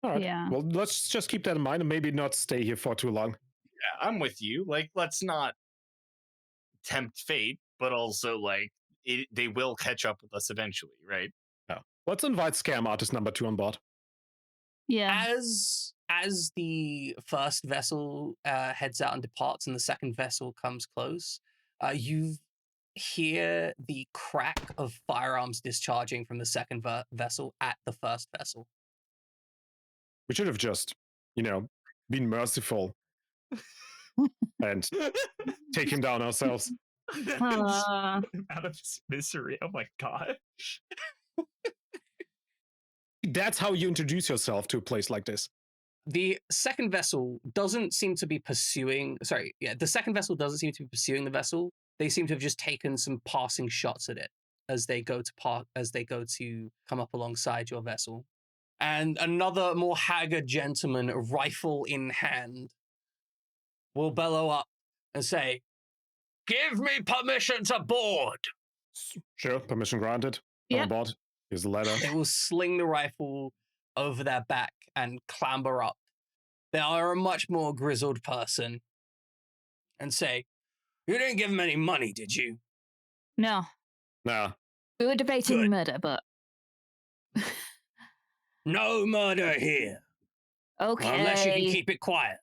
All right. Yeah. Well, let's just keep that in mind and maybe not stay here for too long. Yeah, I'm with you. Like, let's not tempt fate, but also like they will catch up with us eventually, right? Yeah. Let's invite scam artist number 2 on board. Yeah. As the first vessel heads out and departs, and the second vessel comes close, you hear the crack of firearms discharging from the second vessel at the first vessel. We should have just, been merciful and take him down ourselves. Uh, Out of his misery. Oh my gosh. That's how you introduce yourself to a place like this. The second vessel doesn't seem to be pursuing. Sorry, yeah, the second vessel doesn't seem to be pursuing the vessel. They seem to have just taken some passing shots at it as they go to come up alongside your vessel. And another more haggard gentleman, rifle in hand, will bellow up and say, "Give me permission to board." Sure, permission granted. Come Yep. on board. Here's the ladder. They will sling the rifle over their back and clamber up. They are a much more grizzled person and say, "You didn't give him any money, did you?" No. Nah. We were debating Good. murder, but No murder here. okay. Unless you can keep it quiet.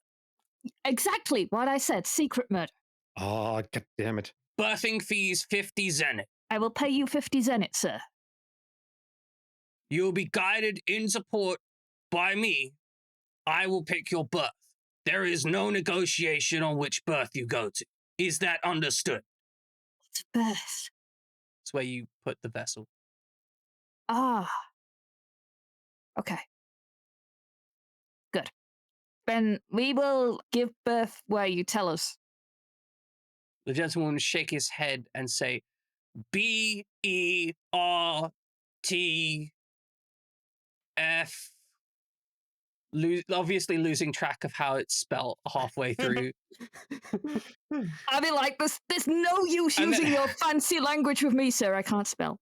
Exactly what I said. Secret murder. Oh, god damn it. Birthing fees 50 zenit. I will pay you 50 zenit, sir. You will be guided into port by me. I will pick your berth. There is no negotiation on which berth you go to. Is that understood? It's berth. It's where you put the vessel. Ah. Okay. Good. Then we will give birth where you tell us. The gentleman will shake his head and say, BERTF. Obviously losing track of how it's spelled halfway through. I mean, like, there's no use And then- using your fancy language with me, sir. I can't spell.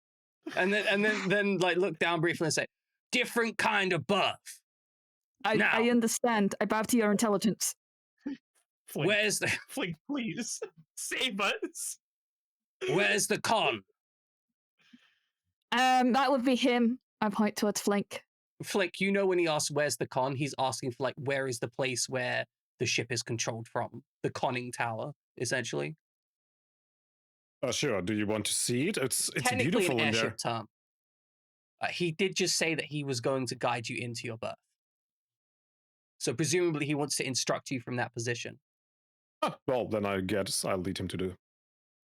And then like look down briefly and say, different kind of berth. Now. I understand. I bow to your intelligence. Flink, Where's the Flink, please save us. where's the con? That would be him. I point towards Flink. Flick, you know when he asks where's the con, he's asking for like where is the place where the ship is controlled from? The conning tower, essentially. Sure. Do you want to see it? It's Technically beautiful an in there. airship term. He did just say that he was going to guide you into your berth. So presumably he wants to instruct you from that position. Ah, well, then I guess I'll lead him to the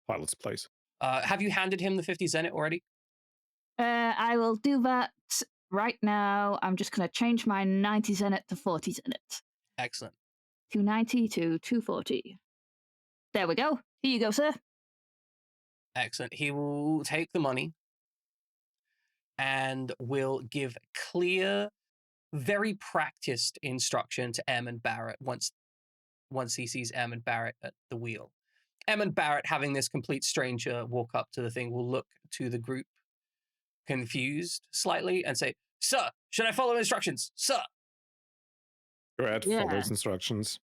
pilot's place. Have you handed him the 50 zenit already? I will do that right now. I'm just going to change my 90 zenit to 40 zenit. Excellent. 290 to 240. There we go. Here you go, sir. Excellent. He will take the money and will give clear, very practiced instruction to Airman Barrett once he sees Airman Barrett at the wheel. Airman Barrett, having this complete stranger walk up to the thing, will look to the group confused slightly and say, "Sir, should I follow instructions? Sir." Go ahead, Yeah. follow his instructions.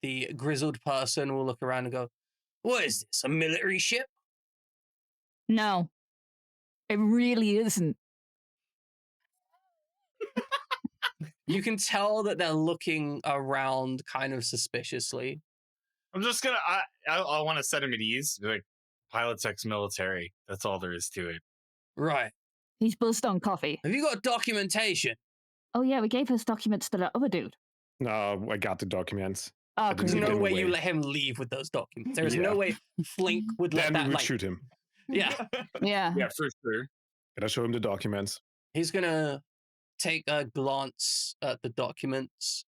The grizzled person will look around and go, "What is this, a military ship?" No, it really isn't. You can tell that they're looking around kind of suspiciously. I'm just gonna. I want to set him at ease. Be like, pilot's ex-military. That's all there is to it. Right. He's buzzed on coffee. Have you got documentation? Oh, yeah, we gave his documents to that other dude. No, I got the documents. Oh, I There's didn't no give him way you away. let him leave with those documents. There is no Yeah. way Flink would let Then that we would like shoot him. Yeah. yeah. Yeah, for sure. Gotta show him the documents. He's gonna take a glance at the documents,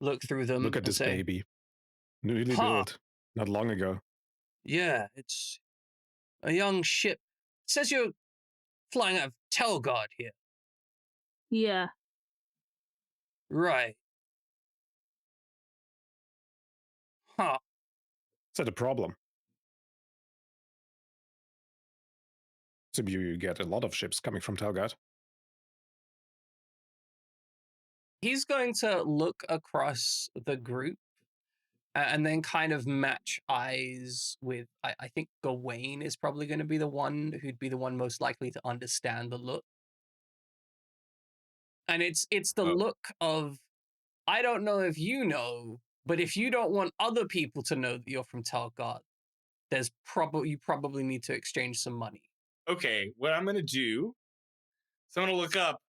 look through them, Look at and this say, baby. Newly Huh. built. Not long ago. "Yeah, it's a young ship. It says you're flying out of Telgard here." Yeah. Right. Huh. Is that a problem? So you get a lot of ships coming from Talgard. He's going to look across the group and then kind of match eyes with, I think Gawain is probably going to be the one who'd be the one most likely to understand the look. And it's the Oh. look of, I don't know if you know, but if you don't want other people to know that you're from Talgard, you probably need to exchange some money. Okay, what I'm gonna do is I'm gonna look up,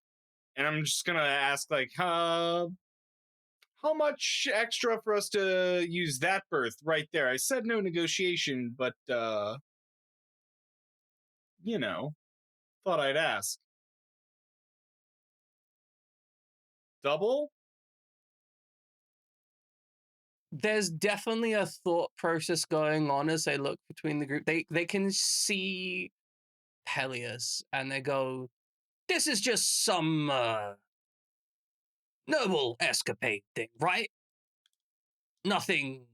and I'm just gonna ask like, how much extra for us to use that berth right there? I said no negotiation, but you know, thought I'd ask. double? There's definitely a thought process going on as they look between the group. They can see Peleus and they go, this is just some noble escapade thing, right? Nothing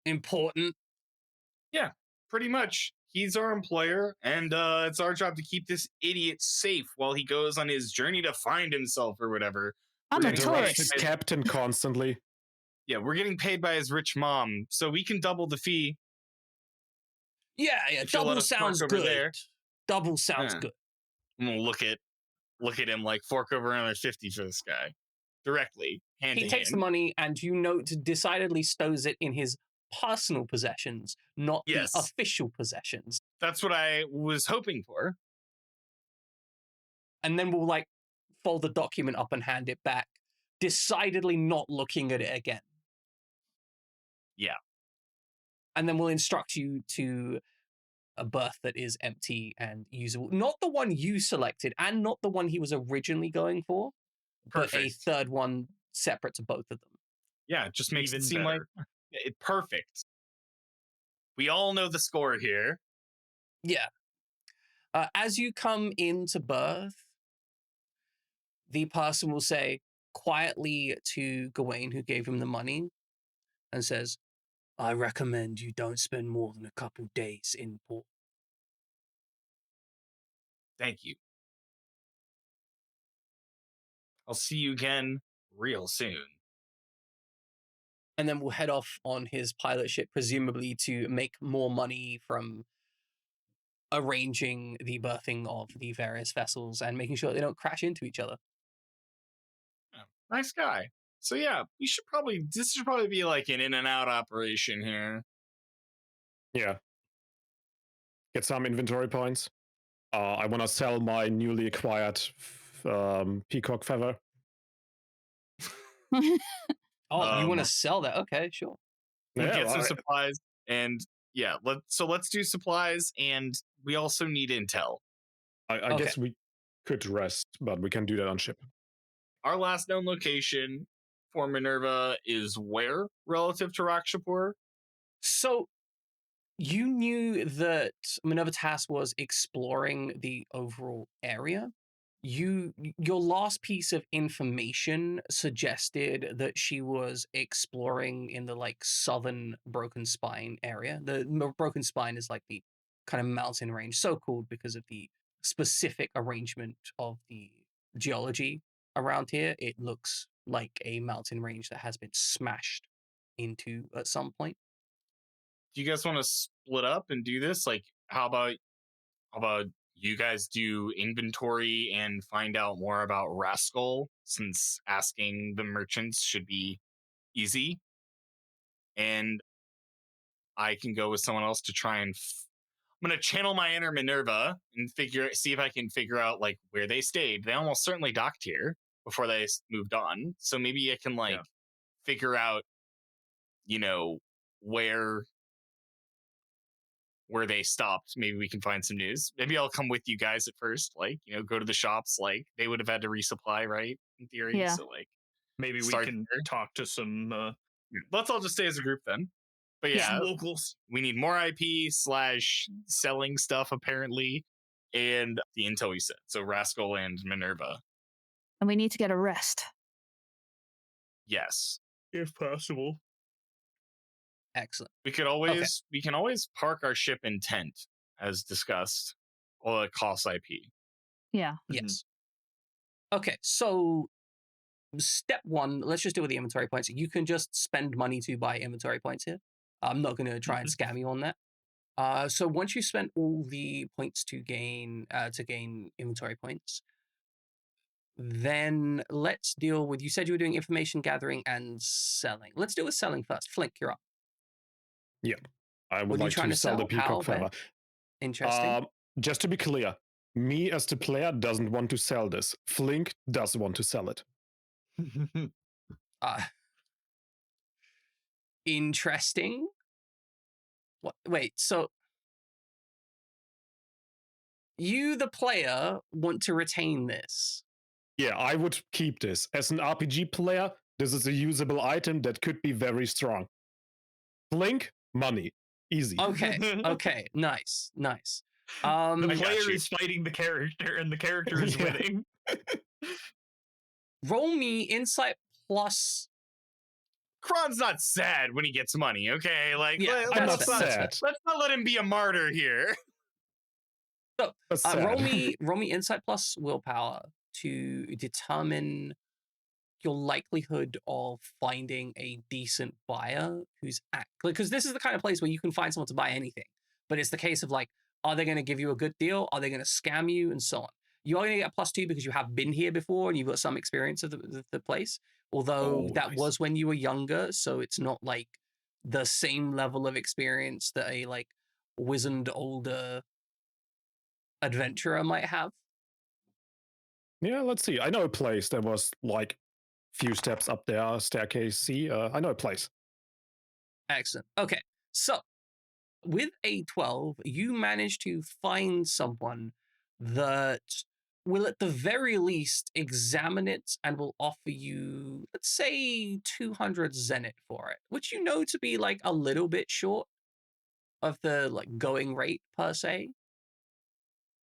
important. Yeah, pretty much. He's our employer, and it's our job to keep this idiot safe while he goes on his journey to find himself or whatever. I'm a We're getting Interrupt tourist. the captain constantly. Yeah, we're getting paid by his rich mom, so we can double the fee. Yeah, If you'll let double us park sounds over good. there. Double sounds Yeah. good. I'm gonna look at him like fork over another 50 for this guy. Directly, hand He to takes the hand. money and you note decidedly stows it in his personal possessions, not Yes. the official possessions. That's what I was hoping for. And then we'll like fold the document up and hand it back, decidedly not looking at it again. Yeah. And then we'll instruct you to a berth that is empty and usable. Not the one you selected and not the one he was originally going for, but a Perfect. third one separate to both of them. Yeah, it just makes Even it seem better. like perfect. We all know the score here. Yeah. As you come into berth, the person will say quietly to Gawain, who gave him the money, and says, I recommend you don't spend more than a couple days in port. Thank you. I'll see you again real soon. And then we'll head off on his pilot ship, presumably to make more money from arranging the berthing of the various vessels and making sure they don't crash into each other. Oh, nice guy. So yeah, this should probably be like an in and out operation here. Yeah. Get some inventory points. I want to sell my newly acquired peacock feather. Oh, you want to Um, sell that? Okay, sure. We Yeah, get some well, supplies, and yeah, let's do supplies, and we also need intel. I Okay. guess we could rest, but we can do that on ship. Our last known location for Minerva is where relative to Rakshapur? So you knew that Minerva Task was exploring the overall area. Your last piece of information suggested that she was exploring in the like southern Broken Spine area. The Broken Spine is like the kind of mountain range, so called because of the specific arrangement of the geology around here. It looks like a mountain range that has been smashed into at some point. Do you guys want to split up and do this? Like, how about you guys do inventory and find out more about Rascal, since asking the merchants should be easy, and I can go with someone else to try and I'm gonna channel my inner Minerva and see if I can figure out like where they stayed. They almost certainly docked here before they moved on, so maybe I can like figure out, where they stopped. Maybe we can find some news. Maybe I'll come with you guys at first, like, go to the shops. Like, they would have had to resupply, right? In theory. Yeah. So like Maybe we start can there. talk to some Let's all just stay as a group then. But yeah, locals. we need more IP / selling stuff apparently, and the intel we said. So Rascal and Minerva. And we need to get a rest. Yes. If possible. Excellent. We can always park our ship in tent, as discussed. Well, it costs IP. Yeah. Yes. Okay, so step one, let's just deal with the inventory points. You can just spend money to buy inventory points here. I'm not going to try and scam you on that. So once you spent all the points to gain inventory points, then let's deal with. You said you were doing information gathering and selling. Let's deal with selling first. Flink, you're up. Yeah. I What would are you like trying to to sell the sell? peacock How, feather. Interesting. Just to be clear, me as the player doesn't want to sell this. Flink does want to sell it. Interesting. What? Wait, so you, the player, want to retain this? Yeah, I would keep this. As an RPG player, this is a usable item that could be very strong. Blink, money. Easy. Okay. Okay. Nice. Nice. The I got player you. is fighting the character, and the character is Yeah. winning. Roll me insight plus. Kron's not sad when he gets money, okay? Like, Yeah, I'm that's not fair, sad. let's not let him be a martyr here. That's sad. Roll me insight plus willpower to determine your likelihood of finding a decent buyer who's because this is the kind of place where you can find someone to buy anything, but it's the case of like, are they going to give you a good deal? Are they going to scam you, and so on? You are going to get a +2 because you have been here before and you've got some experience of the place. Although that nice. was when you were younger, so it's not like the same level of experience that a like wizened older adventurer might have. Yeah, let's see. I know a place that was like few steps up there, staircase C. I know a place. Excellent. Okay, so with a 12, you manage to find someone that will at the very least examine it and will offer you, let's say, 200 zenith for it, which you know to be like a little bit short of the like going rate per se.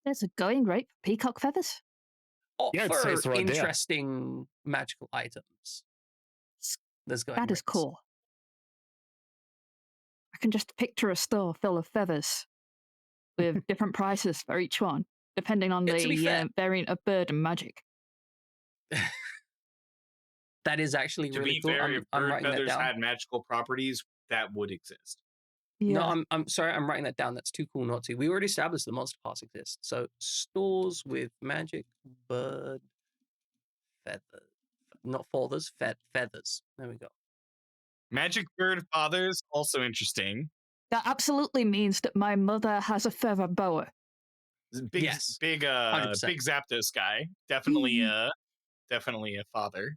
There's a going rate for peacock feathers. Or Yeah, it for says right there. interesting magical items. There's going That is rates. cool. I can just picture a store full of feathers with different prices for each one, depending on Yeah, to be fair- the variant of bird and magic. That is actually To really be cool. fair, if I'm bird writing that feathers down. had magical properties, that would exist. Yeah. No, I'm sorry, I'm writing that down. That's too cool not to. We already established the monster pass exists. So stores with magic bird feather, not feathers, feathers. There we go. Magic bird fathers, also interesting. That absolutely means that my mother has a feather boa. Big, Yes, big, 100%. big Zapdos guy. Definitely, definitely a father.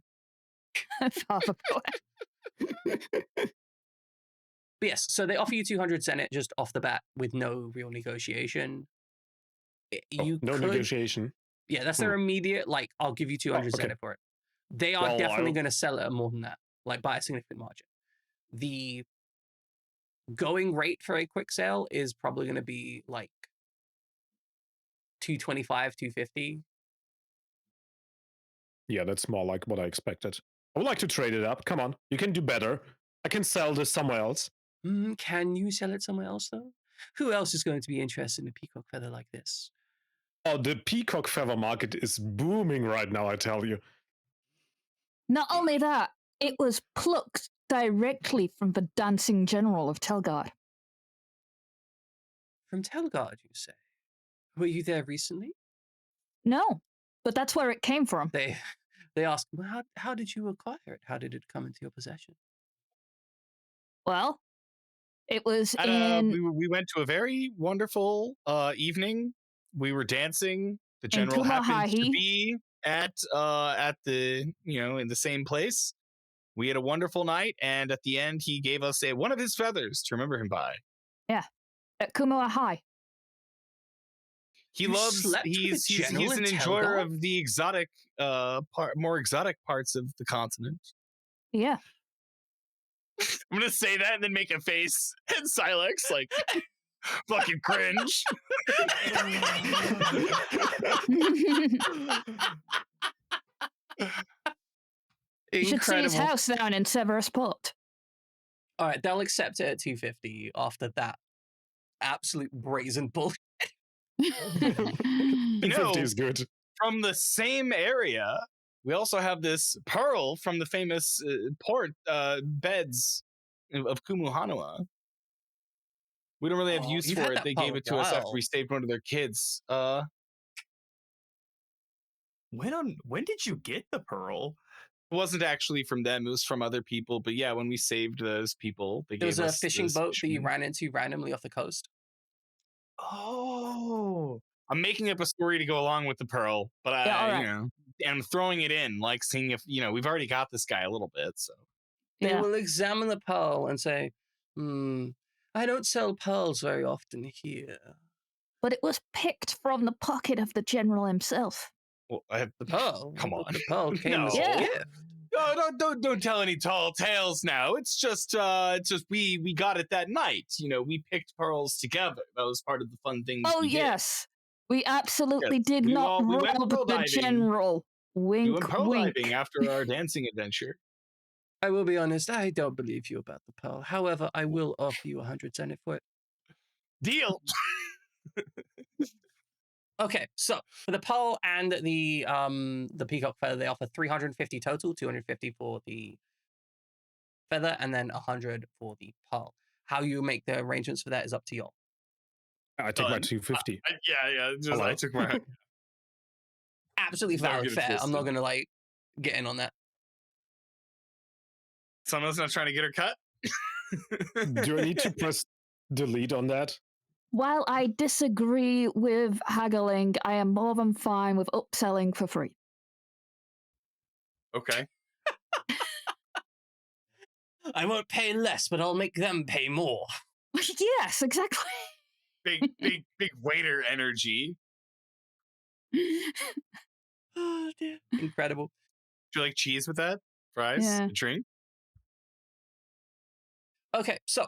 Father boa. But yes, so they offer you 200 zenith just off the bat with no real negotiation. You no could, negotiation. yeah, that's their immediate, like, I'll give you 200 okay. zenith for it. They are Well, definitely going to sell it at more than that, like by a significant margin. The going rate for a quick sale is probably going to be like 225, 250. Yeah, that's more like what I expected. I would like to trade it up. Come on, you can do better. I can sell this somewhere else. Can you sell it somewhere else, though? Who else is going to be interested in a peacock feather like this? Oh, the peacock feather market is booming right now, I tell you. Not only that, it was plucked directly from the dancing general of Telgard. From Telgard, you say? Were you there recently? No, but that's where it came from. They ask, well, how did you acquire it? How did it come into your possession? Well, it was At in we went to a very wonderful evening. We were dancing. The general happened to Kumahahi. be at the in the same place. We had a wonderful night, and at the end, he gave us one of his feathers to remember him by. at Kumoa High. He You loves. slept with He's the general he's an in enjoyer Telgar? of the exotic more exotic parts of the continent. Yeah. I'm gonna say that and then make a face and Silex like fucking cringe. You should see his Incredible. house down in Severus Port. All right, they'll accept it at 250 after that absolute brazen bullshit. You know, 250 is good. from the same area, we also have this pearl from the famous port beds of Kumuhanua. We don't really have Oh, use you've for had it. that They pearl gave a it to us after while. we saved one of their kids. When did you get the pearl? It wasn't actually from them. It was from other people. But yeah, when we saved those people, they There was gave a us fishing this boat that you fishing- ran into randomly off the coast. Oh, I'm making up a story to go along with the pearl, but Yeah, all I, right. you know, and I'm throwing it in, like seeing if we've already got this guy a little bit. So They Yeah. will examine the pearl and say, I don't sell pearls very often here. But it was picked from the pocket of the general himself. Well, I have The pearl. Come on. The pearl came as Yeah. a gift. No, don't tell any tall tales now. It's just we got it that night. We picked pearls together. That was part of the fun things. Oh, we did. yes. We absolutely Yes, did we not went rob pearl the diving. general. We Wink, went pearl wink. diving after our dancing adventure. I will be honest, I don't believe you about the pearl. However, I will offer you 100 zenith for it. Deal. Okay, so for the pearl and the peacock feather, they offer 350 total, 250 for the feather, and then 100 for the pearl. How you make the arrangements for that is up to you. I take my Done. 250. Yeah. Just Hello? I took my. Absolutely Don't valid get it fair. I'm not twisted. gonna get in on that. Someone's not trying to get her cut. Do I need to press delete on that? While I disagree with haggling, I am more than fine with upselling for free. Okay. I won't pay less, but I'll make them pay more. Yes, exactly. Big waiter energy. Oh dear. Incredible. Do you like cheese with that? Fries? Yeah. A drink? Okay, so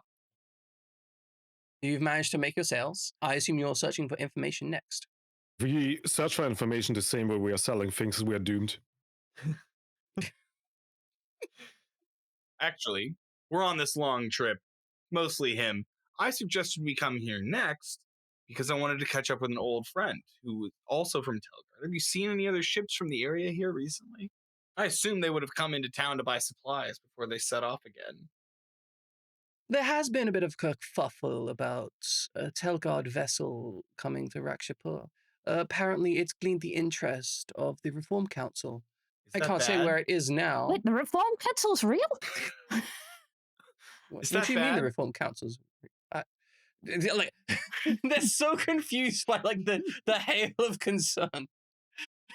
you've managed to make your sales. I assume you're searching for information next. If we search for information the same way we are selling things, we are doomed. Actually, we're on this long trip. Mostly him. I suggested we come here next because I wanted to catch up with an old friend who was also from Telgard. Have you seen any other ships from the area here recently? I assume they would have come into town to buy supplies before they set off again. There has been a bit of kerfuffle about a Telgard vessel coming to Rakshapur. Apparently, it's gleaned the interest of the Reform Council. Is I that can't say bad? where it is now. Wait, the Reform Council's real? What Is do that you mean the bad? Reform Council's? They're so confused by the hail of concern.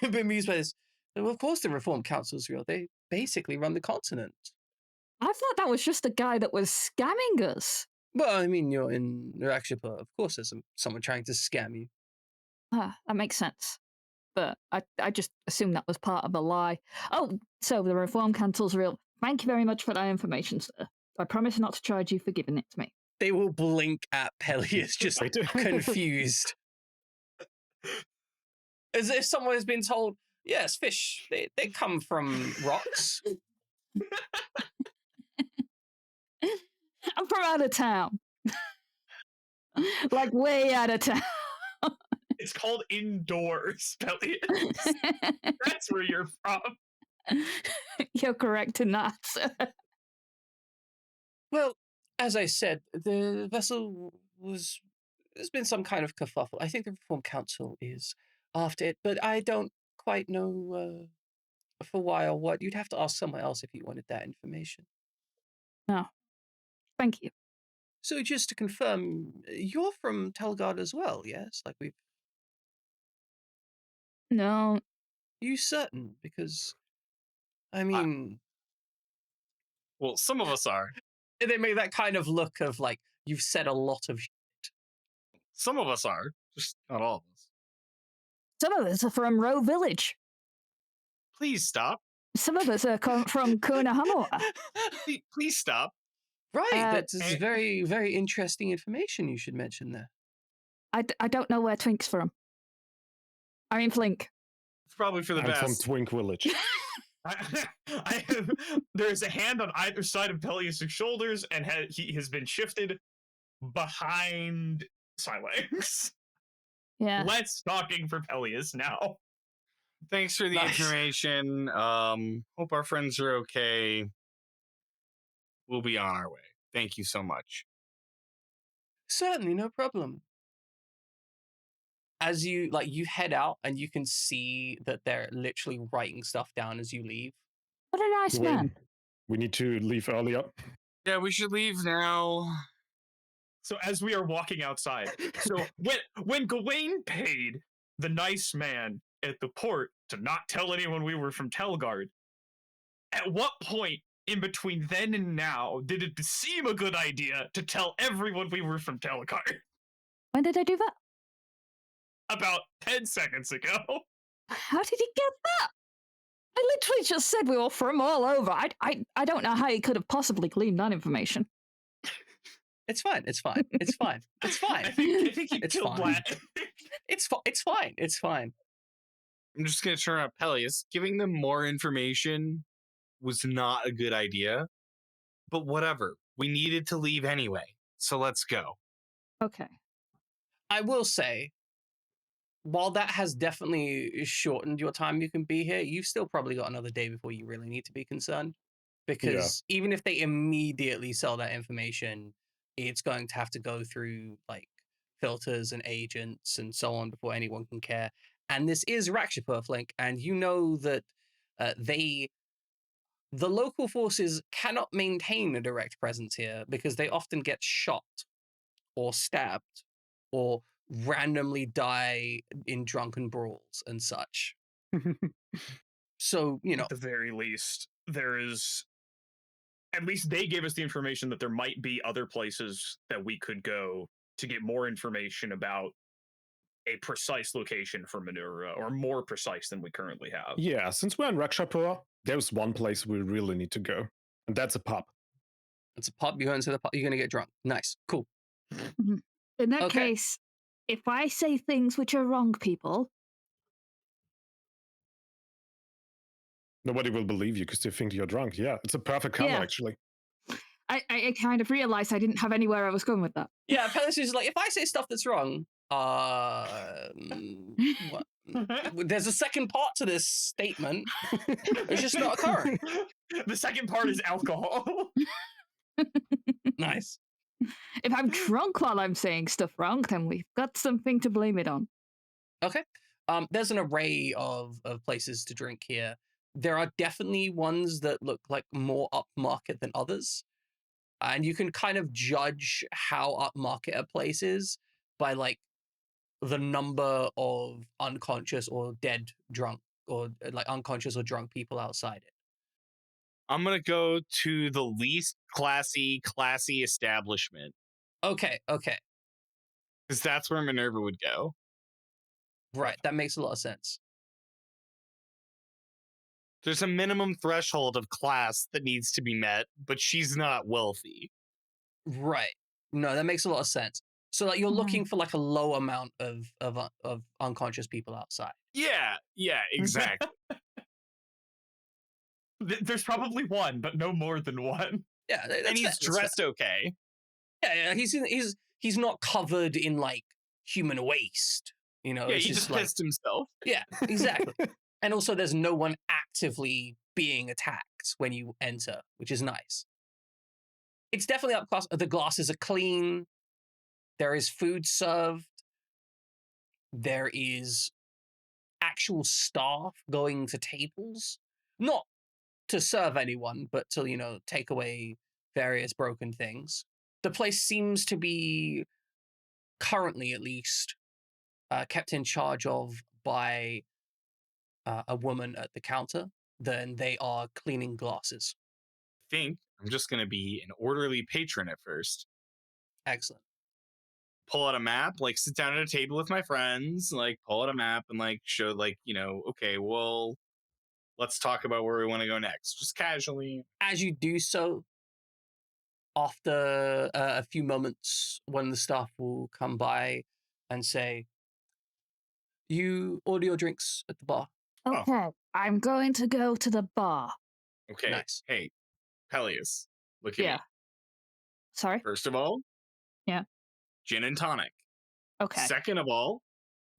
Bemused by this. Well, of course, the Reform Council's real. They basically run the continent. I thought that was just a guy that was scamming us. Well, I mean, you're in Rakshapur. Of course, there's someone trying to scam you. Ah, that makes sense. But I just assumed that was part of a lie. Oh, so the Reform Council's real. Thank you very much for that information, sir. I promise not to charge you for giving it to me. They will blink at Peleus, just Wait. confused. As if someone has been told, yes, fish, they come from rocks. I'm from out of town. Like way out of town. It's called indoors, Pelias. That's where you're from. You're correct in that. Well, as I said, the vessel there's been some kind of kerfuffle. I think the Reform Council is after it, but I don't quite know for why or what. You'd have to ask someone else if you wanted that information. No. Thank you. So just to confirm, you're from Telgard as well, yes? No. You certain? Because, I mean, Well, some of us are. they make that kind of look of you've said a lot of. Some of us are. Just not all of us. Some of us are from Roe Village. Please stop. Some of us are from Kunahamura. Please stop. Right, that's and- very, very interesting information you should mention there. I don't know where Twink's from. I mean, Flink. It's probably for the I'm from best. Twink Village. I have, there's a hand on either side of Pelias' shoulders, and he has been shifted behind Silex. Yeah. Let's talking for Pelias now. Thanks for the Nice. information. Hope our friends are okay. We'll be on our way. Thank you so much. Certainly, no problem. As you head out, and you can see that they're literally writing stuff down as you leave. What a nice Wait, man. we need to leave earlier. Yeah, we should leave now. So as we are walking outside, so when Gawain paid the nice man at the port to not tell anyone we were from Telgard, at what point in between then and now did it seem a good idea to tell everyone we were from Telgard? When did I do that? About 10 seconds ago. How did he get that? I literally just said we were from all over. I don't know how he could have possibly gleaned that information. It's fine. It's fine. It's fine. It's fine. I think he It's killed fine. that. It's fine. It's fine. I'm just gonna turn out Peleus. Giving them more information was not a good idea, but whatever. We needed to leave anyway, so let's go. Okay. I will say, while that has definitely shortened your time you can be here, you've still probably got another day before you really need to be concerned. Because even if they immediately sell that information, it's going to have to go through like filters and agents and so on before anyone can care. And this is Rakshapurflink, and you know that the local forces cannot maintain a direct presence here because they often get shot or stabbed or randomly die in drunken brawls and such. So, At the very least, there is. At least they gave us the information that there might be other places that we could go to get more information about a precise location for Manura, or more precise than we currently have. Yeah, since we're in Rakshapura, there's one place we really need to go, and that's a pub. it's a pub. You go into the pub, you're going to get drunk. Nice. Cool. In that Okay. case, if I say things which are wrong, people, Nobody will believe you because they think you're drunk. Yeah, it's a perfect cover, Yeah. actually. I kind of realized I didn't have anywhere I was going with that. Yeah, Palace is like, if I say stuff that's wrong, what? There's a second part to this statement. It's just not occurring. The second part is alcohol. Nice. If I'm drunk while I'm saying stuff wrong, then we've got something to blame it on. Okay. There's an array of places to drink here. There are definitely ones that look like more upmarket than others. And you can kind of judge how upmarket a place is by like the number of unconscious or dead drunk or like unconscious or drunk people outside it. I'm gonna go to the least classy establishment Okay. because that's where Minerva would go. Right. That makes a lot of sense. There's a minimum threshold of class that needs to be met, but she's not wealthy. Right. No, that makes a lot of sense. So like you're looking for like a low amount of unconscious people outside. Yeah, exactly. There's probably one, but no more than one. Yeah, And he's dressed okay. Yeah, he's not covered in like human waste. You know, Yeah, it's he just like, pissed himself. yeah, exactly. And also, there's no one actively being attacked when you enter, which is nice. It's definitely up class. The glasses are clean. There is food served. There is actual staff going to tables, not to serve anyone, but to, you know, take away various broken things. The place seems to be, currently at least, kept in charge of by a woman at the counter. Then they are cleaning glasses. Think I'm just gonna be an orderly patron at first. Excellent. Pull out a map, like sit down at a table with my friends, like pull out a map and like show, like, you know, okay, well, let's talk about where we want to go next, just casually. As you do so, after a few moments, when the staff will come by and say, "You order your drinks at the bar." Okay, I'm going to go to the bar. Okay, Nice. hey, Peleus, look at Yeah. me. Sorry? First of all, Yeah. gin and tonic. Okay. Second of all,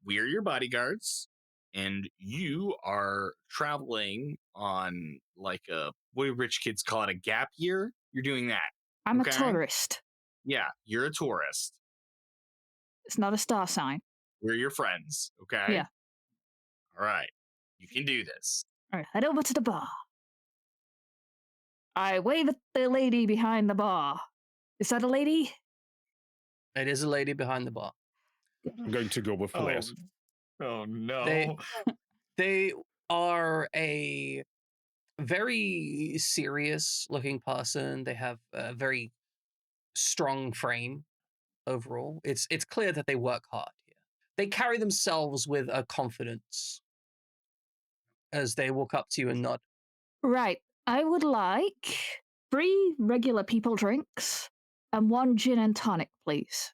we're your bodyguards, and you are traveling on like what do rich kids call it, a gap year? You're doing that. I'm okay. a tourist. Yeah, you're a tourist. It's not a star sign. We're your friends, okay? Yeah. All right, you can do this. All right, head over to the bar. I wave at the lady behind the bar. Is that a lady? It is a lady behind the bar. I'm going to go with Peleus. Oh no. They are a very serious looking person. They have a very strong frame overall. It's clear that they work hard here. They carry themselves with a confidence as they walk up to you and nod. Right. I would like 3 regular people drinks and 1 gin and tonic, please.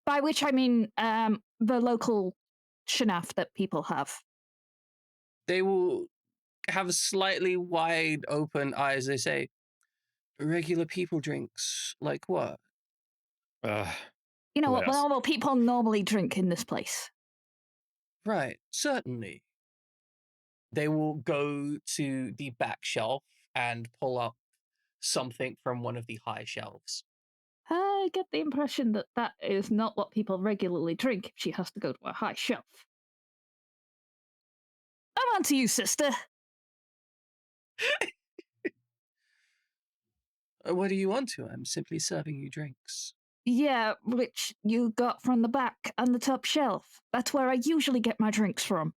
By which I mean the local shenaf that people have. They will have slightly wide open eyes. They say, regular people drinks, like what? You know what Yes. normal people normally drink in this place. Right, certainly. They will go to the back shelf and pull up something from one of the high shelves. I get the impression that that is not what people regularly drink if she has to go to a high shelf. I'm on to you, sister. What do you want to? I'm simply serving you drinks. Yeah, which you got from the back and the top shelf. That's where I usually get my drinks from.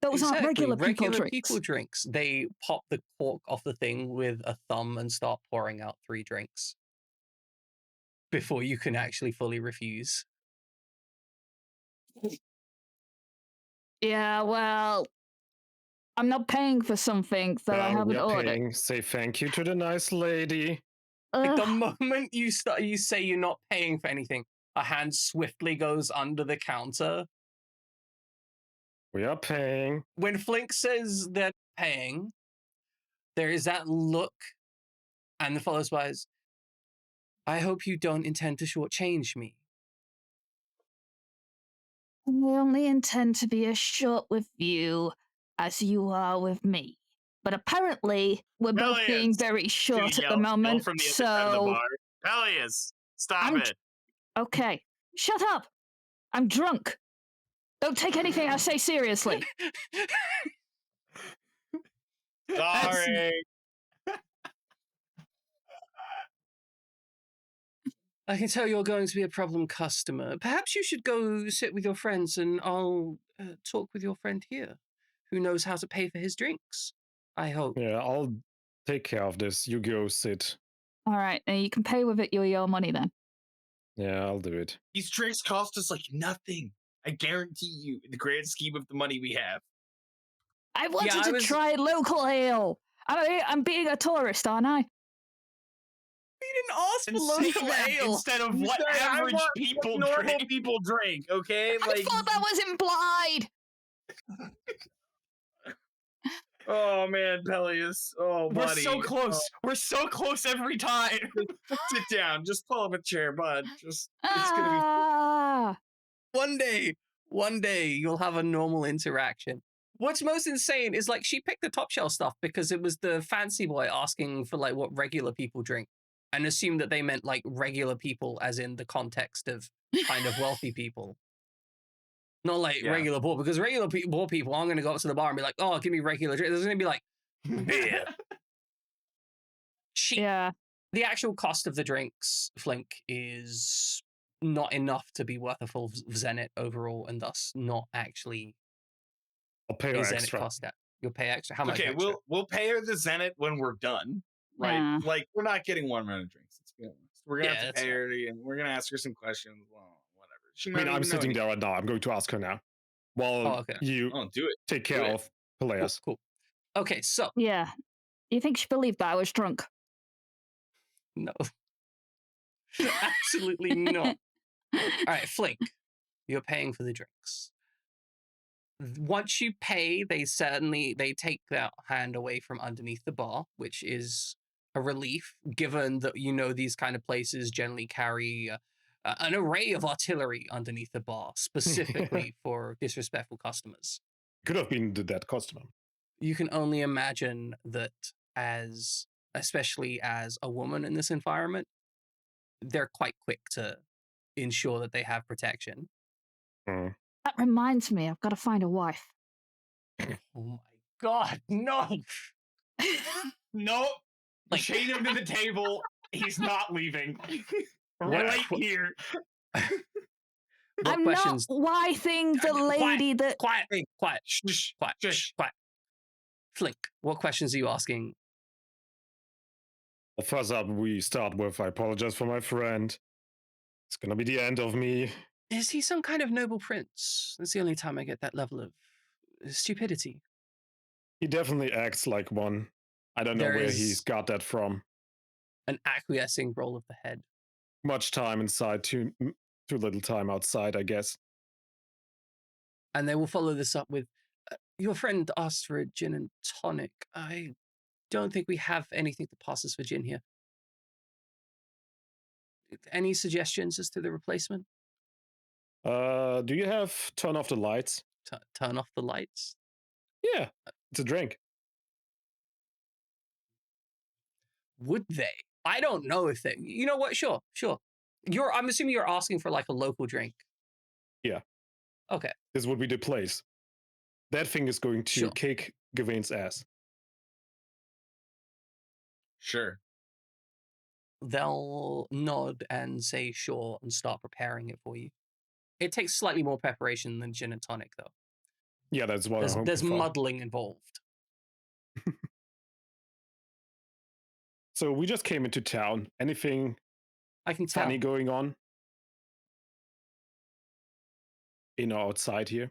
Those aren't regular people drinks. They pop the cork off the thing with a thumb and start pouring out 3 drinks before you can actually fully refuse. Yeah, well, I'm not paying for something that I haven't we are ordered. paying. Say thank you to the nice lady. Like the moment you say you're not paying for anything, a hand swiftly goes under the counter. We are paying. When Flink says they're paying, there is that look, and the follows by is, I hope you don't intend to shortchange me. I only intend to be as short with you as you are with me. But apparently, we're both being very short at the moment, from the so... other side of the bar. Peleus, stop it. Okay, shut up! I'm drunk! Don't take anything I say seriously. Sorry. I can tell you're going to be a problem customer. Perhaps you should go sit with your friends and I'll talk with your friend here, who knows how to pay for his drinks, I hope. Yeah, I'll take care of this. You go sit. All right, you can pay with it your money then. Yeah, I'll do it. These drinks cost us like nothing. I guarantee you, in the grand scheme of the money we have. I wanted to try local ale. I'm being a tourist, aren't I? You didn't ask for local ale. Instead of what average people normal drink. people drink, okay? I thought that was implied. Oh man, Peleus. Oh, buddy. We're so close. We're so close every time. Sit down. Just pull up a chair, bud. It's gonna be. One day you'll have a normal interaction. What's most insane is like she picked the top shelf stuff because it was the fancy boy asking for like what regular people drink and assumed that they meant like regular people as in the context of kind of wealthy people. Not like regular poor, because regular poor people aren't going to go up to the bar and be like, oh, give me regular drink. There's going to be like, beer. Cheap. Yeah. The actual cost of the drinks, Flink, is not enough to be worth a full Zenit overall, and thus not actually I'll pay her extra. Cost that. You'll pay extra. How much? Okay, extra? we'll pay her the Zenit when we're done, right? Yeah. Like we're not getting 1 round of drinks. Let's be honest. We're gonna have to pay fair. her, and we're gonna ask her some questions. Well, whatever. She I might mean, not I'm even know sitting anything. there right now. I'm going to ask her now. Well, you do it. take care Do it. of Peleus. Cool. Okay, so Yeah. You think she believed that I was drunk? no, absolutely not. All right, Flink, you're paying for the drinks. Once you pay, they take that hand away from underneath the bar, which is a relief, given that you know these kind of places generally carry an array of artillery underneath the bar, specifically for disrespectful customers. Could have been the dead customer. You can only imagine that especially as a woman in this environment, they're quite quick to ensure that they have protection. Mm. That reminds me, I've got to find a wife. Oh my god, no! Nope. Like- Chain him to the table. He's not leaving. Right here. I'm not wifing the lady that... Quiet. Shh, quiet. Flink, what questions are you asking? Well, first up, we start with, I apologize for my friend. It's gonna be the end of me Is he some kind of noble prince? That's the only time I get that level of stupidity. He definitely acts like one. I don't know There where is he's got that from. an acquiescing roll of the head. Much time inside, too little time outside, I guess. And they will follow this up with, your friend asked for a gin and tonic. I don't think we have anything that passes for gin here. Any suggestions as to the replacement? Do you have turn off the lights? Turn off the lights? Yeah, it's a drink. Would they? I don't know if they. You know what? Sure. I'm assuming you're asking for like a local drink. Yeah. Okay. This would be the place. That thing is going to Sure. kick Gawain's ass. Sure. They'll nod and say sure and start preparing it for you. It takes slightly more preparation than gin and tonic, though. Yeah, that's what I'm hoping There's for. muddling involved. So we just came into town. Anything I can tell. funny going on? In or outside here?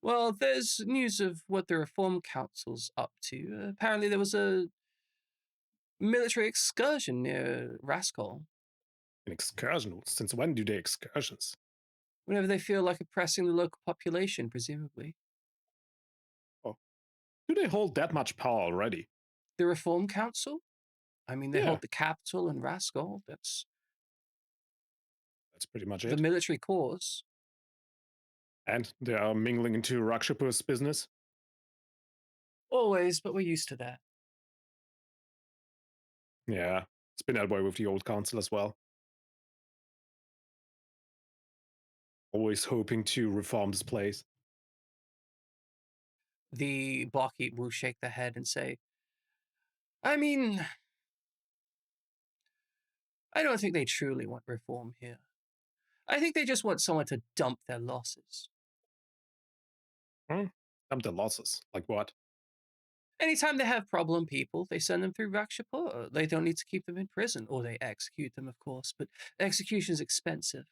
Well, there's news of what the Reform Council's up to. Apparently there was a military excursion near Rascol. An excursion? Since when do they excursions? Whenever they feel like oppressing the local population, presumably. Do they hold that much power already? The Reform Council? I mean, they Yeah. hold the capital in Rascol. That's pretty much the it. military cause. And they are mingling into Rakshapur's business? Always, but we're used to that. Yeah, it's been that way with the old council as well. Always hoping to reform this place. The barkeep will shake their head and say, I mean, I don't think they truly want reform here. I think they just want someone to dump their losses. Dump the losses. Like what? Anytime they have problem people, they send them through Rakshapur. They don't need to keep them in prison, or they execute them, of course, but execution is expensive.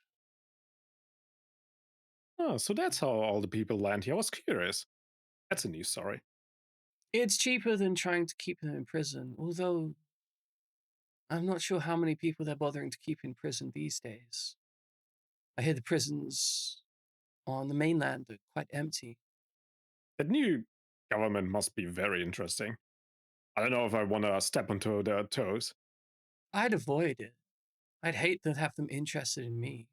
Oh, so that's how all the people land here. I was curious. That's a new story. It's cheaper than trying to keep them in prison, although I'm not sure how many people they're bothering to keep in prison these days. I hear the prisons on the mainland are quite empty. That new government must be very interesting. I don't know if I want to step onto their toes. I'd avoid it. I'd hate to have them interested in me.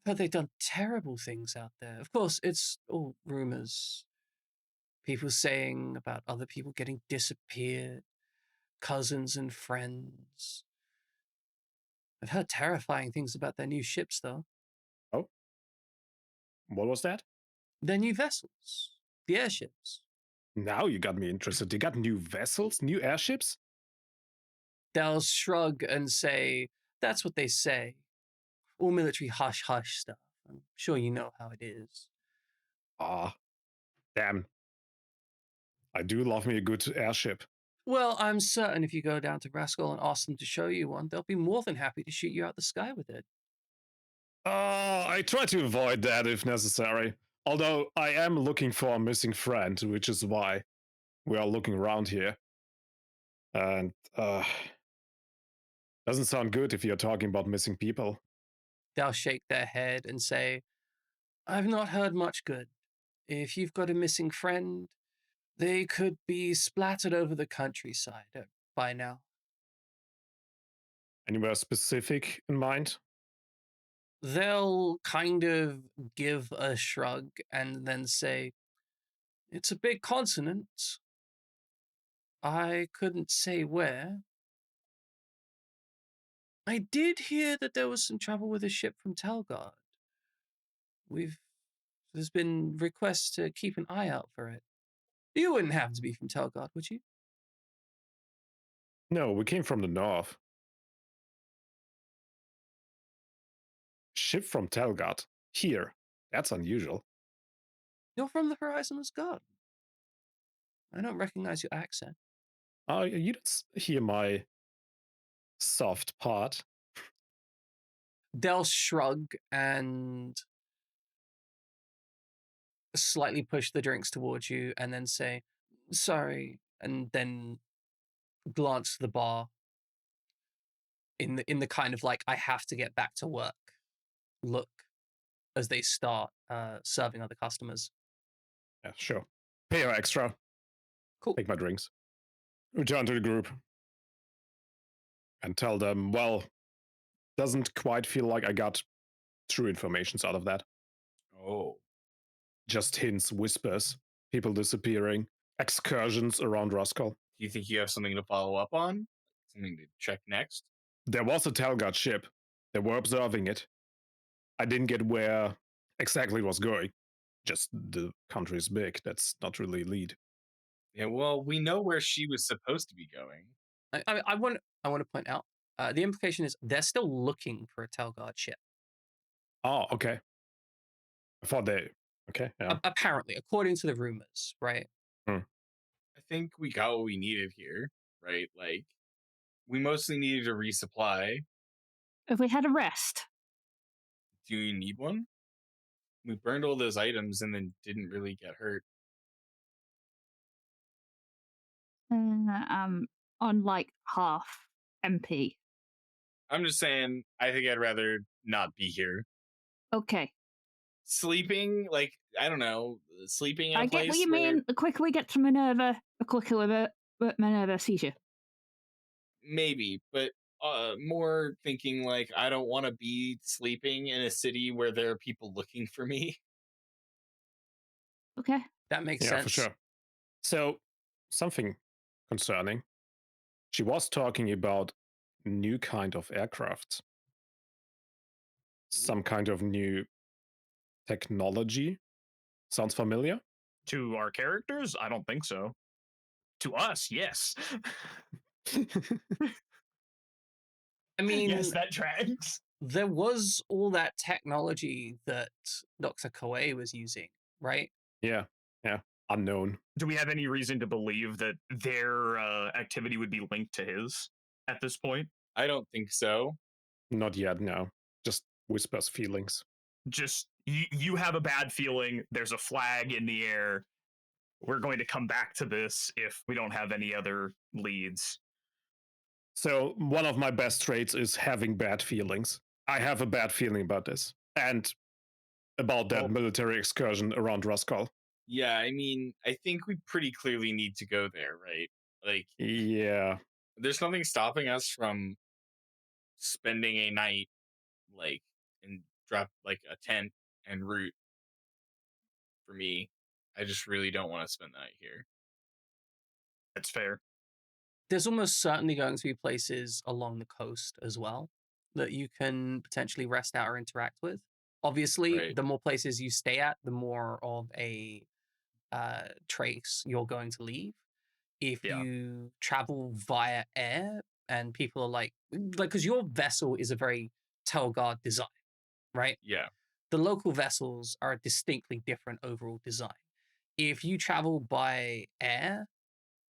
I've heard they've done terrible things out there. Of course, it's all rumors. People saying about other people getting disappeared, cousins and friends. I've heard terrifying things about their new ships, though. Oh? What was that? Their new vessels, the airships. Now you got me interested. They got new vessels, new airships? They'll shrug and say, that's what they say. All military hush-hush stuff. I'm sure you know how it is. Ah, damn. I do love me a good airship. Well, I'm certain if you go down to Rascal and ask them to show you one, they'll be more than happy to shoot you out the sky with it. I try to avoid that if necessary. Although I am looking for a missing friend, which is why we are looking around here. And doesn't sound good if you're talking about missing people. They'll shake their head and say, I've not heard much good. If you've got a missing friend, they could be splattered over the countryside by now. Anywhere specific in mind? They'll kind of give a shrug and then say, it's a big continent. I couldn't say where. I did hear that there was some trouble with a ship from Telgard. There's been requests to keep an eye out for it. You wouldn't happen to be from Telgard, would you? No, we came from the north. Ship from Telgard. Here. That's unusual. You're from the Horizonless Guard. I don't recognize your accent. You didn't hear my soft part. They'll shrug and slightly push the drinks towards you and then say, sorry, and then glance to the bar in the kind of like, I have to get back to work look as they start serving other customers. Yeah, sure. Pay her extra. Cool. Take my drinks. Return to the group. And tell them, well, doesn't quite feel like I got true informations out of that. Oh. Just hints, whispers, people disappearing, excursions around Roscoe. Do you think you have something to follow up on? Something to check next? There was a Telgard ship. They were observing it. I didn't get where exactly it was going. Just the country is big. That's not really a lead. Yeah, well, we know where she was supposed to be going. I want to point out the implication is they're still looking for a Telgard ship. Oh, okay. I thought they. Okay, yeah. Apparently, according to the rumors, right? I think we got what we needed here, right? Like, we mostly needed a resupply. If we had a rest. Do you need one? We burned all those items and then didn't really get hurt. On like half MP. I'm just saying, I think I'd rather not be here. Okay. Sleeping, like, I don't know, sleeping in a I place get what you where mean. The quicker we get to Minerva, the quicker Minerva sees you. maybe, but more thinking like I don't want to be sleeping in a city where there are people looking for me. Okay. That makes Yeah, sense. for sure. So, something concerning. She was talking about new kind of aircraft. Some kind of new technology. Sounds familiar? To our characters, I don't think so. To us, yes. I mean, yes, that tracks. there was all that technology that Dr. Koei was using, right? Yeah, unknown. Do we have any reason to believe that their activity would be linked to his at this point? I don't think so. Not yet, no. Just whispers feelings. Just you have a bad feeling. There's a flag in the air. We're going to come back to this if we don't have any other leads. So, one of my best traits is having bad feelings. I have a bad feeling about this. And about that military excursion around Roscoe. Yeah, I mean, I think we pretty clearly need to go there, right? Like, yeah, there's nothing stopping us from spending a night, like, and drop like a tent en route. For me, I just really don't want to spend the night here. That's fair. There's almost certainly going to be places along the coast as well that you can potentially rest out or interact with. Obviously, Right. the more places you stay at, the more of a trace you're going to leave. If you travel via air and people are like, because your vessel is a very Telgard design, right? Yeah. The local vessels are a distinctly different overall design. If you travel by air,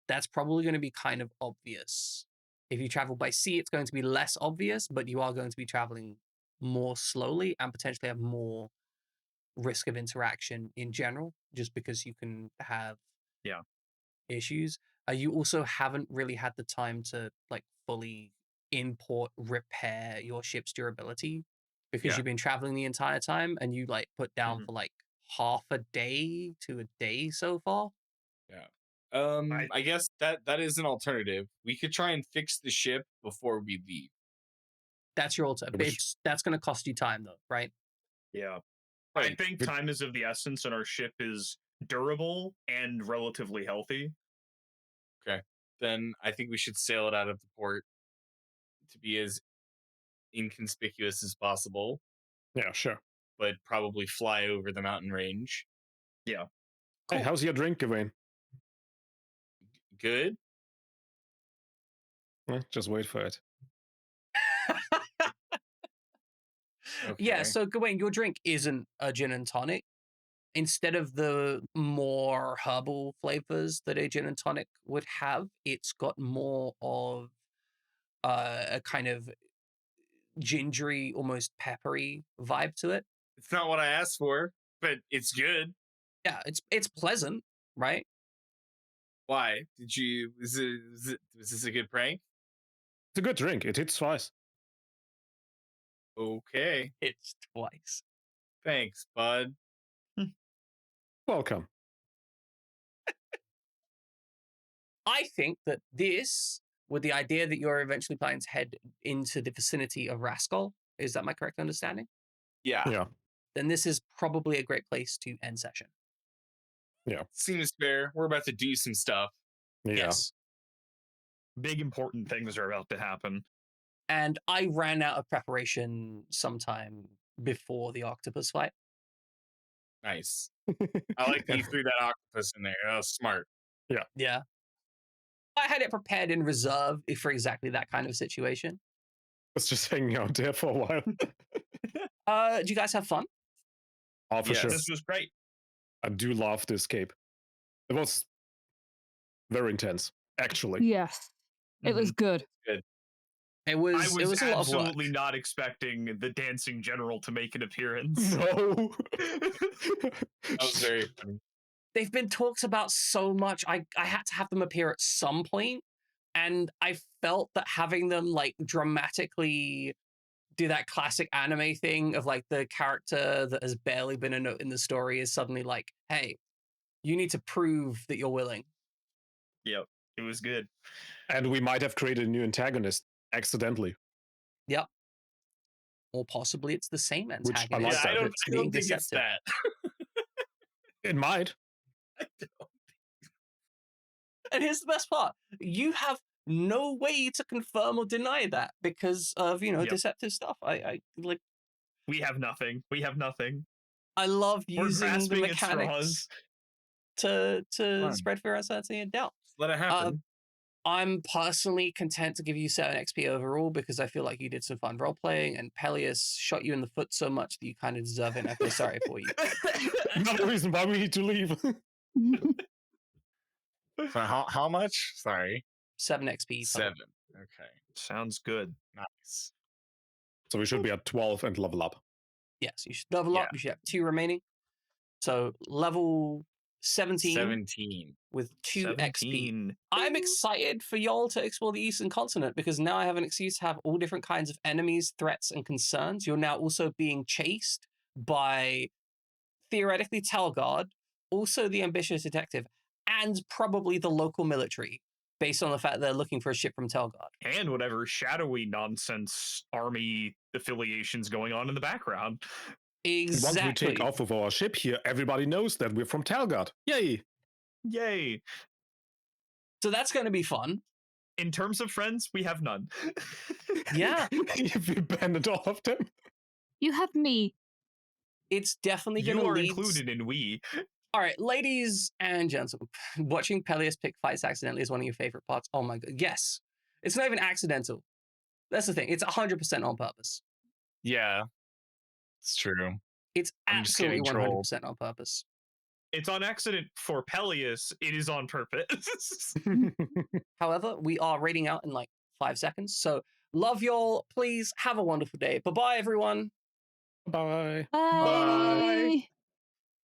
that's probably going to be kind of obvious. If you travel by sea, it's going to be less obvious, but you are going to be traveling more slowly and potentially have more risk of interaction in general, just because you can have issues. You also haven't really had the time to like fully import repair your ship's durability because you've been traveling the entire time and you like put down for like half a day to a day so far. Yeah. I guess that is an alternative. We could try and fix the ship before we leave. That's your alternative. That's going to cost you time though, right? Yeah. I think time is of the essence and our ship is durable and relatively healthy. Okay. Then I think we should sail it out of the port to be as inconspicuous as possible. Yeah, sure. But probably fly over the mountain range. Yeah. Cool. Hey, how's your drink, Gawain? Good. Just wait for it. Okay. Yeah, so Gawain, your drink isn't a gin and tonic. Instead of the more herbal flavors that a gin and tonic would have, it's got more of a kind of gingery, almost peppery vibe to it. It's not what I asked for, but it's good. Yeah, it's pleasant, right? Why did you? Was this a good prank? It's a good drink. It hits twice. Okay, It's twice. thanks, bud. Welcome. I think that this, with the idea that you're eventually planning to head into the vicinity of Rascal, is that my correct understanding? Yeah, Yeah. Then this is probably a great place to end session. seems fair. We're about to do some stuff. Yeah. Yes. Big important things are about to happen. And I ran out of preparation sometime before the octopus fight. Nice. I like that you threw that octopus in there. That was smart. Yeah. I had it prepared in reserve for exactly that kind of situation. It's just hanging out there for a while. Do you guys have fun? Oh, for Yes. sure. This was great. I do love this cape. It was very intense, actually. Yes, it was good. It was, I was a lot of work. absolutely not expecting the dancing general to make an appearance. No. That was very funny. They've been talked about so much. I had to have them appear at some point, and I felt that having them like dramatically do that classic anime thing of like the character that has barely been a note in the story is suddenly like, hey, you need to prove that you're willing. Yep, it was good. And we might have created a new antagonist accidentally. Or possibly it's the same Which I antagonist. like that. I don't that's being think it's deceptive. that. It might. And here's the best part. You have no way to confirm or deny that because of, Yep. deceptive stuff. I like We have nothing. We have nothing. I love We're using the grasping at mechanics straws. to Fun. spread fear, uncertainty, and doubt. Just let it happen. I'm personally content to give you 7 XP overall because I feel like you did some fun role playing, and Peleus shot you in the foot so much that you kind of deserve it. And I feel sorry for you. Another reason why we need to leave. So how much? Sorry. 7 XP. total. 7. Okay. Sounds good. Nice. So we should be at 12 and level up. Yes, you should level up. Yeah. You should have 2 remaining. So level 17 17. with 2 XP. 17. I'm excited for y'all to explore the Eastern Continent because now I have an excuse to have all different kinds of enemies, threats, and concerns. You're now also being chased by theoretically Telgard, also the ambitious detective, and probably the local military, based on the fact they're looking for a ship from Telgard. And whatever shadowy nonsense army affiliations going on in the background. And once we Exactly. take off of our ship here, everybody knows that we're from Talgard. Yay! Yay. So that's going to be fun. In terms of friends, we have none. Yeah. If we abandoned all of them. You have me. It's definitely going You to are lead. included in we. All right, ladies and gentlemen, watching Peleus pick fights accidentally is one of your favorite parts. Oh my god, yes. It's not even accidental. That's the thing. It's 100% on purpose. Yeah. It's true. It's I'm just absolutely getting 100% trolled. on purpose. It's on accident for Peleus. It is on purpose. However, we are rating out in like 5 seconds. So love y'all. Please have a wonderful day. Bye-bye, everyone. Bye. Bye.